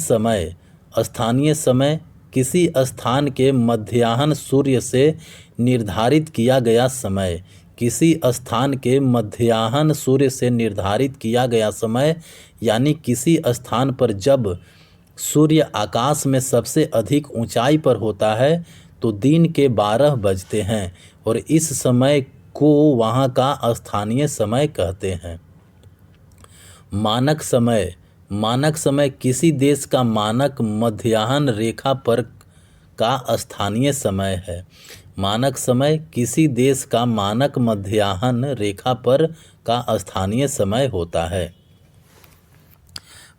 समय किसी स्थान के मध्याह्न सूर्य से निर्धारित किया गया समय। किसी स्थान के मध्याह्न सूर्य से निर्धारित किया गया समय यानी किसी स्थान पर जब सूर्य आकाश में सबसे अधिक ऊंचाई पर होता है तो दिन के 12 बजते हैं और इस समय को वहाँ का स्थानीय समय कहते हैं। मानक समय किसी देश का मानक मध्याह्न रेखा पर का स्थानीय समय है। मानक समय किसी देश का मानक मध्याह्न रेखा पर का स्थानीय समय होता है।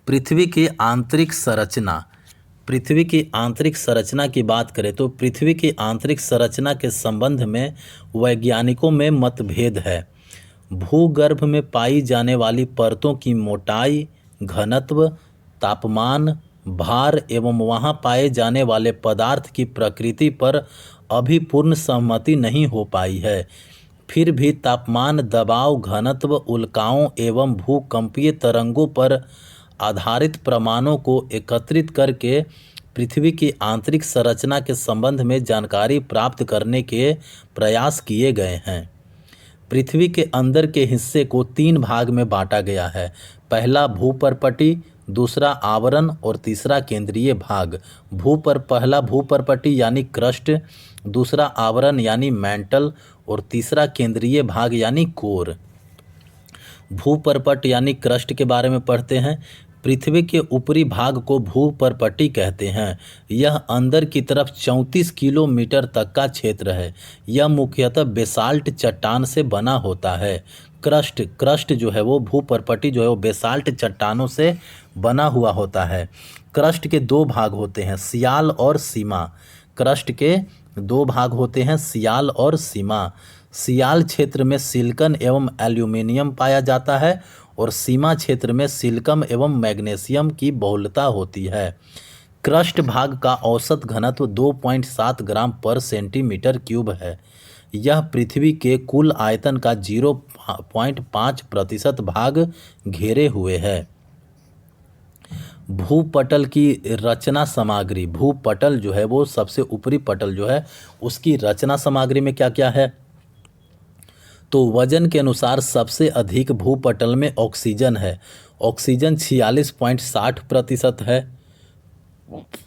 पृथ्वी की आंतरिक संरचना की बात करें तो पृथ्वी की आंतरिक संरचना के संबंध में वैज्ञानिकों में मतभेद है। भूगर्भ में पाई जाने वाली परतों की मोटाई, घनत्व, तापमान, भार एवं वहां पाए जाने वाले पदार्थ की प्रकृति पर अभी पूर्ण सहमति नहीं हो पाई है। फिर भी तापमान, दबाव, घनत्व, उल्काओं एवं भूकंपीय तरंगों पर आधारित प्रमाणों को एकत्रित करके पृथ्वी की आंतरिक संरचना के संबंध में जानकारी प्राप्त करने के प्रयास किए गए हैं। पृथ्वी के अंदर के हिस्से को 3 भाग में बांटा गया है। पहला भूपर्पटी, दूसरा आवरण और तीसरा केंद्रीय भाग। पहला भूपर्पटी यानी क्रस्ट, दूसरा आवरण यानी मैंटल और तीसरा केंद्रीय भाग यानी कोर। भूपर्पट यानी क्रस्ट के बारे में पढ़ते हैं। पृथ्वी के ऊपरी भाग को भूपर्पटी कहते हैं। यह अंदर की तरफ 34 किलोमीटर तक का क्षेत्र है। यह मुख्यतः बेसाल्ट चट्टान से बना होता है। क्रस्ट जो है वो भूपर्पटी जो है वो बेसाल्ट चट्टानों से बना हुआ होता है। क्रस्ट के 2 भाग होते हैं, सियाल और सीमा। क्रस्ट के 2 भाग होते हैं, सियाल और सीमा। सियाल क्षेत्र में सिलिकॉन एवं एल्यूमिनियम पाया जाता है और सीमा क्षेत्र में सिलिकम एवं मैग्नीशियम की बहुलता होती है। क्रस्ट भाग का औसत घनत्व 2.7 ग्राम पर सेंटीमीटर क्यूब है। यह पृथ्वी के कुल आयतन का 0.5% भाग घेरे हुए है। भूपटल की रचना सामग्री, भूपटल जो है वो सबसे ऊपरी पटल जो है उसकी रचना सामग्री में क्या क्या है? तो वजन के अनुसार सबसे अधिक भूपटल में ऑक्सीजन है। ऑक्सीजन 46.60% है।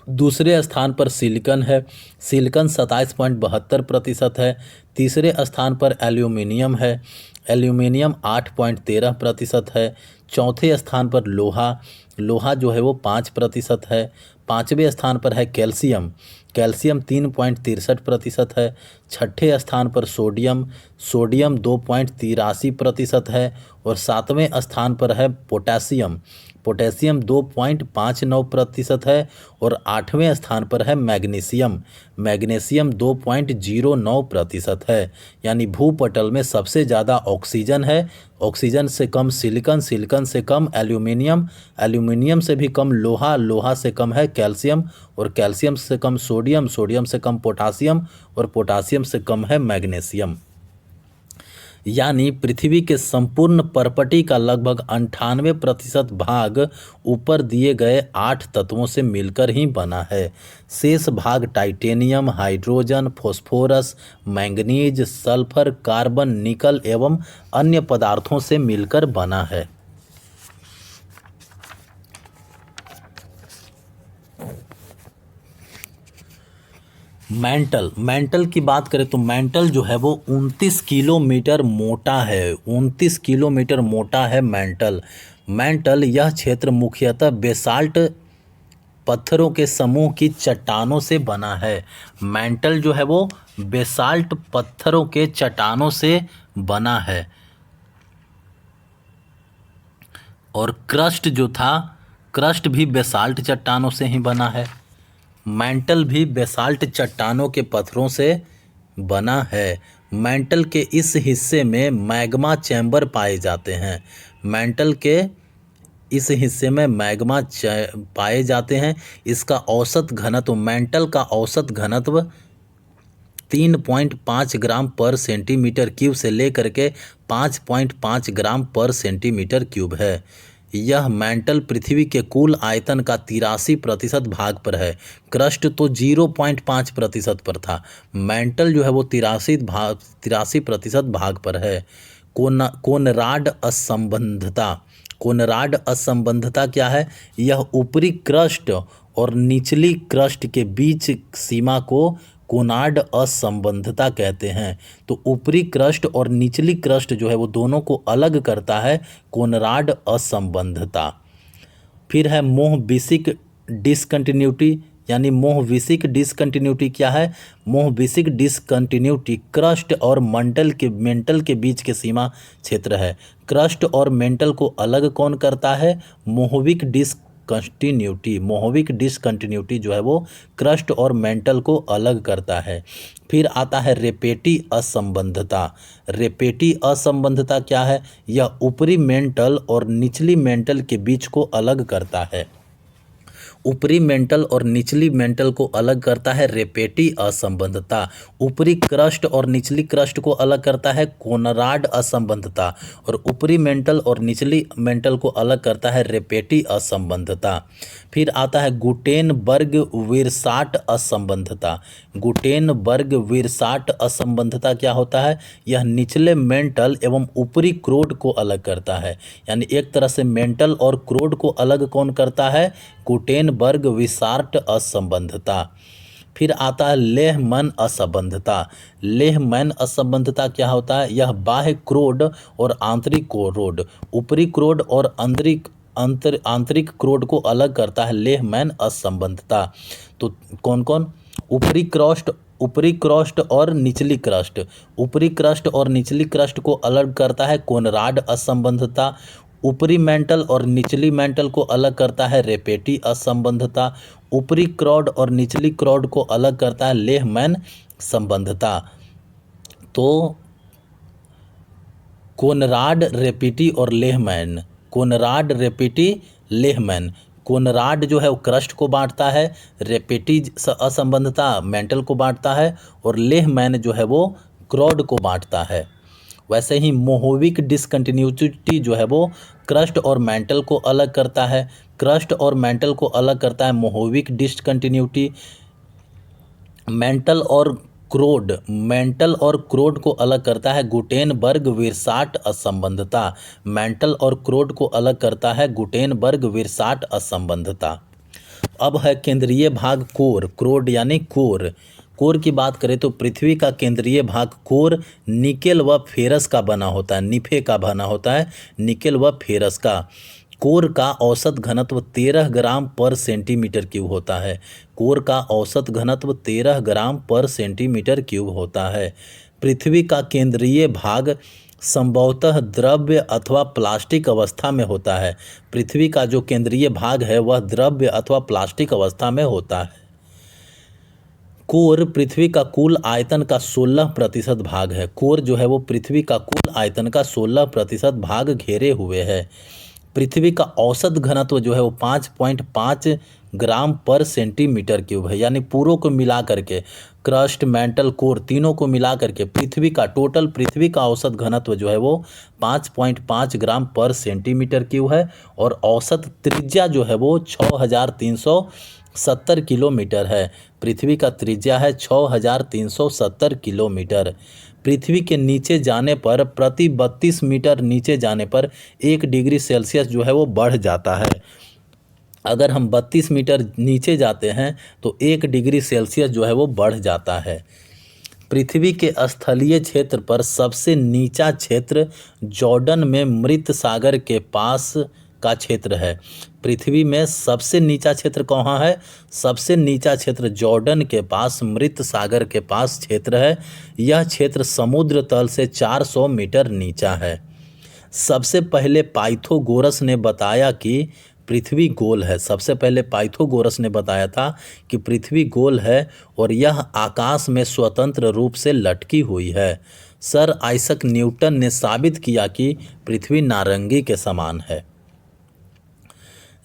दूसरे स्थान पर सिलिकॉन है। सिलिकॉन 27.72% है। तीसरे स्थान पर एल्यूमिनियम है। एल्यूमिनियम 8.13% है। चौथे स्थान पर लोहा, लोहा जो है वो 5% है। पाँचवें स्थान पर है कैल्शियम, कैल्शियम 3.63% है। छठे स्थान पर सोडियम, सोडियम 2.83% है। और सातवें स्थान पर है पोटेशियम, पोटेशियम 2.59% है। और आठवें स्थान पर है मैग्नीशियम, मैग्नीशियम 2.09% है। यानी भूपटल में सबसे ज़्यादा ऑक्सीजन है, ऑक्सीजन से कम सिलिकॉन, सिलिकॉन से कम एल्यूमिनियम, एल्यूमिनियम से भी कम लोहा, लोहा से कम है कैल्शियम, और कैल्शियम से कम सोडियम, सोडियम से कम पोटासियम, और पोटासियम से कम है मैग्नीशियम। यानी पृथ्वी के संपूर्ण परपटी का लगभग 98% भाग ऊपर दिए गए 8 तत्वों से मिलकर ही बना है। शेष भाग titanium, hydrogen, phosphorus, manganese, sulphur, carbon, निकल एवं अन्य पदार्थों से मिलकर बना है। मेंटल, मेंटल की बात करें तो मेंटल जो है वो 29 किलोमीटर मोटा है। 29 किलोमीटर मोटा है मेंटल। मेंटल यह क्षेत्र मुख्यतः बेसाल्ट पत्थरों के समूह की चट्टानों से बना है। मेंटल जो है वो बेसाल्ट पत्थरों के चट्टानों से बना है। और क्रस्ट जो था, क्रस्ट भी बेसाल्ट चट्टानों से ही बना है। मेंटल भी बेसाल्ट चट्टानों के पत्थरों से बना है। मेंटल के इस हिस्से में मैग्मा चैम्बर पाए जाते हैं। मेंटल के इस हिस्से में मैग्मा पाए जाते हैं। इसका औसत घनत्व, मेंटल का औसत घनत्व 3.5 ग्राम पर सेंटीमीटर क्यूब से लेकर के 5.5 ग्राम पर सेंटीमीटर क्यूब है। यह मेंटल पृथ्वी के कुल आयतन का 83% भाग पर है। क्रस्ट तो 0.5% पर था। मेंटल जो है वो 83% भाग पर है। कोनराड असंबंधता, कोनराड असंबंधता क्या है? यह ऊपरी क्रस्ट और निचली क्रस्ट के बीच सीमा को कोनार्ड असंबंधता कहते हैं। तो ऊपरी क्रस्ट और निचली क्रस्ट जो है वो दोनों को अलग करता है कोनराड असंबंधता। फिर है मोहविसिक डिसकंटिन्यूटी, यानी मोहविसिक डिसकंटिन्यूटी क्या है? मोहविसिक डिसकंटिन्यूटी क्रस्ट और मेंटल के बीच के सीमा क्षेत्र है। क्रस्ट और मेंटल को अलग कौन करता है? मोहविक मोहविक डिसकंटिन्यूटी जो है वो क्रस्ट और मेंटल को अलग करता है। फिर आता है रेपेटी असंबंधता। रेपेटी असंबंधता क्या है? यह ऊपरी मेंटल और निचली मेंटल के बीच को अलग करता है। ऊपरी मेंटल और निचली मेंटल को अलग करता है रेपेटी असंबंधता। ऊपरी क्रस्ट और निचली क्रस्ट को अलग करता है कोनराड असंबंधता। और ऊपरी मेंटल और निचली मेंटल को अलग करता है रेपेटी असंबंधता। फिर आता है गुटेनबर्ग विरसाट असंबंधता। गुटेनबर्ग विरसाट असंबंधता क्या होता है? यह निचले मेंटल एवं ऊपरी क्रोड को अलग करता है। यानी एक तरह से मेंटल और क्रोड को अलग कौन करता है? गुटेनबर्ग विरसाट असंबंधता। फिर आता है लेहमैन असंबंधता। लेहमैन असंबंधता क्या होता है? यह बाह्य क्रोड और आंतरिक क्रोड, ऊपरी क्रोड और आंतरिक क्रोड को अलग करता है लेहमैन असंबंधता। तो कौन कौन? ऊपरी क्रस्ट और निचली क्रस्ट। ऊपरी क्रस्ट और निचली क्रस्ट को अलग करता है कोनराड असंबंधता। ऊपरी मेंटल और निचली मेंटल को अलग करता है रेपेटी असंबंधता। ऊपरी क्रोड और निचली क्रोड को अलग करता है लेहमैन संबंधता। तो कोनराड, रेपेटी और लेहमैन कोनराड रेपिटी लेहमैन। कोनराड जो है वो क्रस्ट को बांटता है, रेपिटी असंबद्धता मेंटल को बांटता है, और लेहमैन जो है वो क्रॉड को बांटता है। वैसे ही मोहोविक डिसकंटिन्यूटी जो है वो क्रस्ट और मेंटल को अलग करता है। क्रस्ट और मेंटल को अलग करता है मोहोविक डिसकंटिन्यूटी। मेंटल और क्रोड को अलग करता है गुटेनबर्ग विरसाट असंबद्धता। मेंटल और क्रोड को अलग करता है गुटेनबर्ग विरसाट असंबद्धता। अब है केंद्रीय भाग कोर, क्रोड यानी कोर। कोर की बात करें तो पृथ्वी का केंद्रीय भाग कोर निकेल व फेरस का बना होता है, निफे का बना होता है, निकेल व फेरस का। कोर का औसत घनत्व 13 ग्राम पर सेंटीमीटर क्यूब होता है। कोर का औसत घनत्व 13 ग्राम पर सेंटीमीटर क्यूब होता है। पृथ्वी का केंद्रीय भाग संभवतः द्रव्य अथवा प्लास्टिक अवस्था में होता है। पृथ्वी का जो केंद्रीय भाग है वह द्रव्य अथवा प्लास्टिक अवस्था में होता है। कोर पृथ्वी का कुल आयतन का 16% भाग है। कोर जो है वो पृथ्वी का कुल आयतन का 16% भाग घेरे हुए है। पृथ्वी का औसत घनत्व जो है वो 5.5 ग्राम पर सेंटीमीटर क्यूब है। यानी पूरों को मिला करके, क्रस्ट, मेंटल, कोर तीनों को मिला करके पृथ्वी का औसत घनत्व जो है वो 5.5 ग्राम पर सेंटीमीटर क्यूब है। और औसत त्रिज्या जो है वो 6370 किलोमीटर है। पृथ्वी का त्रिज्या है 6370 किलोमीटर। पृथ्वी के नीचे जाने पर प्रति 32 मीटर नीचे जाने पर 1 डिग्री सेल्सियस जो है वो बढ़ जाता है। अगर हम 32 मीटर नीचे जाते हैं तो 1 डिग्री सेल्सियस जो है वो बढ़ जाता है। पृथ्वी के स्थलीय क्षेत्र पर सबसे नीचा क्षेत्र जॉर्डन में मृत सागर के पास का क्षेत्र है। पृथ्वी में सबसे नीचा क्षेत्र कहाँ है? सबसे नीचा क्षेत्र जॉर्डन के पास मृत सागर के पास क्षेत्र है। यह क्षेत्र समुद्र तल से 400 मीटर नीचा है। सबसे पहले पाइथागोरस ने बताया कि पृथ्वी गोल है। सबसे पहले पाइथागोरस ने बताया था कि पृथ्वी गोल है और यह आकाश में स्वतंत्र रूप से लटकी हुई है। सर आइजैक न्यूटन ने साबित किया कि पृथ्वी नारंगी के समान है।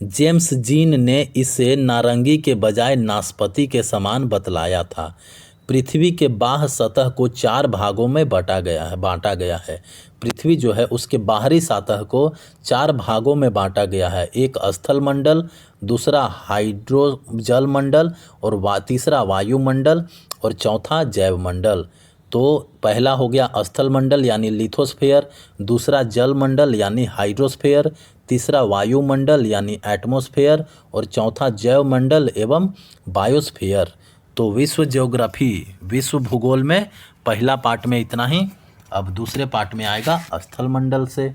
जेम्स जीन ने इसे नारंगी के बजाय नाशपाती के समान बतलाया था। पृथ्वी के बाह्य सतह को 4 भागों में बांटा गया है। पृथ्वी जो है उसके बाहरी सतह को 4 भागों में बांटा गया है। एक स्थल मंडल, दूसरा हाइड्रोजल मंडल, और तीसरा वायुमंडल, और चौथा जैव मंडल। तो पहला हो गया स्थल मंडल यानी लिथोस्फेयर, दूसरा जल मंडल यानी हाइड्रोस्फेयर, तीसरा वायुमंडल यानी एटमॉस्फेयर, और चौथा जैव मंडल एवं बायोस्फीयर। तो विश्व भूगोल में पहला पार्ट में इतना ही। अब दूसरे पार्ट में आएगा स्थल मंडल से।